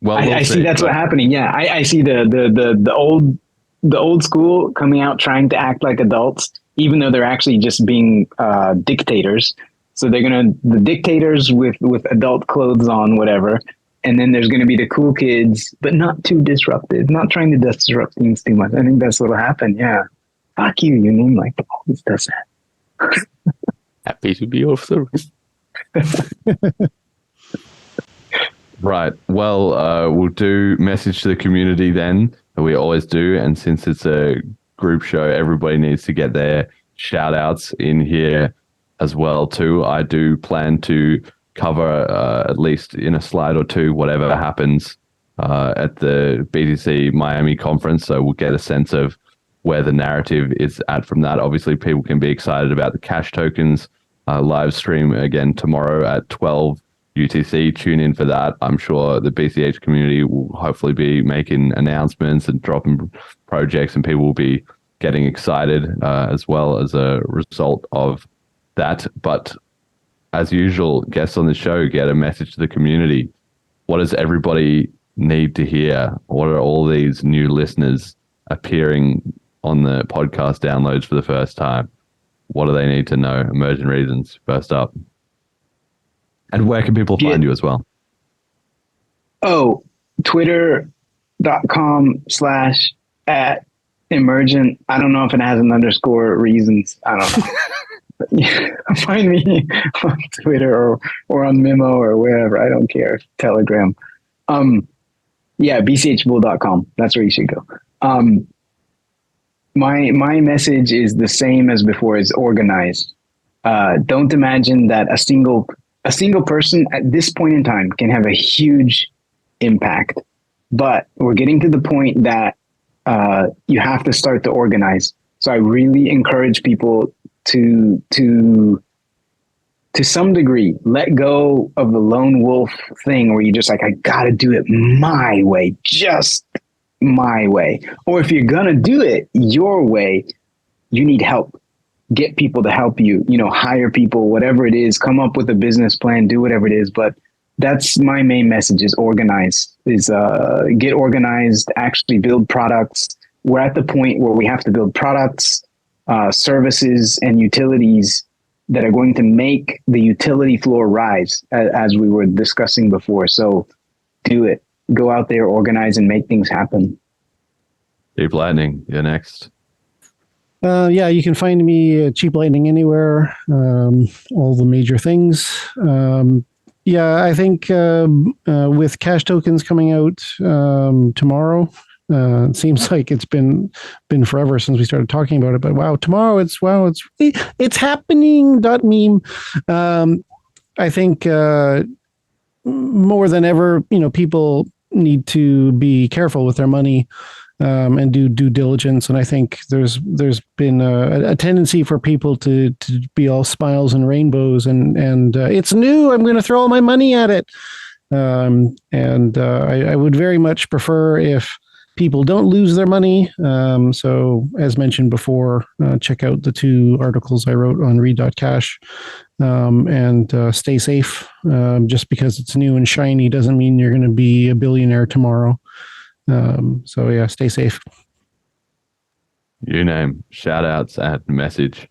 Well, I see that's what's happening. Yeah, I see the old school coming out trying to act like adults, even though they're actually just being dictators. So they're the dictators with adult clothes on, whatever. And then there's going to be the cool kids, but not too disruptive, not trying to disrupt things too much. I think that's what'll happen. Yeah. Fuck you, name like always does that. Happy to be of service. Right. Well, we'll do message to the community then. We always do. And since it's a group show, everybody needs to get their shout outs in here as well too. I do plan to cover at least in a slide or two whatever happens at the BTC Miami conference, so we'll get a sense of where the narrative is at from that. Obviously, people can be excited about the CashTokens live stream again tomorrow at 12 UTC. Tune in for that. I'm sure the BCH community will hopefully be making announcements and dropping projects, and people will be getting excited as well as a result of that. But as usual, guests on the show get a message to the community. What does everybody need to hear? What are all these new listeners appearing on the podcast downloads for the first time? What do they need to know? Emergent Reasons, first up. And where can people find you as well? Oh, twitter.com/@emergent. I don't know if it has an underscore reasons. I don't know. Find me on Twitter or on Memo or wherever. I don't care. Telegram. bchbull.com. That's where you should go. My message is the same as before. It's organized. Don't imagine that a single person at this point in time can have a huge impact, but we're getting to the point that you have to start to organize. So I really encourage people to some degree, let go of the lone wolf thing where you just like, I gotta do it my way, just my way. Or if you're gonna do it your way, you need help. Get people to help you, hire people, whatever it is, come up with a business plan, do whatever it is. But that's my main message is get organized, actually build products. We're at the point where we have to build products, services and utilities that are going to make the utility floor rise, as we were discussing before. So do it. Go out there, organize, and make things happen. CheapLightning, you're next. You can find me at CheapLightning anywhere, all the major things. I think with CashTokens coming out tomorrow, it seems like it's been forever since we started talking about it, but tomorrow it's happening. Meme. I think more than ever, people need to be careful with their money and do due diligence. And I think there's been a tendency for people to be all smiles and rainbows and it's new, I'm going to throw all my money at it. I would very much prefer if people don't lose their money. So as mentioned before, check out the 2 articles I wrote on read.cash and stay safe. Just because it's new and shiny doesn't mean you're going to be a billionaire tomorrow. Stay safe. You name shout outs and message.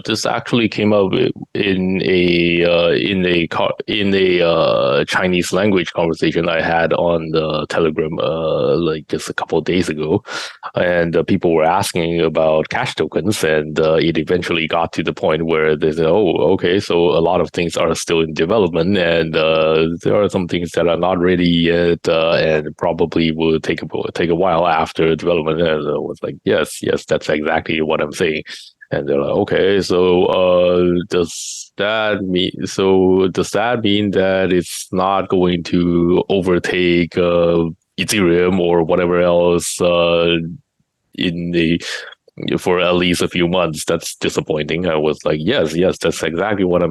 This actually came up in a Chinese language conversation I had on the Telegram like just a couple of days ago, and people were asking about cash tokens, and it eventually got to the point where they said, "Oh, okay, so a lot of things are still in development, and there are some things that are not ready yet, and probably will take a while after development." And I was like, "Yes, that's exactly what I'm saying." And they're like, okay, so does that mean that it's not going to overtake Ethereum or whatever else for at least a few months? That's disappointing. I was like, yes, that's exactly what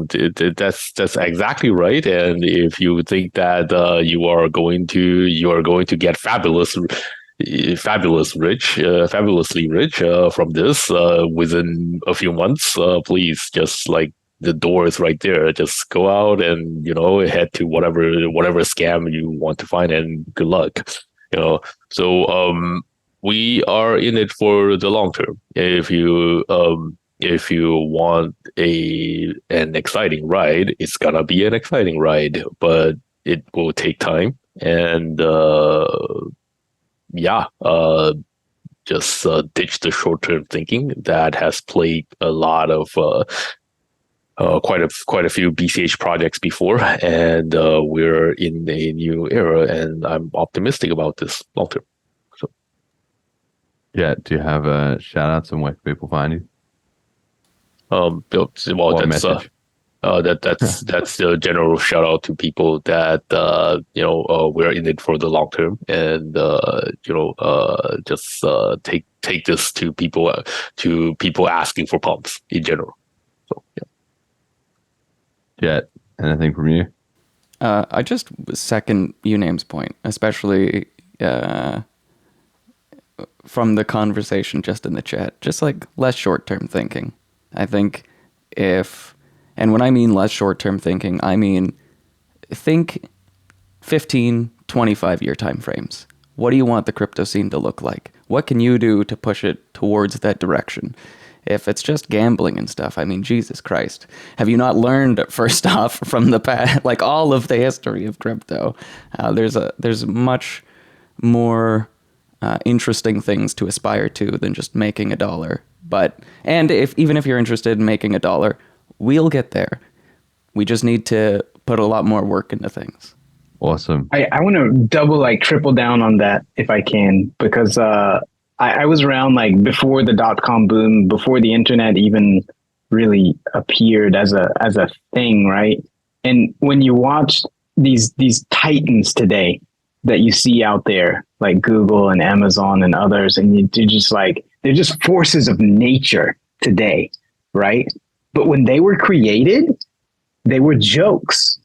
that's exactly right. And if you think that you are going to get fabulously rich from this within a few months, please just like the door is right there. Just go out and head to whatever scam you want to find, and good luck. So we are in it for the long term. If you want an exciting ride, it's gonna be an exciting ride, but it will take time. And just ditch the short-term thinking that has plagued a lot of quite a few BCH projects before, and we're in a new era, and I'm optimistic about this long term. So, yeah, do you have a shout out and where can people find you? Well, that's the general shout out to people that we're in it for the long term, and just take this to people asking for pumps in general. So yeah, anything from you? I just second Uname's point, especially from the conversation just in the chat. Just like less short-term thinking. I think and when I mean less short-term thinking, I mean think 15, 25-year time frames. What do you want the crypto scene to look like? What can you do to push it towards that direction? If it's just gambling and stuff, I mean, Jesus Christ. Have you not learned, first off, from the past, like all of the history of crypto? There's much more interesting things to aspire to than just making $1. And even if you're interested in making $1, we'll get there. We just need to put a lot more work into things. Awesome. I want to triple down on that if I can, because I was around like before the .com boom, before the internet even really appeared as a thing, right? And when you watch these titans today that you see out there, like Google and Amazon and others, and they're just forces of nature today, right? But when they were created, they were jokes.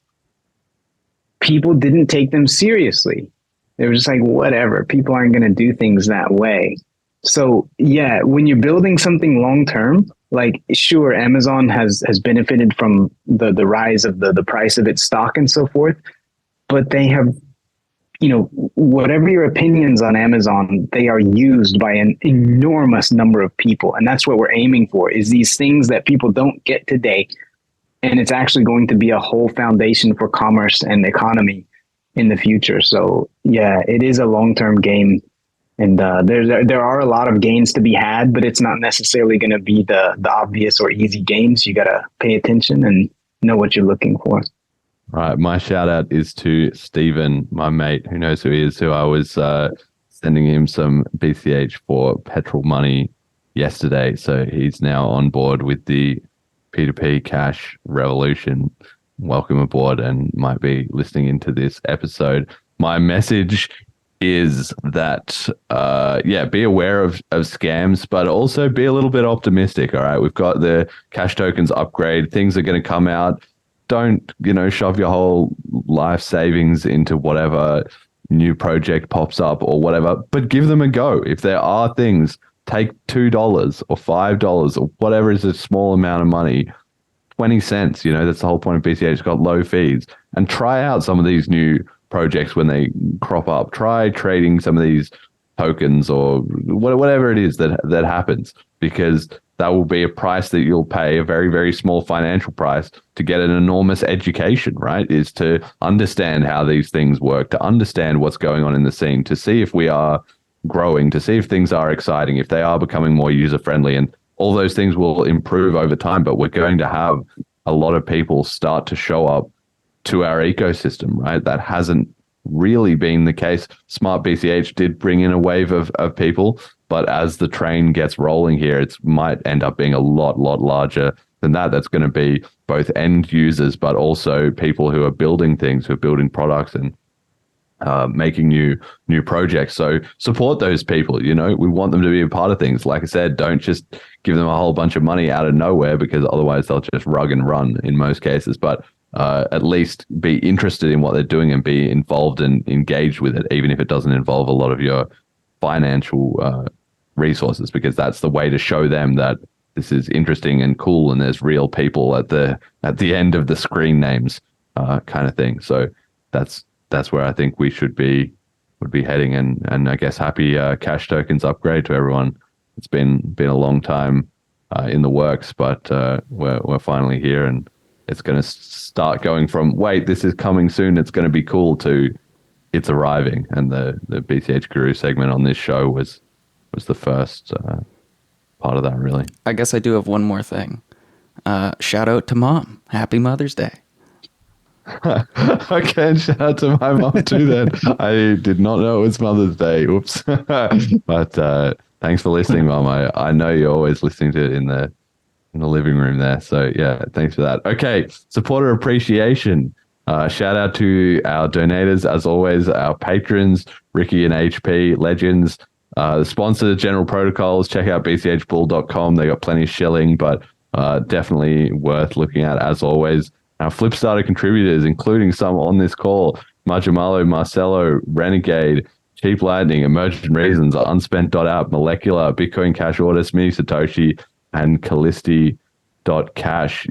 People didn't take them seriously. They were just like, whatever, people aren't going to do things that way. So yeah, when you're building something long-term, like sure, Amazon has benefited from the rise of the price of its stock and so forth, but they have, whatever your opinions on Amazon, they are used by an enormous number of people. And that's what we're aiming for, is these things that people don't get today. And it's actually going to be a whole foundation for commerce and economy in the future. So yeah, it is a long-term game. And there are a lot of gains to be had, but it's not necessarily going to be the obvious or easy gains. You got to pay attention and know what you're looking for. Right. My shout out is to Stephen, my mate, who knows who he is, who I was sending him some BCH for petrol money yesterday. So he's now on board with the P2P cash revolution. Welcome aboard, and might be listening into this episode. My message is that, be aware of scams, but also be a little bit optimistic. All right. We've got the cash tokens upgrade. Things are going to come out. Don't, shove your whole life savings into whatever new project pops up or whatever, but give them a go. If there are things, take $2 or $5 or whatever is a small amount of money, 20 cents, that's the whole point of BCH. It's got low fees, and try out some of these new projects when they crop up. Try trading some of these tokens or whatever it is that happens, because that will be a price that you'll pay, a very, very small financial price, to get an enormous education, right? Is to understand how these things work, to understand what's going on in the scene, to see if we are growing, to see if things are exciting, if they are becoming more user-friendly, and all those things will improve over time. But we're going to have a lot of people start to show up to our ecosystem, right? That hasn't really been the case. Smart BCH did bring in a wave of people, but as the train gets rolling here, it might end up being a lot larger than that. That's going to be both end users, but also people who are building things, who are building products and making new projects. So support those people. We want them to be a part of things. Like I said, don't just give them a whole bunch of money out of nowhere, because otherwise they'll just rug and run in most cases. But at least be interested in what they're doing and be involved and engaged with it, even if it doesn't involve a lot of your financial resources, because that's the way to show them that this is interesting and cool and there's real people at the end of the screen names, kind of thing. So that's where I think we would be heading. And I guess happy CashTokens upgrade to everyone. It's been a long time in the works, but we're finally here, and it's going to start going from, wait, this is coming soon, it's going to be cool, to it's arriving. And the BCH Guru segment on this show was the first part of that, really. I guess I do have one more thing. Shout out to Mom. Happy Mother's Day. Okay, shout out to my mom too then. I did not know it was Mother's Day. Oops. But thanks for listening, Mom. I know you're always listening to it in the living room there. So yeah, thanks for that. Okay, supporter appreciation. Shout out to our donators, as always, our patrons, Ricky and HP, legends. The sponsor, General Protocols. Check out bchbull.com. They got plenty of shilling, but definitely worth looking at, as always. Our Flipstarter contributors, including some on this call: Majamalo, Marcelo, Renegade, CheapLightning, Emergent Reasons, Unspent.app, Molecular, Bitcoin Cash Orders, Mini Satoshi, and Callisti.cash.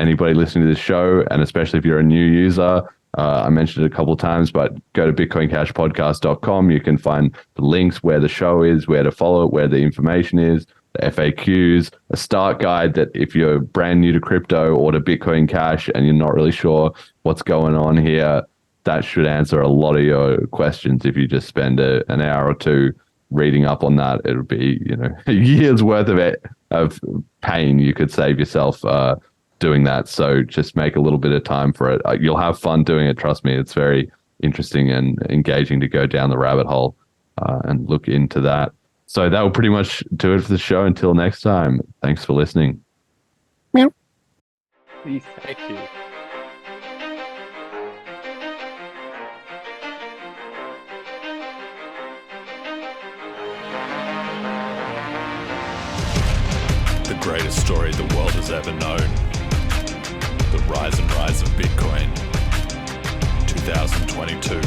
Anybody listening to this show, and especially if you're a new user, I mentioned it a couple of times, but go to bitcoincashpodcast.com. You can find the links where the show is, where to follow it, where the information is, the FAQs, a start guide that if you're brand new to crypto or to Bitcoin Cash and you're not really sure what's going on here, that should answer a lot of your questions. If you just spend an hour or two reading up on that, it'll be a year's worth of pain you could save yourself doing that. So just make a little bit of time for it. You'll have fun doing it. Trust me, it's very interesting and engaging to go down the rabbit hole and look into that. So that will pretty much do it for the show. Until next time, thanks for listening. Meow. Thank you. The greatest story the world has ever known. The rise and rise of Bitcoin. 2022.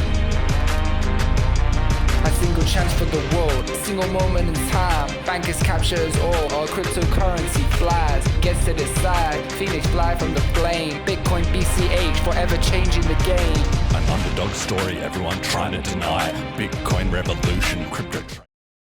A single chance for the world, a single moment in time. Bankers captures all, our cryptocurrency flies. Gets to decide, Phoenix fly from the flame. Bitcoin BCH, forever changing the game. An underdog story everyone trying to deny. Bitcoin revolution, crypto.